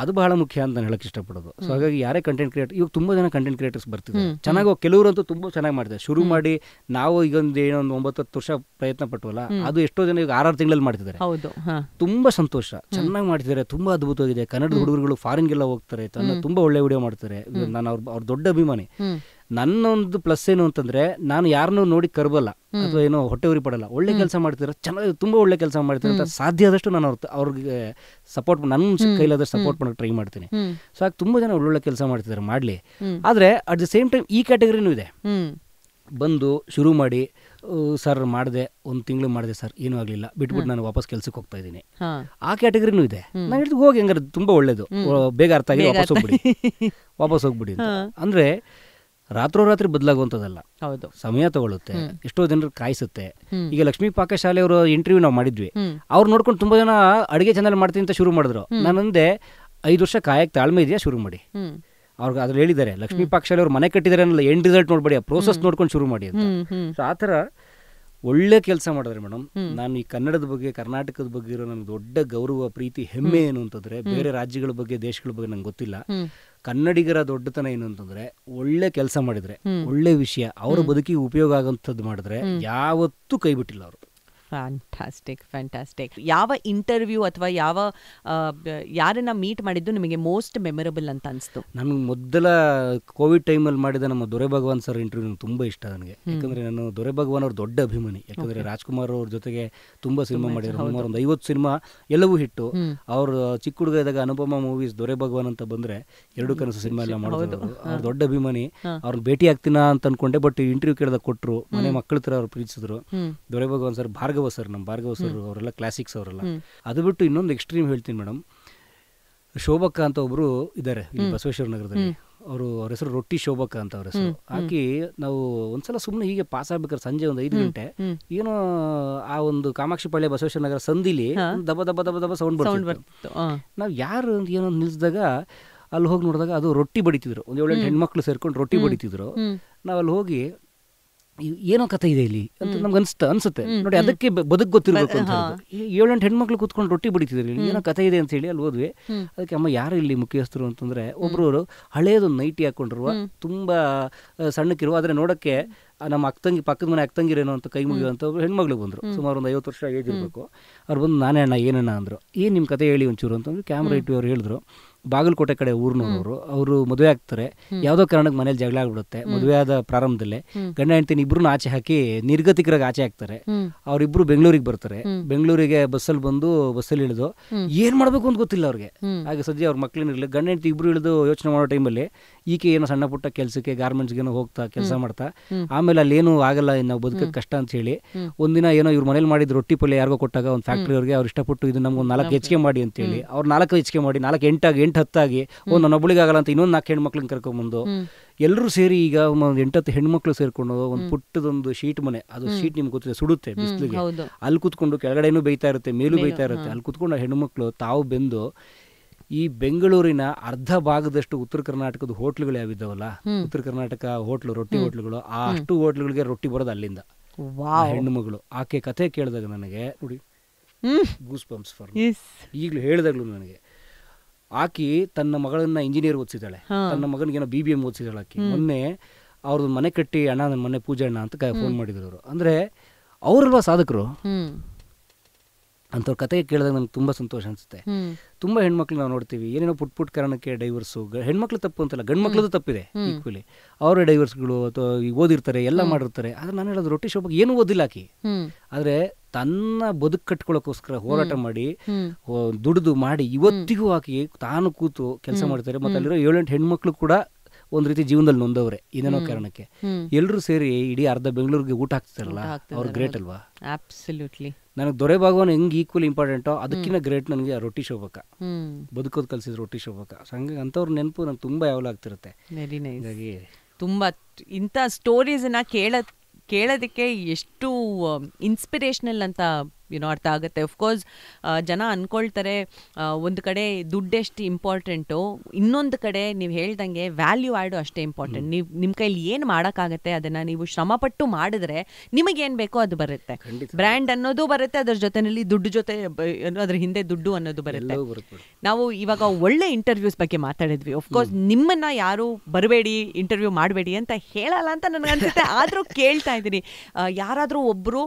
ಅದು ಬಹಳ ಮುಖ್ಯ ಅಂತ ನಾನು ಹೇಳಕ್ ಇಷ್ಟಪಡೋದು. ಸೊ ಹಾಗಾಗಿ ಯಾರೇ ಕಂಟೆಂಟ್ ಕ್ರಿಯೇಟರ್, ಇವಾಗ ತುಂಬಾ ಜನ ಕಂಟೆಂಟ್ ಕ್ರಿಯೇಟರ್ಸ್ ಬರ್ತಿದ್ದಾರೆ, ಚೆನ್ನಾಗಿ ಕೆಲವರಂತೂ ತುಂಬಾ ಚೆನ್ನಾಗಿ ಮಾಡ್ತಾರೆ. ಶುರು ಮಾಡಿ ನಾವು ಈಗ ಏನೊಂದು 9-10 ವರ್ಷ ಪ್ರಯತ್ನ ಪಟ್ಟವಲ್ಲ, ಅದು ಎಷ್ಟೋ ಜನ ಈಗ 6 ತಿಂಗಳಲ್ಲಿ ಮಾಡ್ತಿದ್ದಾರೆ. ತುಂಬಾ ಸಂತೋಷ, ಚೆನ್ನಾಗಿ ಮಾಡ್ತಿದ್ದಾರೆ, ತುಂಬಾ ಅದ್ಭುತವಾಗಿದೆ. ಕನ್ನಡದ ಹುಡುಗರುಗಳು ಫಾರಿನ್ಗೆಲ್ಲ ಹೋಗ್ತಾರೆ, ತುಂಬಾ ಒಳ್ಳೆ ವಿಡಿಯೋ ಮಾಡ್ತಾರೆ. ನಾನು ಅವ್ರ ದೊಡ್ಡ ಅಭಿಮಾನಿ. ನನ್ನೊಂದು ಪ್ಲಸ್ ಏನು ಅಂತಂದ್ರೆ, ನಾನು ಯಾರನ್ನೂ ನೋಡಿ ಕರ್ಬಲ್ಲ ಅಥವಾ ಏನೋ ಹೊಟ್ಟೆ ಉರಿ ಪಡಲ್ಲ. ಒಳ್ಳೆ ಕೆಲಸ ಮಾಡ್ತಿದ್ದಾರೆ, ಚೆನ್ನಾಗಿ ತುಂಬಾ ಒಳ್ಳೆ ಕೆಲಸ ಮಾಡ್ತಾರೆ ಅಂತ ಸಾಧ್ಯ ಆದಷ್ಟು ನಾನು ಅವ್ರಿಗೆ ಸಪೋರ್ಟ್, ನನ್ನ ಕೈಲಾದಷ್ಟು ಸಪೋರ್ಟ್ ಮಾಡೋಕೆ ಟ್ರೈ ಮಾಡ್ತೀನಿ. ಸೊ ಹಾಗೆ ತುಂಬಾ ಜನ ಒಳ್ಳೊಳ್ಳೆ ಕೆಲಸ ಮಾಡ್ತಿದ್ದಾರೆ, ಮಾಡ್ಲಿ. ಆದ್ರೆ ಅಟ್ ದ ಸೇಮ್ ಟೈಮ್ ಈ ಕ್ಯಾಟಗರಿನೂ ಇದೆ. ಬಂದು ಶುರು ಮಾಡಿ, ಸರ್ ಮಾಡಿದೆ, 1 ತಿಂಗಳು ಮಾಡಿದೆ ಸರ್, ಏನೂ ಆಗಲಿಲ್ಲ, ಬಿಟ್ಬಿಟ್ಟು ನಾನು ವಾಪಸ್ ಕೆಲ್ಸಕ್ಕೆ ಹೋಗ್ತಾ ಇದ್ದೀನಿ, ಆ ಕ್ಯಾಟಗರಿನೂ ಇದೆ. ನಾನು ಹೇಳ್ತೀನಿ ಹೋಗಿ, ಹಂಗಾರೆ ತುಂಬಾ ಒಳ್ಳೇದು, ಬೇಗ ಅರ್ಥ ಆಗಿ ವಾಪಸ್ ಹೋಗ್ಬಿಡಿ ಅಂತ. ಅಂದ್ರೆ ರಾತ್ರೋರಾತ್ರಿ ಬದಲಾಗುವಂಥದ್ದಲ್ಲ, ಸಮಯ ತಗೊಳುತ್ತೆ, ಎಷ್ಟೋ ಜನರು ಕಾಯಿಸುತ್ತೆ. ಈಗ ಲಕ್ಷ್ಮೀ ಪಾಕಶಾಲೆ ಅವರ ಇಂಟರ್ವ್ಯೂ ನಾವು ಮಾಡಿದ್ವಿ, ಅವ್ರು ನೋಡ್ಕೊಂಡು ತುಂಬಾ ಜನ ಅಡುಗೆ ಚಾನಲ್ ಮಾಡ್ತೀನಿ ಅಂತ ಶುರು ಮಾಡಿದ್ರು. ನಾನಂದೆ 5 ವರ್ಷ ಕಾಯಕ್ಕೆ ತಾಳ್ಮೆ ಇದೆಯಾ, ಶುರು ಮಾಡಿ. ಅವ್ರಿಗೆ ಅದ್ರಲ್ಲಿ ಹೇಳಿದ್ದಾರೆ, ಲಕ್ಷ್ಮೀ ಪಾಕ್ಷಾಲಿ ಅವ್ರು ಮನೆ ಕಟ್ಟಿದ್ದಾರೆ ಅನ್ನಲ್ಲ, ಎಂಡ್ ರಿಸಲ್ಟ್ ನೋಡ್ಬೇಡಿ, ಆ ಪ್ರೋಸೆಸ್ ನೋಡ್ಕೊಂಡು ಶುರು ಮಾಡಿ ಅಂತ. ಸೊ ಆ ಥರ ಒಳ್ಳೆ ಕೆಲಸ ಮಾಡಿದ್ರೆ ಮೇಡಮ್. ನಾನು ಈ ಕನ್ನಡದ ಬಗ್ಗೆ, ಕರ್ನಾಟಕದ ಬಗ್ಗೆ ಇರೋ ನನಗೆ ದೊಡ್ಡ ಗೌರವ, ಪ್ರೀತಿ, ಹೆಮ್ಮೆ ಏನು ಅಂತಂದ್ರೆ, ಬೇರೆ ರಾಜ್ಯಗಳ ಬಗ್ಗೆ, ದೇಶಗಳ ಬಗ್ಗೆ ನಂಗೆ ಗೊತ್ತಿಲ್ಲ, ಕನ್ನಡಿಗರ ದೊಡ್ಡತನ ಏನು ಅಂತಂದ್ರೆ, ಒಳ್ಳೆ ಕೆಲಸ ಮಾಡಿದ್ರೆ, ಒಳ್ಳೆ ವಿಷಯ ಅವರ ಬದುಕಿಗೆ ಉಪಯೋಗ ಆಗೋಂಥದ್ದು ಮಾಡಿದ್ರೆ ಯಾವತ್ತೂ ಕೈ ಬಿಟ್ಟಿಲ್ಲ ಅವರು. ಫ್ಯಾಂಟಾಸ್ಟಿಕ್. ಯಾವ ಇಂಟರ್ವ್ಯೂ ಅಥವಾ ಯಾರನ್ನ ಮೀಟ್ ಮಾಡಿದ್ದು ನಿಮಗೆ ಮೋಸ್ಟ್ ಮೆಮೊರಬಲ್ ಅಂತ ಅನಿಸ್ತು? ನಮ್ಗೆ ಮೊದಲ ಕೋವಿಡ್ ಟೈಮಲ್ಲಿ ಮಾಡಿದ ನಮ್ಮ ದೊರೆ ಭಗವಾನ್ ಸರ್ ಇಂಟರ್ವ್ಯೂ ನಂಗೆ ತುಂಬ ಇಷ್ಟ ನನಗೆ. ಯಾಕಂದರೆ ನಾನು ದೊರೆ ಭಗವಾನ್ ಅವ್ರ ದೊಡ್ಡ ಅಭಿಮಾನಿ. ಯಾಕಂದರೆ ರಾಜ್ಕುಮಾರ್ ಅವ್ರ ಜೊತೆಗೆ ತುಂಬ ಸಿನಿಮಾ ಮಾಡಿದ್ರು, ಸುಮಾರು ಒಂದು 50 ಸಿನಿಮಾ, ಎಲ್ಲವೂ ಹಿಟ್ಟು. ಅವ್ರು ಚಿಕ್ಕ ಹುಡುಗ ಇದ್ದಾಗ ಅನುಪಮ ಮೂವೀಸ್ ದೊರೆ ಭಗವಾನ್ ಅಂತ ಬಂದರೆ 2 ಕನಸು ಸಿನಿಮಾ ಎಲ್ಲ ಮಾಡಿದ್ರು. ಅವ್ರ ದೊಡ್ಡ ಅಭಿಮಾನಿ. ಅವ್ರನ್ನ ಭೇಟಿ ಆಗ್ತೀನಾ ಅಂತ ಅನ್ಕೊಂಡೆ, ಬಟ್ ಇಂಟರ್ವ್ಯೂ ಕೇಳಿದಾಗ ಕೊಟ್ಟರು, ಮನೆ ಮಕ್ಕಳ ಥರ ಅವ್ರು ಪ್ರೀತಿಸಿದ್ರು. ದೊರೆ ಭಗವಾನ್ ಸರ್, ಭಾರ್ಗವ ಸರ್, ನಮ್ಮ ಭಾರ್ಗವ ಸರ್ ಅವರೆಲ್ಲ ಕ್ಲಾಸಿಕ್ಸ್ ಅವರೆಲ್ಲ. ಅದು ಬಿಟ್ಟು ಇನ್ನೊಂದು ಎಕ್ಸ್ಟ್ರೀಮ್ ಹೇಳ್ತೀನಿ ಮೇಡಮ್, ಶೋಭಕ್ಕ ಅಂತ ಒಬ್ರು ಇದ್ದಾರೆ ಇಲ್ಲಿ ಬಸವೇಶ್ವರ ನಗರದಲ್ಲಿ. ಅವ್ರ ಹೆಸರು ರೊಟ್ಟಿ ಶೋಭಕ್ಕ ಅಂತ ಅವ್ರ ಹೆಸರು. ಹಾಕಿ ನಾವು ಒಂದ್ಸಲ ಸುಮ್ಮನೆ ಹೀಗೆ ಪಾಸ್ ಆಗ್ಬೇಕಾದ್ರೆ ಸಂಜೆ ಒಂದು 5 ಗಂಟೆ ಏನೋ ಆ ಒಂದು ಕಾಮಾಕ್ಷಿ ಪಾಳ್ಯ ಬಸವೇಶ್ವರ ನಗರ ಸಂದಿಲಿ ದಬ ದಬ ದಬ ದಬ ಸೌಂಡ್ ಬರ್ತಿತ್ತು. ನಾವು ಯಾರು ಏನೋ ನಿಲ್ಸಿದಾಗ ಅಲ್ಲಿ ಹೋಗಿ ನೋಡಿದಾಗ ಅದು ರೊಟ್ಟಿ ಬಡಿತಿದ್ರು. ಒಂದು 7-8 ಹೆಣ್ಮಕ್ಳು ಸೇರ್ಕೊಂಡು ರೊಟ್ಟಿ ಬಡಿತಿದ್ರು. ನಾವು ಅಲ್ಲಿ ಹೋಗಿ ಏನೋ ಕಥೆ ಇದೆ ಇಲ್ಲಿ ಅಂತ ನಮ್ಗೆ ಅನ್ಸುತ್ತೆ ನೋಡಿ. ಅದಕ್ಕೆ ಬದುಕು ಗೊತ್ತಿರಬೇಕು ಅಂತ 7-8 ಹೆಣ್ಮಕ್ಳು ಕೂತ್ಕೊಂಡು ರೊಟ್ಟಿ ಬಡಿತಿದ್ರು, ಇಲ್ಲಿ ಏನೋ ಕಥೆ ಇದೆ ಅಂತ ಹೇಳಿ ಅಲ್ಲಿ ಹೋದ್ವಿ. ಅದಕ್ಕೆ ಅಮ್ಮ ಯಾರು ಇಲ್ಲಿ ಮುಖ್ಯಸ್ಥರು ಅಂತಂದ್ರೆ, ಒಬ್ರು ಹಳೇದೊಂದು ನೈಟಿ ಹಾಕೊಂಡಿರುವ, ತುಂಬಾ ಸಣ್ಣಕ್ಕಿರುವ, ಆದ್ರೆ ನೋಡಕ್ಕೆ ನಮ್ಮ ಅಕ್ಕಂಗಿ, ಪಕ್ಕದ ಮನೆ ಅಕ್ಕಂಗಿರೇನೋ ಅಂತ ಕೈ ಮುಗಿಯುವಂತ ಒಬ್ರು ಹೆಣ್ಮಕ್ಳು ಬಂದ್ರು. ಸುಮಾರು ಒಂದು 50 ವರ್ಷ ಏಜ್ ಇರಬೇಕು. ಅವ್ರು ಬಂದು, ನಾನೇ ಅಣ್ಣ ಏನಣ್ಣ ಅಂದ್ರು. ಏನ್ ನಿಮ್ ಕತೆ ಹೇಳಿ ಒಂಚೂರು ಅಂತಂದ್ರೆ ಕ್ಯಾಮ್ರಾ ಇಟ್ಟು ಅವ್ರು ಹೇಳಿದ್ರು, ಬಾಗಲಕೋಟೆ ಕಡೆ ಊರ್ನವರು, ಅವರು ಮದುವೆ ಆಗ್ತಾರೆ, ಯಾವ್ದೋ ಕಾರಣಕ್ಕೆ ಮನೇಲಿ ಜಗಳ ಆಗ್ಬಿಡುತ್ತೆ. ಮದುವೆ ಆದ ಪ್ರಾರಂಭದಲ್ಲೇ ಗಂಡ ಹೆಂಡತಿನ ಇಬ್ರು ಆಚೆ ಹಾಕಿ ನಿರ್ಗತಿಕರಾಗಿ ಆಚೆ ಹಾಕ್ತಾರೆ. ಅವ್ರಿಬ್ರು ಬೆಂಗಳೂರಿಗೆ ಬರ್ತಾರೆ. ಬೆಂಗಳೂರಿಗೆ ಬಸ್ಸಲ್ಲಿ ಬಂದು ಬಸ್ಸಲ್ಲಿ ಇಳಿದು ಏನ್ ಮಾಡ್ಬೇಕು ಅಂತ ಗೊತ್ತಿಲ್ಲ ಅವ್ರಿಗೆ. ಹಾಗೆ ಸದ್ಯ ಅವ್ರ ಮಕ್ಳೇನಿರಲಿ, ಗಂಡ ಹೆಂಡತಿ ಇಬ್ರು ಇಳಿದು ಯೋಚನೆ ಮಾಡೋ ಟೈಮಲ್ಲಿ ಈಕೆ ಏನೋ ಸಣ್ಣ ಪುಟ್ಟ ಕೆಲಸಕ್ಕೆ ಗಾರ್ಮೆಂಟ್ಸ್ಗೇನೋ ಹೋಗ್ತಾ ಕೆಲಸ ಮಾಡ್ತಾ, ಆಮೇಲೆ ಅಲ್ಲೇನು ಆಗಲ್ಲ, ನಾವು ಬದುಕಕ್ಕೆ ಕಷ್ಟ ಅಂತ ಹೇಳಿ ಒಂದಿನ ಏನೋ ಇವ್ರ ಮನೇಲಿ ಮಾಡಿದ ರೊಟ್ಟಿ ಪಲ್ಯ ಯಾರಿಗೋ ಕೊಟ್ಟಾಗ ಒಂದು ಫ್ಯಾಕ್ಟ್ರಿ ಅವ್ರಿಗೆ ಅವ್ರು ಇಷ್ಟಪಟ್ಟು ಇದು ನಮ್ಗೆ 4 ಹೆಚ್ಚಿಗೆ ಮಾಡಿ ಅಂತೇಳಿ ಅವ್ರು 4 ಹೆಚ್ಚಿಗೆ ಮಾಡಿ 4 8 ನನ್ನ ಒಬ್ಬಳಿಗಾಗಲ್ಲ ಅಂತ ಇನ್ನೊಂದು 4 ಹೆಣ್ಮಕ್ಳನ್ನ ಕರ್ಕೊಂಡ್ಬಂದು ಎಲ್ಲರೂ ಸೇರಿ ಈಗ ಒಂದು 8 ಹೆಣ್ಮಕ್ಳು ಸೇರ್ಕೊಂಡು ಒಂದು ಪುಟ್ಟದೊಂದು ಶೀಟ್ ಮನೆ, ಅದು ಶೀಟ್ ನಿಮ್ಗೆ ಗೊತ್ತಿದೆ, ಸುಡುತ್ತೆ ಬಿಸಿಲಿಗೆ, ಅಲ್ಲಿ ಕೂತ್ಕೊಂಡು ಕೆಳಗಡೆನೂ ಬೈತಾ ಇರುತ್ತೆ, ಮೇಲೂ ಬೈತಾ ಇರುತ್ತೆ. ಅಲ್ಲಿ ಕೂತ್ಕೊಂಡು ಹೆಣ್ಮಕ್ಳು ತಾವು ಬೆಂದು ಈ ಬೆಂಗಳೂರಿನ ಅರ್ಧ ಭಾಗದಷ್ಟು ಉತ್ತರ ಕರ್ನಾಟಕದ ಹೋಟ್ಲುಗಳು ಯಾವಿದ್ದಾವಲ್ಲ, ಉತ್ತರ ಕರ್ನಾಟಕ ಹೋಟ್ಲು, ರೊಟ್ಟಿ ಹೋಟ್ಲುಗಳು, ಆ ಅಷ್ಟು ಹೋಟ್ಲುಗಳಿಗೆ ರೊಟ್ಟಿ ಬರೋದು ಅಲ್ಲಿಂದ. ಹೆಣ್ಣು ಮಗಳು ಆಕೆ ಕಥೆ ಕೇಳಿದಾಗ ನನಗೆ ನೋಡಿ ಗೂಸ್ ಬಂಪ್ಸ್ ಫಾರ್ ಈಗಲೂ ಹೇಳಿದಾಗ್ಲೂ ನನಗೆ. ಆಕಿ ತನ್ನ ಮಗಳನ್ನ ಇಂಜಿನಿಯರ್ ಓದಿಸಿದಾಳೆ, ತನ್ನ ಮಗನಿಗೇನೋ BBM ಓದಿಸಿದಾಳೆ. ಆಕಿ ಮೊನ್ನೆ ಅವ್ರದ್ದು ಮನೆ ಕಟ್ಟಿ, ಅಣ್ಣ ನನ್ನ ಮನೆ ಪೂಜೆ ಅಣ್ಣ ಅಂತ ಫೋನ್ ಮಾಡಿದ್ರು ಅವರು. ಅಂದ್ರೆ ಅವರಲ್ವಾ ಸಾಧಕರು ಅಂಥವ್ರ ಕತೆ ಕೇಳಿದಾಗ ನನಗೆ ತುಂಬ ಸಂತೋಷ ಅನಿಸುತ್ತೆ. ತುಂಬ ಹೆಣ್ಮಕ್ಳು ನಾವು ನೋಡ್ತೀವಿ, ಏನೇನೋ ಪುಟ್ ಕಾರಣಕ್ಕೆ ಡೈವರ್ಸು. ಹೆಣ್ಮಕ್ಳು ತಪ್ಪು ಅಂತಲ್ಲ, ಗಂಡು ಮಕ್ಳದ್ದು ತಪ್ಪಿದೆ ಈಕ್ವಲಿ. ಅವರೇ ಡೈವರ್ಸ್ಗಳು ಅಥವಾ ಓದಿರ್ತಾರೆ, ಎಲ್ಲ ಮಾಡಿರ್ತಾರೆ. ಆದ್ರೆ ನಾನು ಹೇಳೋದು, ರೊಟ್ಟಿ ಶೋಭಾಗಿ ಏನೂ ಓದಿಲ್ಲ ಆಕಿ, ಆದರೆ ತನ್ನ ಬದುಕು ಕಟ್ಕೊಳ್ಳೋಕ್ಕೋಸ್ಕರ ಹೋರಾಟ ಮಾಡಿ ದುಡಿದು ಮಾಡಿ ಇವತ್ತಿಗೂ ಆಕಿ ತಾನು ಕೂತು ಕೆಲಸ ಮಾಡ್ತಾರೆ. ಮತ್ತೆ ಅಲ್ಲಿರೋ 7-8 ಹೆಣ್ಮಕ್ಳು ಕೂಡ ಒಂದ್ ರೀತಿ ಜೀವನದಲ್ಲಿ ನೊಂದವ್ರೆ ಏನೇನೋ ಕಾರಣಕ್ಕೆ. ಎಲ್ಲರೂ ಸೇರಿ ಇಡೀ ಅರ್ಧ ಬೆಂಗಳೂರಿಗೆ ಊಟ ಹಾಕ್ತಾರಲ್ಲ, ಅವ್ರು ಗ್ರೇಟ್ ಅಲ್ವಾ? ಅಬ್ಸಲ್ಯೂಟ್ಲಿ. ನನಗೆ ದೊರೆ ಭಾಗವನ್ ಹೆಂಗ್ ಈಕ್ವಲ್ ಇಂಪಾರ್ಟೆಂಟೋ ಅದಕ್ಕಿಂತ ಗ್ರೇಟ್ ನನಗೆ ರೊಟ್ಟಿ ಶೋಭಕ್ಕ, ಬದುಕೋದು ಕಲಿಸಿದ ರೊಟ್ಟಿ ಶೋಭಕ್ಕ. ಹಂಗಾಗಿ ಅಂಥವ್ರ ನೆನಪು ನಂಗೆ ತುಂಬಾ ಯಾವಾಗಲೂ ಆಗ್ತಿರುತ್ತೆ. ಹೀಗಾಗಿ ತುಂಬಾ ಇಂಥ ಸ್ಟೋರೀಸ್ನ ಕೇಳೋದಕ್ಕೆ ಎಷ್ಟು ಇನ್ಸ್ಪಿರೇಷನಲ್ ಅಂತ ಅರ್ಥ ಆಗುತ್ತೆ. ಅಫ್ಕೋರ್ಸ್ ಜನ ಅನ್ಕೊಳ್ತಾರೆ ಒಂದು ಕಡೆ ದುಡ್ಡೆಷ್ಟು ಇಂಪಾರ್ಟೆಂಟು, ಇನ್ನೊಂದು ಕಡೆ ನೀವು ಹೇಳ್ದಂಗೆ ವ್ಯಾಲ್ಯೂ ಆ್ಯಡು ಅಷ್ಟೇ ಇಂಪಾರ್ಟೆಂಟ್. ನೀವು ನಿಮ್ಮ ಕೈಲಿ ಏನು ಮಾಡೋಕ್ಕಾಗತ್ತೆ ಅದನ್ನು ನೀವು ಶ್ರಮಪಟ್ಟು ಮಾಡಿದ್ರೆ ನಿಮಗೇನು ಬೇಕೋ ಅದು ಬರುತ್ತೆ. ಬ್ರ್ಯಾಂಡ್ ಅನ್ನೋದು ಬರುತ್ತೆ, ಅದ್ರ ಜೊತೆಯಲ್ಲಿ ದುಡ್ಡು ಜೊತೆ ಅದ್ರ ಹಿಂದೆ ದುಡ್ಡು ಅನ್ನೋದು ಬರುತ್ತೆ. ನಾವು ಇವಾಗ ಒಳ್ಳೆ ಇಂಟರ್ವ್ಯೂಸ್ ಬಗ್ಗೆ ಮಾತಾಡಿದ್ವಿ. ಅಫ್ಕೋರ್ಸ್ ನಿಮ್ಮನ್ನ ಯಾರು ಬರಬೇಡಿ, ಇಂಟರ್ವ್ಯೂ ಮಾಡಬೇಡಿ ಅಂತ ಹೇಳಲ್ಲ ಅಂತ ನನಗನ್ಸುತ್ತೆ. ಆದರೂ ಕೇಳ್ತಾ ಇದ್ದೀನಿ, ಯಾರಾದರೂ ಒಬ್ಬರು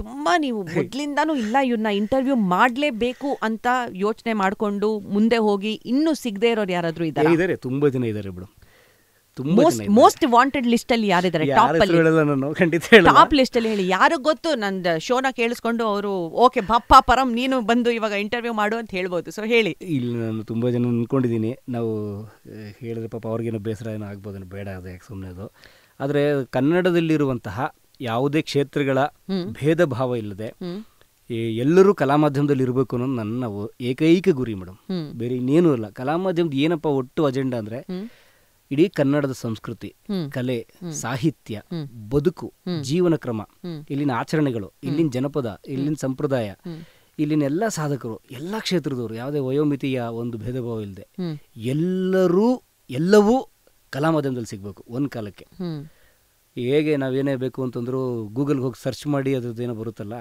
ತುಂಬ ನೀವು ಮೊದಲಿಂದ ಇಲ್ಲ ಇವ್ರನ್ನ ಇಂಟರ್ವ್ಯೂ ಮಾಡಲೇಬೇಕು ಅಂತ ಯೋಚನೆ ಮಾಡಿಕೊಂಡು ಮುಂದೆ ಹೋಗಿ ಇನ್ನೂ ಸಿಗದೆ ಇರೋರು ಯಾರಾದ್ರೂ ಇದ್ದಾರೆ? ತುಂಬಾ ಜನ ಇದ್ದಾರೆ ಬಿಡು. ಮೋಸ್ಟ್ ವಾಂಟೆಡ್ ಲಿಸ್ಟ್ ಅಲ್ಲಿ ಯಾರಿದ್ದಾರೆ? ಟಾಪ್ ಲಿಸ್ಟ್ ಅಲ್ಲಿ ಹೇಳಿ. ಯಾರಿಗ್ ಗೊತ್ತು? ನಂದು ಶೋನ ಕೇಳಿಸ್ಕೊಂಡು ಅವರು ಓಕೆ ಬಪ್ಪ ಪರಂ ನೀನು ಬಂದು ಇವಾಗ ಇಂಟರ್ವ್ಯೂ ಮಾಡು ಅಂತ ಹೇಳ್ಬೋದು. ಸೊ ಹೇಳಿ. ಇಲ್ಲಿ ನಾನು ತುಂಬಾ ಜನ ಅನ್ಕೊಂಡಿದ್ದೀನಿ, ನಾವು ಹೇಳಿದ್ರೆ ಪಾಪ ಅವ್ರಿಗೇನೋ ಬೇಸರ ಏನೋ ಆಗ್ಬೋದು, ಬೇಡ ಅದು ಯಾಕೆ ಸುಮ್ಮನೆ ಅದು. ಆದರೆ ಕನ್ನಡದಲ್ಲಿರುವಂತಹ ಯಾವುದೇ ಕ್ಷೇತ್ರಗಳ ಭೇದ ಭಾವ ಇಲ್ಲದೆ ಎಲ್ಲರೂ ಕಲಾ ಮಾಧ್ಯಮದಲ್ಲಿ ಇರಬೇಕು ಅನ್ನೋದು ನನ್ನ ಏಕೈಕ ಗುರಿ ಮೇಡಮ್. ಬೇರೆ ಇನ್ನೇನು ಇಲ್ಲ. ಕಲಾ ಮಾಧ್ಯಮದ ಏನಪ್ಪ ಒಟ್ಟು ಅಜೆಂಡಾ ಅಂದ್ರೆ ಇಡೀ ಕನ್ನಡದ ಸಂಸ್ಕೃತಿ, ಕಲೆ, ಸಾಹಿತ್ಯ, ಬದುಕು, ಜೀವನ ಕ್ರಮ, ಇಲ್ಲಿನ ಆಚರಣೆಗಳು, ಇಲ್ಲಿನ ಜನಪದ, ಇಲ್ಲಿನ ಸಂಪ್ರದಾಯ, ಇಲ್ಲಿನ ಎಲ್ಲ ಸಾಧಕರು, ಎಲ್ಲ ಕ್ಷೇತ್ರದವರು, ಯಾವುದೇ ವಯೋಮಿತಿಯ ಒಂದು ಭೇದ ಭಾವ ಇಲ್ಲದೆ ಎಲ್ಲವೂ ಕಲಾ ಮಾಧ್ಯಮದಲ್ಲಿ ಸಿಗಬೇಕು ಒಂದು ಕಾಲಕ್ಕೆ. ಹೇಗೆ ನಾವೇನೇ ಬೇಕು ಅಂತಂದ್ರು ಗೂಗಲ್ಗೆ ಹೋಗಿ ಸರ್ಚ್ ಮಾಡಿ ಅದ್ರದ್ದೇನೋ ಬರುತ್ತಲ್ಲ,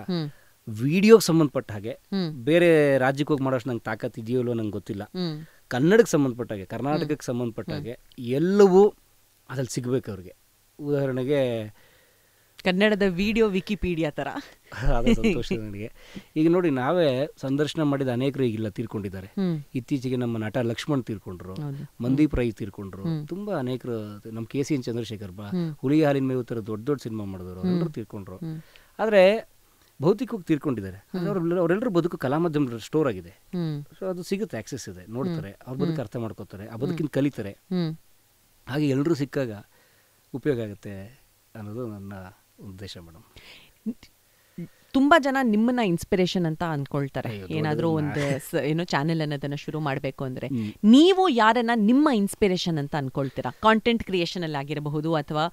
ವಿಡಿಯೋಗೆ ಸಂಬಂಧಪಟ್ಟ ಹಾಗೆ, ಬೇರೆ ರಾಜ್ಯಕ್ಕೆ ಹೋಗಿ ಮಾಡೋಷ್ಟು ನಂಗೆ ತಾಕತ್ ಇದೆಯೋ ಇಲ್ಲೋ ನಂಗೆ ಗೊತ್ತಿಲ್ಲ, ಕನ್ನಡಕ್ಕೆ ಸಂಬಂಧಪಟ್ಟ ಹಾಗೆ, ಕರ್ನಾಟಕಕ್ಕೆ ಸಂಬಂಧಪಟ್ಟ ಹಾಗೆ ಎಲ್ಲವೂ ಅದ್ರಲ್ಲಿ ಸಿಗಬೇಕು ಅವ್ರಿಗೆ. ಉದಾಹರಣೆಗೆ ಕನ್ನಡದ ವಿಡಿಯೋ ವಿಕಿಪೀಡಿಯಾ ಥರ. ಅದು ಸಂತೋಷ ನನಗೆ. ಈಗ ನೋಡಿ, ನಾವೇ ಸಂದರ್ಶನ ಮಾಡಿದ ಅನೇಕರು ಈಗಿಲ್ಲ ತೀರ್ಕೊಂಡಿದ್ದಾರೆ. ಇತ್ತೀಚೆಗೆ ನಮ್ಮ ನಟ ಲಕ್ಷ್ಮಣ್ ತೀರ್ಕೊಂಡ್ರು, ಮಂದೀಪ್ ರೈ ತೀರ್ಕೊಂಡ್ರು, ತುಂಬಾ ಅನೇಕರು, ನಮ್ಮ KCN ಚಂದ್ರಶೇಖರ್ ಹುಲಿ ಹಾಲಿನ ಮೇವು ಥರ ದೊಡ್ಡ ದೊಡ್ಡ ಸಿನಿಮಾ ಮಾಡಿದವರು ಎಲ್ಲರೂ ತೀರ್ಕೊಂಡ್ರು. ಆದರೆ ಭೌತಿಕವಾಗಿ ತೀರ್ಕೊಂಡಿದ್ದಾರೆ. ಅವರೆಲ್ಲರೂ ಬದುಕು ಕಲಾ ಮಾಧ್ಯಮ ಸ್ಟೋರ್ ಆಗಿದೆ. ಸೊ ಅದು ಸಿಗುತ್ತೆ, ಆಕ್ಸೆಸ್ ಇದೆ, ನೋಡ್ತಾರೆ, ಅವ್ರ ಬದುಕು ಅರ್ಥ ಮಾಡ್ಕೋತಾರೆ, ಆ ಬದುಕಿನ ಕಲಿತಾರೆ. ಹಾಗೆ ಎಲ್ಲರೂ ಸಿಕ್ಕಾಗ ಉಪಯೋಗ ಆಗುತ್ತೆ ಅನ್ನೋದು ನನ್ನ ಉದ್ದೇಶ ಮೇಡಮ್. ತುಂಬಾ ಜನ ನಿಮ್ಮನ್ನ ಇನ್ಸ್ಪಿರೇಷನ್ ಅಂತ ಅನ್ಕೊಳ್ತಾರೆ. ಏನಾದ್ರೂ ಒಂದು ಏನೋ ಚಾನೆಲ್ ಅನ್ನೋದನ್ನ ಶುರು ಮಾಡಬೇಕು ಅಂದ್ರೆ ನೀವು ಯಾರನ್ನ ನಿಮ್ಮ ಇನ್ಸ್ಪಿರೇಷನ್ ಅಂತ ಅನ್ಕೊಳ್ತೀರಾ? ಕಾಂಟೆಂಟ್ ಕ್ರಿಯೇಷನ್ ಅಲ್ಲಿ ಆಗಿರಬಹುದು, ಅಥವಾ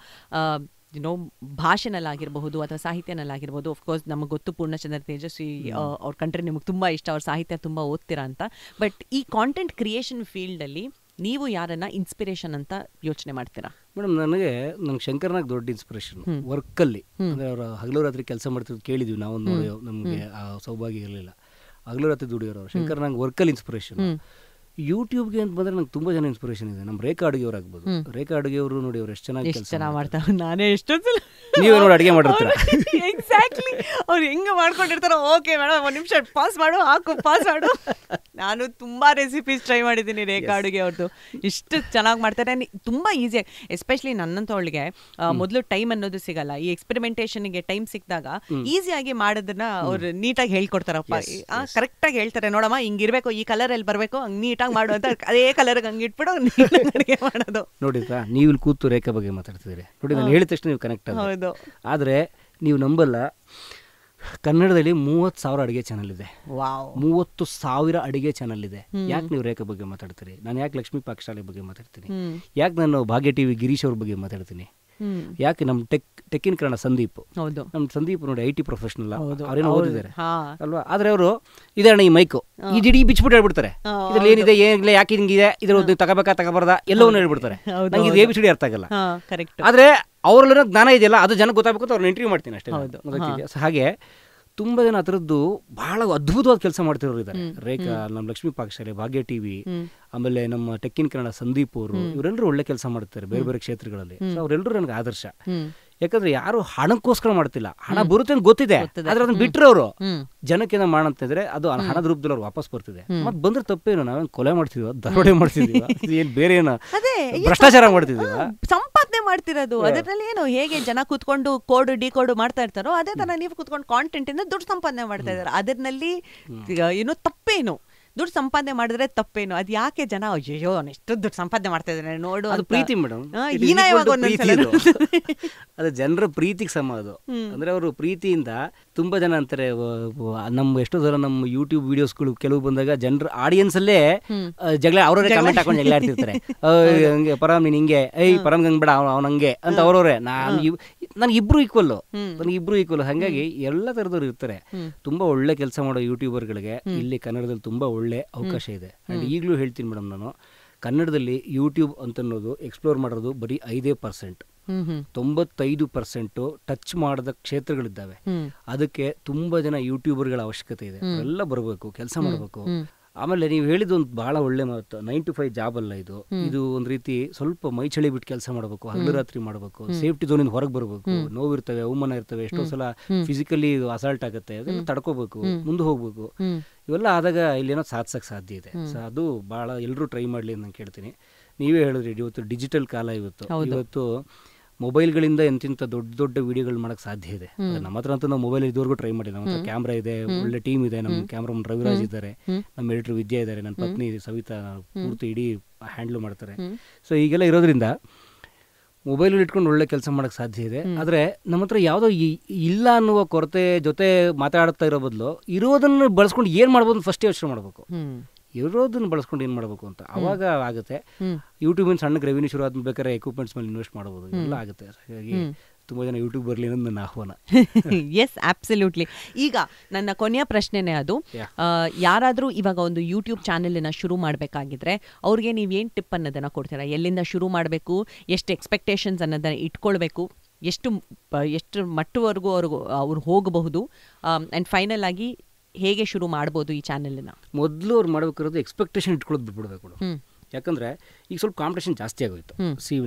ಭಾಷೆನಲ್ಲಾಗಿರಬಹುದು, ಅಥವಾ ಸಾಹಿತ್ಯನಲ್ಲಾಗಿರ್ಬೋದು. ಆಫ್ಕೋರ್ಸ್ ನಮಗೆ ಗೊತ್ತು ಪೂರ್ಣಚಂದ್ರ ತೇಜಸ್ವಿ ಅವ್ರ ಕಂಡ್ರೆ ನಿಮಗೆ ತುಂಬ ಇಷ್ಟ, ಅವ್ರ ಸಾಹಿತ್ಯ ತುಂಬ ಓದ್ತೀರಾ ಅಂತ. ಬಟ್ ಈ ಕಾಂಟೆಂಟ್ ಕ್ರಿಯೇಷನ್ ಫೀಲ್ಡಲ್ಲಿ ನೀವು ಯಾರನ್ನ ಇನ್ಸ್ಪಿರೇಷನ್ ಅಂತ ಯೋಚನೆ ಮಾಡ್ತೀರಾ? ಮೇಡಮ್, ನಂಗೆ ಶಂಕರ್ನಾಗ್ ದೊಡ್ಡ ಇನ್ಸ್ಪಿರೇಷನ್ ವರ್ಕಲ್ಲಿ. ಅಂದರೆ ಅವರು ಹಗಲು ರಾತ್ರಿ ಕೆಲಸ ಮಾಡ್ತಿರೋದು ಕೇಳಿದ್ವಿ ನಾವು, ನೋಡಿ ನಮಗೆ ಆ ಸೌಭಾಗ್ಯ ಇರಲಿಲ್ಲ. ಹಗಲು ರಾತ್ರಿ ದುಡಿಯೋರು ಅವರು. ಶಂಕರ್ನಾಗ್ ವರ್ಕಲ್ಲಿ ಇನ್ಸ್ಪಿರೇಷನ್. ಯೂಟ್ಯೂಬ್ಗೆ ಅಂತ ಬಂದರೆ ನಂಗೆ ತುಂಬ ಜನ ಇನ್ಸ್ಪಿರೇಷನ್ ಇದೆ. ನಮ್ಮ ರೇಖಾ ಅಡುಗೆಯವ್ರು ಆಗ್ಬೋದು. ರೇಖಾ ಅಡುಗೆಯವರು ನೋಡಿ, ಅವ್ರು ಎಷ್ಟು ಚೆನ್ನಾಗಿ ಕೆಲಸ ಮಾಡ್ತಾರೆ. ನಾನೇ ಎಷ್ಟೊಂದು ನೀವೇ ನೋಡಿ ಅಡುಗೆ ಮಾಡಿರ್ತೀರ. ಎಕ್ಸಾಕ್ಟ್ಲಿ ಅವ್ರು ಹೆಂಗೆ ಮಾಡ್ಕೊಂಡಿರ್ತಾರೋ. ಓಕೆ ಮೇಡಮ್, ಒಂದು ನಿಮಿಷ ಪಾಸ್ ಮಾಡು, ಪಾಸ್ ಮಾಡು. ನಾನು ತುಂಬಾ ರೆಸಿಪೀಸ್ ಟ್ರೈ ಮಾಡಿದ್ದೀನಿ ರೇಖಾ ಅಡುಗೆ ಅವ್ರದ್ದು. ಇಷ್ಟು ಚೆನ್ನಾಗಿ ಮಾಡ್ತಾರೆ, ತುಂಬ ಈಸಿಯಾಗಿ. ಎಸ್ಪೆಷಲಿ ನನ್ನಂಥವಳಿಗೆ ಮೊದಲು ಟೈಮ್ ಅನ್ನೋದು ಸಿಗಲ್ಲ. ಈ ಎಕ್ಸ್ಪೆರಿಮೆಂಟೇಷನ್ಗೆ ಟೈಮ್ ಸಿಕ್ಕಿದಾಗ ಈಸಿಯಾಗಿ ಮಾಡೋದನ್ನ ಅವ್ರು ನೀಟಾಗಿ ಹೇಳ್ಕೊಡ್ತಾರಪ್ಪ. ಕರೆಕ್ಟಾಗಿ ಹೇಳ್ತಾರೆ, ನೋಡಮ್ಮ ಹಿಂಗಿರ್ಬೇಕು, ಈ ಕಲರ್ ಅಲ್ಲಿ ಬರಬೇಕು, ಹಂಗೆ ನೀಟಾಗಿ ಮಾಡು ಅಂತ. ಅದೇ ಕಲರ್ ಹಂಗೆ ಇಟ್ಬಿಟ್ಟು ಅಡುಗೆ ಮಾಡೋದು. ನೋಡಿದ್ರಾ, ನೀವು ಇಲ್ಲಿ ಕೂತು ರೇಖಾ ಬಗ್ಗೆ ಮಾತಾಡ್ತಿದ್ದೀರಿ ನೋಡಿ, ನಾನು ಹೇಳಿದ ತಕ್ಷಣ ನೀವು ಕನೆಕ್ಟ್ ಆಗೋದು. ಆದರೆ ನೀವು ನಂಬಲ್ಲ, ಕನ್ನಡದಲ್ಲಿ 30,000 ಅಡುಗೆ ಚಾನಲ್ ಇದೆ. 30,000 ಅಡುಗೆ ಚಾನಲ್ ಇದೆ. ಯಾಕೆ ನೀವು ರೇಖಾ ಬಗ್ಗೆ ಮಾತಾಡ್ತೀರಿ? ನಾನು ಯಾಕೆ ಲಕ್ಷ್ಮೀ ಪಾಕಶಾಲೆ ಬಗ್ಗೆ ಮಾತಾಡ್ತೀನಿ? ಯಾಕೆ ನಾನು ಭಾಗ್ಯ TV ಗಿರೀಶ್ ಅವ್ರ ಬಗ್ಗೆ ಮಾತಾಡ್ತೀನಿ? ಯಾಕೆ ನಮ್ಮ ಟೆಕ್ಕಿನ ಕನ್ನಡ ಸಂದೀಪ್, ನಮ್ಮ ಸಂದೀಪ್ ನೋಡಿ IT ಪ್ರೊಫೆಷನಲ್, ಅವ್ರೇನೋ ಓದಿದ್ದಾರೆ ಅಲ್ವಾ? ಆದ್ರೆ ಅವರು ಇದಣ್ಣ ಈ ಮೈಕು ಇಡೀ ಬಿಚ್ಬಿಟ್ಟು ಹೇಳ್ಬಿಡ್ತಾರೆ. ಇದ್ರಲ್ಲಿ ಏನಿದೆ ಏನಿಲ್ಲ, ಯಾಕೆ ಹಿಂಗಿದೆ, ಇದ್ರ ತಗೋಬೇಕಾ ತಗೋಬಾರ್ದ ಎಲ್ಲವನ್ನೂ ಹೇಳ್ಬಿಡ್ತಾರೆ. ನಂಗೆ ಇದು ABCD ಅರ್ಥ ಆಗಲ್ಲ. ಆದ್ರೆ ಅವ್ರಲ್ಲಿರೋ ಜ್ಞಾನ ಇದೆಯಲ್ಲ, ಅದು ಜನಕ್ಕೆ ಗೊತ್ತಾಗಬೇಕು ಅಂತ ಅವ್ರನ್ನ ಇಂಟರ್ವ್ಯೂ ಮಾಡ್ತೀನಿ ಅಷ್ಟೇ. ಹಾಗೆ ತುಂಬ ಜನ ಆ ಥರದ್ದು ಬಹಳ ಅದ್ಭುತವಾದ ಕೆಲಸ ಮಾಡ್ತಿರೋರು ಇದ್ದಾರೆ. ರೇಖಾ, ನಮ್ಮ ಲಕ್ಷ್ಮೀ ಪಾಕಶಾಲೆ, ಭಾಗ್ಯ TV, ಆಮೇಲೆ ನಮ್ಮ ಟೆಕ್ಕಿನ ಕನ್ನಡ ಸಂದೀಪ್ ಅವರು, ಇವರೆಲ್ಲರೂ ಒಳ್ಳೆ ಕೆಲಸ ಮಾಡ್ತಾರೆ ಬೇರೆ ಬೇರೆ ಕ್ಷೇತ್ರಗಳಲ್ಲಿ. ಅವರೆಲ್ಲರೂ ನನಗೆ ಆದರ್ಶ. ಯಾಕಂದ್ರೆ ಯಾರು ಹಣಕ್ಕೋಸ್ಕರ ಮಾಡ್ತಿಲ್ಲ, ಹಣ ಬರುತ್ತೆ ಅಂತ ಗೊತ್ತಿದೆ, ಆದ್ರೆ ಅದನ್ನ ಬಿಟ್ಟರೆ ಅವರು ಜನಕ್ಕೆ ಮಾಡಂತಿದ್ರೆ ಅದು ಹಣದ ರೂಪದಲ್ಲಿ ಅವ್ರು ವಾಪಸ್ ಬರ್ತಿದೆ. ಮತ್ತೆ ಬಂದ್ರೆ ತಪ್ಪೇನು? ನಾವೇನು ಕೊಲೆ ಮಾಡ್ತಿದ್ವ, ದರೋಡೆ ಮಾಡ್ತಿದೀವ, ಏನ್ ಬೇರೆ ಏನೋ ಭ್ರಷ್ಟಾಚಾರ ಮಾಡ್ತಿದೀವ? ಸಂಪಾದನೆ ಮಾಡ್ತಿರೋದು ಅದರಲ್ಲಿ ಏನು? ಹೇಗೆ ಜನ ಕೂತ್ಕೊಂಡು ಕೋಡ್ ಡಿಕೋಡ್ ಮಾಡ್ತಾ ಇರ್ತಾರೋ ಅದೇ ತರ ನೀವು ಕೂತ್ಕೊಂಡು ಕಾಂಟೆಂಟ್ ಇಂದ ದುಡ್ಡು ಸಂಪಾದನೆ ಮಾಡ್ತಾ ಇದಾರೆ. ಅದರಲ್ಲಿ ಏನೋ ತಪ್ಪೇನು? ದುಡ್ಡು ಸಂಪಾದನೆ ಮಾಡಿದ್ರೆ ತಪ್ಪೇನು? ಅದ್ ಯಾಕೆ ಜನ ಅಯ್ಯೋ ಎಷ್ಟು ದುಡ್ಡು ಸಂಪಾದನೆ ಮಾಡ್ತಾ ಇದಾರೆ ನೋಡು? ಅದು ಪ್ರೀತಿ ಮೇಡಮ್, ಅದು ಜನರ ಪ್ರೀತಿಗೆ ಸಮ. ಅದು ಅಂದ್ರೆ ಅವರು ಪ್ರೀತಿಯಿಂದ ತುಂಬಾ ಜನ ಅಂತಾರೆ. ನಮ್ಮ ಎಷ್ಟೋ ಸಲ ನಮ್ಮ ಯೂಟ್ಯೂಬ್ ವಿಡಿಯೋಸ್ಗಳು ಕೆಲವು ಬಂದಾಗ ಜನರ ಆಡಿಯನ್ಸ್ ಅಲ್ಲೇ ಜಗಳ, ಅವರವರೇ ಕಮೆಂಟ್ ಹಾಕೊಂಡು ಜಗಳ ಆಡ್ತಿರ್ತಾರೆ. ಹಂಗೆ ಪರಮ್ ನೀನ್ ಹಿಂಗೆ, ಪರಮ್ ಹಂಗ್ ಬೇಡ ಅವ್ನ ಹಂಗೆ ಅಂತ ಅವ್ರವ್ರೆ. ನನಗೆ ಇಬ್ರು ಈಕ್ವಲ್. ಹಂಗಾಗಿ ಎಲ್ಲ ತರದವ್ರು ಇರ್ತಾರೆ. ತುಂಬಾ ಒಳ್ಳೆ ಕೆಲಸ ಮಾಡೋ ಯೂಟ್ಯೂಬರ್ಗಳಿಗೆ ಇಲ್ಲಿ ಕನ್ನಡದಲ್ಲಿ ತುಂಬಾ ಒಳ್ಳೆ ಅವಕಾಶ ಇದೆ. ಅಂಡ್ ಈಗಲೂ ಹೇಳ್ತೀನಿ ಮೇಡಮ್, ನಾನು ಕನ್ನಡದಲ್ಲಿ ಯೂಟ್ಯೂಬ್ ಅಂತನ್ನೋದು ಎಕ್ಸ್ಪ್ಲೋರ್ ಮಾಡೋದು ಬರೀ 5%. 95% ಟಚ್ ಮಾಡದ ಕ್ಷೇತ್ರಗಳಿದ್ದಾವೆ. ಅದಕ್ಕೆ ತುಂಬಾ ಜನ ಯೂಟ್ಯೂಬರ್ಗಳ ಅವಶ್ಯಕತೆ ಇದೆ. ಎಲ್ಲ ಬರಬೇಕು, ಕೆಲಸ ಮಾಡಬೇಕು. ಆಮೇಲೆ ನೀವು ಹೇಳಿದ ಒಂದು ಬಹಳ ಒಳ್ಳೆ ಮಾತು, 9 to 5 ಜಾಬ್ ಅಲ್ಲ ಇದು. ಇದು ಒಂದ್ ರೀತಿ ಸ್ವಲ್ಪ ಮೈ ಚಳಿ ಬಿಟ್ಟು ಕೆಲಸ ಮಾಡಬೇಕು, ಹಗಲು ರಾತ್ರಿ ಮಾಡಬೇಕು, ಸೇಫ್ಟಿ ಝೋನಿಂದ ಹೊರಗೆ ಬರಬೇಕು. ನೋವಿರ್ತವೆ, ಅವಮಾನ ಇರ್ತವೆ, ಎಷ್ಟೋ ಸಲ ಫಿಸಿಕಲಿ ಅಸಾಲ್ಟ್ ಆಗುತ್ತೆ, ಅದನ್ನ ತಡ್ಕೋಬೇಕು, ಮುಂದೆ ಹೋಗ್ಬೇಕು. ಇವೆಲ್ಲ ಆದಾಗ ಇಲ್ಲೇನೋ ಸಾಧಿಸಕ್ಕೆ ಸಾಧ್ಯ ಇದೆ. ಸೊ ಅದು ಬಹಳ ಎಲ್ಲರೂ ಟ್ರೈ ಮಾಡಲಿ ಅಂತ ನಾನು ಕೇಳ್ತೀನಿ. ನೀವೇ ಹೇಳಿದ್ರಿ, ಇವತ್ತು ಡಿಜಿಟಲ್ ಕಾಲ. ಇವತ್ತು ಮೊಬೈಲ್ಗಳಿಂದ ಎಂತಿಂತ ದೊಡ್ಡ ದೊಡ್ಡ ವಿಡಿಯೋಗಳು ಮಾಡಕ್ ಸಾಧ್ಯ ಇದೆ. ನಮ್ಮ ಹತ್ರ ಅಂತೂ ನಾವು ಮೊಬೈಲ್ ಇದುವರೆಗೂ ಟ್ರೈ ಮಾಡಿಲ್ಲ. ನಮ್ಮ ಹತ್ರ ಕ್ಯಾಮ್ರಾ ಇದೆ, ಒಳ್ಳೆ ಟೀಮ್ ಇದೆ. ನಮ್ಮ ಕ್ಯಾಮ್ರಾ ರವಿರಾಜ್ ಇದ್ದಾರೆ, ನಮ್ಮ ಎಡಿಟರ್ ವಿದ್ಯಾ ಇದ್ದಾರೆ, ನನ್ನ ಪತ್ನಿ ಸವಿತಾ ಪೂರ್ತಿ ಇಡೀ ಹ್ಯಾಂಡ್ಲ್ ಮಾಡ್ತಾರೆ. ಸೊ ಈಗೆಲ್ಲ ಇರೋದ್ರಿಂದ ಮೊಬೈಲ್ ಇಟ್ಕೊಂಡು ಒಳ್ಳೆ ಕೆಲಸ ಮಾಡಕ್ ಸಾಧ್ಯ ಇದೆ. ಆದ್ರೆ ನಮ್ಮ ಹತ್ರ ಯಾವುದೋ ಇಲ್ಲ ಅನ್ನುವ ಕೊರತೆ ಜೊತೆ ಮಾತಾಡ್ತಾ ಇರೋ ಬದಲು ಇರೋದನ್ನು ಬಳಸ್ಕೊಂಡು ಏನ್ ಮಾಡ್ಬೋದು ಫಸ್ಟ್ ಯೋಚನೆ ಮಾಡ್ಬೇಕು. ಇರೋದನ್ನ ಬಳಸ್ಕೊಂಡು ಏನು ಮಾಡಬೇಕು ಅಂತ, ಅವಾಗ ಆಗುತ್ತೆ. ಯೂಟ್ಯೂಬಿನ ಸಣ್ಣಗೆ ರೆವಿನ್ಯೂ ಶುರು ಆದ್ಮೇಲೆ ಬೇಕಾದ್ರೆ ಎಕ್ವಿಪ್ಮೆಂಟ್ಸ್ ಮೇಲೆ ಇನ್ವೆಸ್ಟ್ ಮಾಡ್ಬೋದು, ಎಲ್ಲ ಆಗುತ್ತೆ. ಹಾಗಾಗಿ ತುಂಬ ಜನ ಯೂಟ್ಯೂಬ್ ಬರಲಿ ಅನ್ನೋದು ನನ್ನ ಆಹ್ವಾನ. Yes, absolutely. ಈಗ ನನ್ನ ಕೊನೆಯ ಪ್ರಶ್ನೆನೇ ಅದು, ಯಾರಾದರೂ ಇವಾಗ ಒಂದು ಯೂಟ್ಯೂಬ್ ಚಾನೆಲ್ನ ಶುರು ಮಾಡಬೇಕಾಗಿದ್ರೆ ಅವ್ರಿಗೆ ನೀವೇನು ಟಿಪ್ ಅನ್ನೋದನ್ನು ಕೊಡ್ತೀರಾ? ಎಲ್ಲಿಂದ ಶುರು ಮಾಡಬೇಕು, ಎಷ್ಟು ಎಕ್ಸ್ಪೆಕ್ಟೇಷನ್ಸ್ ಅನ್ನೋದನ್ನು ಇಟ್ಕೊಳ್ಬೇಕು, ಎಷ್ಟು ಮಟ್ಟವರೆಗೂ ಅವ್ರು ಹೋಗಬಹುದು, ಆ್ಯಂಡ್ ಫೈನಲ್ ಆಗಿ ಹೇಗೆ ಶುರು ಮಾಡ್ಬೋದು ಈ ಚಾನೆಲ್ನ? ಮೊದಲು ಅವ್ರು ಮಾಡಬೇಕಾಗಿರೋದು ಎಕ್ಸ್ಪೆಕ್ಟೇಷನ್ ಇಟ್ಕೊಳ್ಳೋದು ಬಿಟ್ಬಿಡ್ಬೇಕು. ಯಾಕಂದರೆ ಈಗ ಸ್ವಲ್ಪ ಕಾಂಪಿಟೇಷನ್ ಜಾಸ್ತಿ ಆಗೋಯ್ತು.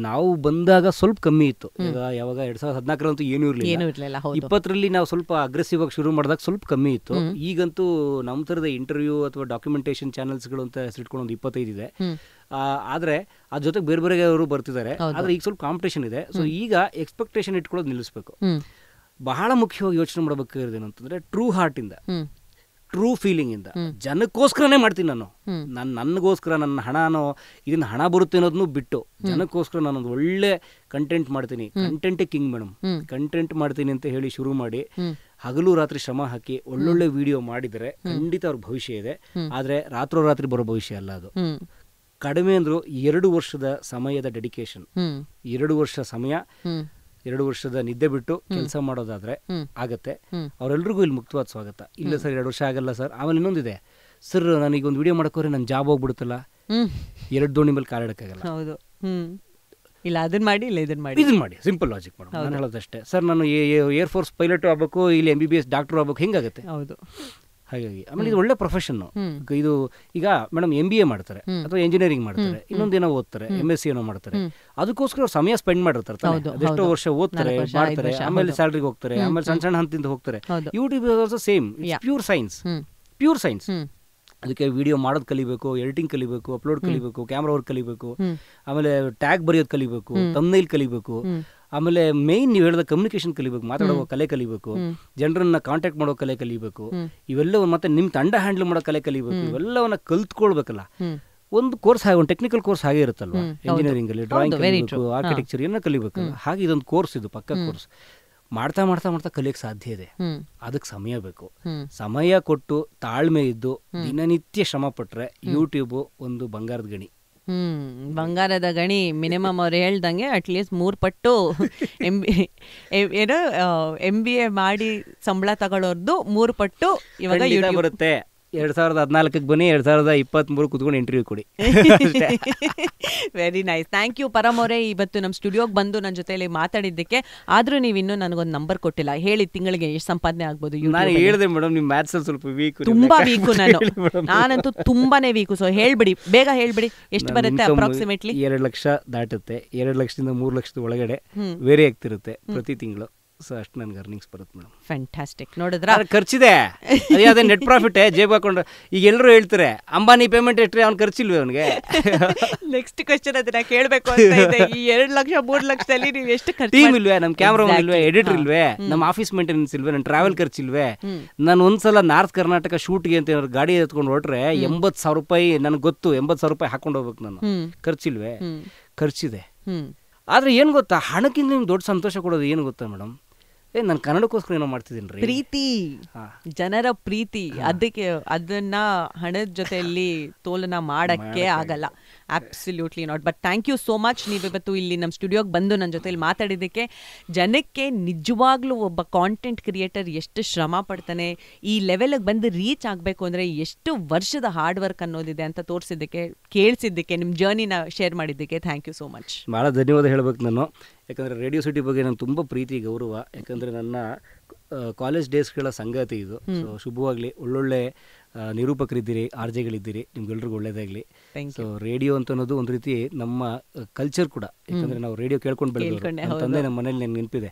ನಾವು ಬಂದಾಗ ಸ್ವಲ್ಪ ಕಮ್ಮಿ ಇತ್ತು. ಈಗ ಯಾವಾಗ 2014 ಏನೂ ಇರಲಿಲ್ಲ. 20 ನಾವು ಸ್ವಲ್ಪ ಅಗ್ರೆಸಿವ್ ಆಗಿ ಶುರು ಮಾಡಿದಾಗ ಸ್ವಲ್ಪ ಕಮ್ಮಿ ಇತ್ತು. ಈಗಂತೂ ನಮ್ಮ ಥರದ ಇಂಟರ್ವ್ಯೂ ಅಥವಾ ಡಾಕ್ಯುಮೆಂಟೇಷನ್ ಚಾನಲ್ಸ್ಗಳು ಅಂತ ಹೆಸರಿಟ್ಕೊಂಡು ಒಂದು 25 ಇದೆ. ಆದರೆ ಅದ್ರ ಜೊತೆಗೆ ಬೇರೆ ಬೇರೆ ಅವರು ಬರ್ತಿದ್ದಾರೆ. ಆದರೆ ಈಗ ಸ್ವಲ್ಪ ಕಾಂಪಿಟೇಷನ್ ಇದೆ. ಸೊ ಈಗ ಎಕ್ಸ್ಪೆಕ್ಟೇಷನ್ ಇಟ್ಕೊಳ್ಳೋದು ನಿಲ್ಲಿಸ್ಬೇಕು. ಬಹಳ ಮುಖ್ಯವಾಗಿ ಯೋಚನೆ ಮಾಡಬೇಕಾಗಿರೋದು ಏನಂತಂದ್ರೆ ಟ್ರೂ ಹಾರ್ಟಿಂದ, ಟ್ರೂ ಫೀಲಿಂಗ್ ಇಂದ, ಜನಕ್ಕೋಸ್ಕರನೇ ಮಾಡ್ತೀನಿ ನಾನು. ನನಗೋಸ್ಕರ ನನ್ನ ಹಣನೋ ಇದನ್ನ ಹಣ ಬರುತ್ತೆ ಅನ್ನೋದನ್ನು ಬಿಟ್ಟು ಜನಕ್ಕೋಸ್ಕರ ನಾನೊಂದು ಒಳ್ಳೆ ಕಂಟೆಂಟ್ ಮಾಡ್ತೀನಿ. ಕಂಟೆಂಟೇ ಕಿಂಗ್ ಮೇಡಮ್. ಕಂಟೆಂಟ್ ಮಾಡ್ತೀನಿ ಅಂತ ಹೇಳಿ ಶುರು ಮಾಡಿ ಹಗಲು ರಾತ್ರಿ ಶ್ರಮ ಹಾಕಿ ಒಳ್ಳೊಳ್ಳೆ ವಿಡಿಯೋ ಮಾಡಿದರೆ ಖಂಡಿತ ಅವ್ರ ಭವಿಷ್ಯ ಇದೆ. ಆದರೆ ರಾತ್ರೋರಾತ್ರಿ ಬರೋ ಭವಿಷ್ಯ ಅಲ್ಲ ಅದು. ಕಡಿಮೆ ಅಂದ್ರು 2 ವರ್ಷದ ಸಮಯದ ಡೆಡಿಕೇಶನ್, 2 ವರ್ಷ ಸಮಯ, 2 ವರ್ಷದ ನಿದ್ದೆ ಬಿಟ್ಟು ಕೆಲಸ ಮಾಡೋದಾದ್ರೆ ಆಗತ್ತೆ. ಅವರೆಲ್ರಿಗೂ ಇಲ್ಲಿ ಮುಕ್ತವಾದ ಸ್ವಾಗತ. ಇಲ್ಲ ಸರ್ 2 ವರ್ಷ ಆಗಲ್ಲ ಸರ್. ಆಮೇಲೆ ಇನ್ನೊಂದಿದೆ ಸರ್, ನನಗೆ ಒಂದು ವಿಡಿಯೋ ಮಾಡೋಕೋರೆ ನನ್ನ ಜಾಬ್ ಹೋಗ್ಬಿಡುತ್ತಲ್ಲ, 2 ದೋಣಿ ಮೇಲೆ ಕಾಲಿಡಕ್ಕಾಗಲ್ಲ. ಇಲ್ಲ ಅದನ್ನ ಮಾಡಿ, ಇಲ್ಲ ಇದನ್ನ ಮಾಡಿ. Simple logic madam. ನಾನು ಹೇಳೋದಷ್ಟೇ. ಸರ್ ನಾನು ಏರ್ ಫೋರ್ಸ್ ಪೈಲಟ್ ಆಗ್ಬೇಕು, ಇಲ್ಲಿ MBBS ಡಾಕ್ಟರ್ ಆಗ್ಬೇಕು, ಹೆಂಗಾಗುತ್ತೆ? ಹಾಗಾಗಿ ಆಮೇಲೆ ಇದು ಒಳ್ಳೆ ಪ್ರೊಫೆಷನ್. ಇದು ಈಗ ಮೇಡಮ್ MBA ಮಾಡ್ತಾರೆ ಅಥವಾ ಇಂಜಿನಿಯರಿಂಗ್ ಮಾಡ್ತಾರೆ, ಇನ್ನೊಂದೇನೋ ಓದ್ತಾರೆ, MSc ಏನೋ ಮಾಡ್ತಾರೆ. ಅದಕ್ಕೋಸ್ಕರ ಸಮಯ ಸ್ಪೆಂಡ್ ಮಾಡಿರ್ತಾರೆ. ಅದೆಷ್ಟೋ ವರ್ಷ ಓದ್ತಾರೆ, ಮಾಡ್ತಾರೆ, ಆಮೇಲೆ ಸ್ಯಾಲ್ರಿಗೆ ಹೋಗ್ತಾರೆ, ಆಮೇಲೆ ಸಣ್ಣ ಸಣ್ಣ ಹಂತದಿಂದ ಹೋಗ್ತಾರೆ. YouTube is also same. Pure science. ಅದಕ್ಕೆ ವಿಡಿಯೋ ಮಾಡೋದು ಕಲಿಬೇಕು, ಎಡಿಟಿಂಗ್ ಕಲಿಬೇಕು, ಅಪ್ಲೋಡ್ ಕಲಿಬೇಕು, ಕ್ಯಾಮ್ರಾ ವರ್ಕ್ ಕಲಿಬೇಕು, ಆಮೇಲೆ ಟ್ಯಾಗ್ ಬರೆಯೋದು ಕಲಿಬೇಕು, ಥಂಬ್ನೈಲ್ ಕಲಿಬೇಕು, ಆಮೇಲೆ ಮೇಯ್ನ್ ನೀವು ಹೇಳಿದ ಕಮ್ಯುನಿಕೇಶನ್ ಕಲಿಬೇಕು, ಮಾತಾಡೋ ಕಲೆ ಕಲಿಬೇಕು, ಜನರನ್ನ ಕಾಂಟ್ಯಾಕ್ಟ್ ಮಾಡೋ ಕಲೆ ಕಲಿಬೇಕು, ಇವೆಲ್ಲ ಮತ್ತೆ ನಿಮ್ಮ ತಂಡ ಹ್ಯಾಂಡಲ್ ಮಾಡೋ ಕಲೆ ಕಲಿಬೇಕು. ಇವೆಲ್ಲವನ್ನ ಕಲ್ತ್ಕೊಳ್ಬೇಕಲ್ಲ. ಒಂದು ಕೋರ್ಸ್ ಹಾಗೆ, ಒಂದು ಟೆಕ್ನಿಕಲ್ ಕೋರ್ಸ್ ಹಾಗೆ ಇರುತ್ತಲ್ವಾ ಇಂಜಿನಿಯರಿಂಗ್ ಅಲ್ಲಿ, ಡ್ರಾಯಿಂಗ್ ಕಲಿಬೇಕು, ಆರ್ಕಿಟೆಕ್ಚರ್ ಏನೋ ಕಲಿಬೇಕಲ್ಲ. ಹಾಗೆ ಇದೊಂದು ಕೋರ್ಸ್, ಇದು ಪಕ್ಕ ಕೋರ್ಸ್. ಮಾಡ್ತಾ ಮಾಡ್ತಾ ಮಾಡ್ತಾ ಕಲಿಯಕ್ಕೆ ಸಾಧ್ಯ ಇದೆ. ಅದಕ್ಕೆ ಸಮಯ ಬೇಕು. ಸಮಯ ಕೊಟ್ಟು ತಾಳ್ಮೆ ಇದ್ದು ದಿನನಿತ್ಯ ಶ್ರಮ ಪಟ್ರೆ ಯೂಟ್ಯೂಬ್ ಒಂದು ಬಂಗಾರದ ಗಣಿ. ಬಂಗಾರದ ಗಣಿ. ಮಿನಿಮಮ್ ಅವ್ರು ಹೇಳ್ದಂಗೆ ಅಟ್ಲೀಸ್ಟ್ 3 ಪಟ್ಟು ಏನೋ MBA ಮಾಡಿ ಸಂಬಳ ತಗೊಳ್ಳೋರ್ದು 3 ಪಟ್ಟು ಇವಾಗ ಬರುತ್ತೆ. 2014 ಬನ್ನಿ, 2023 ಕುತ್ಕೊಂಡು ಇಂಟರ್ವ್ಯೂ ಕೊಡಿ. Very nice. Thank you Param ಅವರೇ, ಇವತ್ತು ನಮ್ಮ ಸ್ಟುಡಿಯೋಗೆ ಬಂದು ನನ್ನ ಜೊತೆಲಿ ಮಾತಾಡಿದ್ದಕ್ಕೆ. ಆದ್ರೂ ನೀವು ಇನ್ನೂ ನನಗೊಂದು ನಂಬರ್ ಕೊಟ್ಟಿಲ್ಲ. ಹೇಳಿ ತಿಂಗಳಿಗೆ ಎಷ್ಟು ಸಂಪಾದನೆ ಆಗ್ಬೋದು? ನಾನು ಹೇಳಿದೆ ಮೇಡಮ್, ನಿಮ್ಮ ಮ್ಯಾಥ್ಸ್ ಸ್ವಲ್ಪ ವೀಕ್, ತುಂಬಾ ವೀಕು. ನಾನಂತೂ ತುಂಬಾನೇ ವೀಕು. ಸೊ ಹೇಳ್ಬಿಡಿ, ಬೇಗ ಹೇಳ್ಬಿಡಿ, ಎಷ್ಟು ಬರುತ್ತೆ ಅಪ್ರಾಕ್ಸಿಮೇಟ್ಲಿ? 2 ಲಕ್ಷ ದಾಟುತ್ತೆ. 2 ಲಕ್ಷದಿಂದ 3 ಲಕ್ಷದ ಒಳಗಡೆ ವೇರಿ ಆಗ್ತಿರುತ್ತೆ ಪ್ರತಿ ತಿಂಗಳು. ಸೊ ಅಷ್ಟು ನನಗೆ ಅರ್ನಿಂಗ್ಸ್ ಬರುತ್ತೆ ಮೇಡಮ್. ಫ್ಯಾಂಟಾಸ್ಟಿಕ್. ನೋಡಿದ್ರ ಖರ್ಚಿದೆ, ಅದೇ ನೆಟ್ ಪ್ರಾಫಿಟ್ ಜೇಬ್ ಹಾಕೊಂಡ್ರೆ. ಈಗ ಎಲ್ಲರೂ ಹೇಳ್ತಾರೆ ಅಂಬಾನಿ ಪೇಮೆಂಟ್ ಎಷ್ಟ್ರೆ, ಅವ್ನು ಖರ್ಚಿಲ್ವೇ ಅವನಿಗೆ? ನೆಕ್ಸ್ಟ್ ಕ್ವೆಶ್ಚನ್ ಅದನ್ನ ಕೇಳಬೇಕು ಅಂತ ಇದೆ. ಈ 2 ಲಕ್ಷ 3 ಲಕ್ಷದಲ್ಲಿ ನೀವು ಎಷ್ಟು ಖರ್ಚು? ಟೀಮ್ ಇಲ್ವೇ, ನಮ್ಮ ಕ್ಯಾಮ್ರಾ ಇಲ್ವೇ, ಎಡಿಟರ್ ಇಲ್ವೇ, ನಮ್ಮ ಆಫೀಸ್ ಮೇಂಟೆನೆನ್ಸ್ ಇಲ್ವೇ, ನನ್ನ ಟ್ರಾವೆಲ್ ಖರ್ಚಿಲ್ವೇ? ನಾನು ಒಂದ್ಸಲ ನಾರ್ತ್ ಕರ್ನಾಟಕ ಶೂಟ್ಗೆ ಅಂತ ಗಾಡಿ ಎತ್ಕೊಂಡು ಹೊರಟ್ರೆ 80,000 ರೂಪಾಯಿ, ನನಗೆ ಗೊತ್ತು 80,000 ರೂಪಾಯಿ ಹಾಕೊಂಡು ಹೋಗ್ಬೇಕು ನಾನು. ಖರ್ಚಿಲ್ವೇ? ಖರ್ಚಿದೆ. ಆದ್ರೆ ಏನ್ ಗೊತ್ತಾ, ಹಣಕ್ಕಿಂತ ನಿಮ್ಗೆ ದೊಡ್ಡ ಸಂತೋಷ ಕೊಡೋದು ಏನು ಗೊತ್ತಾ ಮೇಡಮ್? ನಾನು ಕನ್ನಡಕ್ಕೋಸ್ಕರ ಏನೋ ಮಾಡ್ತಿದ್ದೀನಿ ರೀ. ಪ್ರೀತಿ, ಜನರ ಪ್ರೀತಿ, ಅದಕ್ಕೆ ಅದನ್ನ ಹಣದ ಜೊತೆಯಲ್ಲಿ ತೋಲನ ಮಾಡಕ್ಕೆ ಆಗಲ್ಲ. Absolutely not. But thank you so much. ನೀವಿವತ್ತು ಇಲ್ಲಿ ನಮ್ಮ ಸ್ಟುಡಿಯೋಗೆ ಬಂದು ನನ್ನ ಜೊತೆಲಿ ಮಾತಾಡಿದ್ದಕ್ಕೆ. ಜನಕ್ಕೆ ನಿಜವಾಗ್ಲೂ ಒಬ್ಬ ಕಾಂಟೆಂಟ್ ಕ್ರಿಯೇಟರ್ ಎಷ್ಟು ಶ್ರಮ ಪಡ್ತಾನೆ, ಈ ಲೆವೆಲ್ಗೆ ಬಂದು ರೀಚ್ ಆಗಬೇಕು ಅಂದರೆ ಎಷ್ಟು ವರ್ಷದ ಹಾರ್ಡ್ ವರ್ಕ್ ಅನ್ನೋದಿದೆ ಅಂತ ತೋರಿಸಿದ್ದಕ್ಕೆ, ಕೇಳಿಸಿದ್ದಕ್ಕೆ, ನಿಮ್ಮ ಜರ್ನಿನ ಶೇರ್ ಮಾಡಿದ್ದಕ್ಕೆ ಥ್ಯಾಂಕ್ ಯು ಸೋ ಮಚ್. ಭಾಳ ಧನ್ಯವಾದ ಹೇಳ್ಬೇಕು ನಾನು. ಯಾಕಂದರೆ ರೇಡಿಯೋ ಸಿಟಿ ಬಗ್ಗೆ ನನಗೆ ತುಂಬ ಪ್ರೀತಿ, ಗೌರವ. ಯಾಕಂದರೆ ನನ್ನ ಕಾಲೇಜ್ ಡೇಸ್ಗಳ ಸಂಗಾತಿ ಇದು. ಸೊ ಶುಭವಾಗಲಿ. ಒಳ್ಳೊಳ್ಳೆ ನಿರೂಪಕರಿದ್ದೀರಿ, RJಗಳಿದ್ದೀರಿ, ನಿಮ್ಗೆಲ್ರಿಗೂ ಒಳ್ಳೇದಾಗಲಿ. ಸೊ ರೇಡಿಯೋ ಅಂತ ಅನ್ನೋದು ಒಂದು ರೀತಿ ನಮ್ಮ ಕಲ್ಚರ್ ಕೂಡ. ಯಾಕಂದರೆ ನಾವು ರೇಡಿಯೋ ಕೇಳ್ಕೊಂಡು ಬೆಳೆದವರು. ನನ್ನ ತಂದೆ ನಮ್ಮ ಮನೇಲಿ ನನಗೆ ನೆನಪಿದೆ,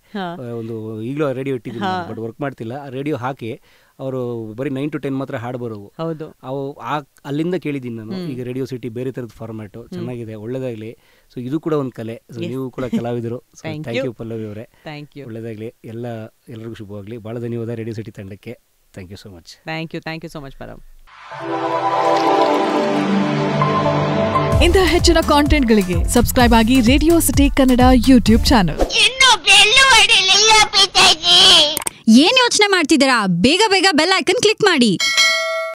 ಒಂದು ಈಗಲೂ ರೇಡಿಯೋ ಇಟ್ಟಿದ್ದೀನಿ, ಬಟ್ ವರ್ಕ್ ಮಾಡ್ತಿಲ್ಲ. ಆ ರೇಡಿಯೋ ಹಾಕಿ ಅವರು ಬರೀ 9 to 10 ಮಾತ್ರ ಹಾಡು ಬರೋವು. ಅವು ಅಲ್ಲಿಂದ ಕೇಳಿದ್ದೀನಿ ನಾನು. ಈಗ ರೇಡಿಯೋ ಸಿಟಿ ಬೇರೆ ಥರದ ಫಾರ್ಮ್ಯಾಟು ಚೆನ್ನಾಗಿದೆ, ಒಳ್ಳೇದಾಗಲಿ. ಸೊ ಇದು ಕೂಡ ಒಂದು ಕಲೆ. ಸೊ ನೀವು ಕೂಡ ಕಲಾವಿದರು. ಥ್ಯಾಂಕ್ ಯು ಪಲ್ಲವಿ ಅವರೇ, ಒಳ್ಳೇದಾಗಲಿ. ಎಲ್ಲರಿಗೂ ಶುಭವಾಗಲಿ. ಭಾಳ ಧನ್ಯವಾದ ರೇಡಿಯೋ ಸಿಟಿ ತಂಡಕ್ಕೆ. Thank you so much. Thank you so much Param. ಇಂತಹ ಹೆಚ್ಚಿನ ಕಾಂಟೆಂಟ್ಗಳಿಗೆ ಸಬ್ಸ್ಕ್ರೈಬ್ ಆಗಿ radio city Kannada YouTube channel. ಏನ್ ಯೋಚನೆ ಮಾಡ್ತಿದ್ದೀರಾ? ಬೇಗ ಬೇಗ ಬೆಲ್ ಐಕನ್ ಕ್ಲಿಕ್ ಮಾಡಿ.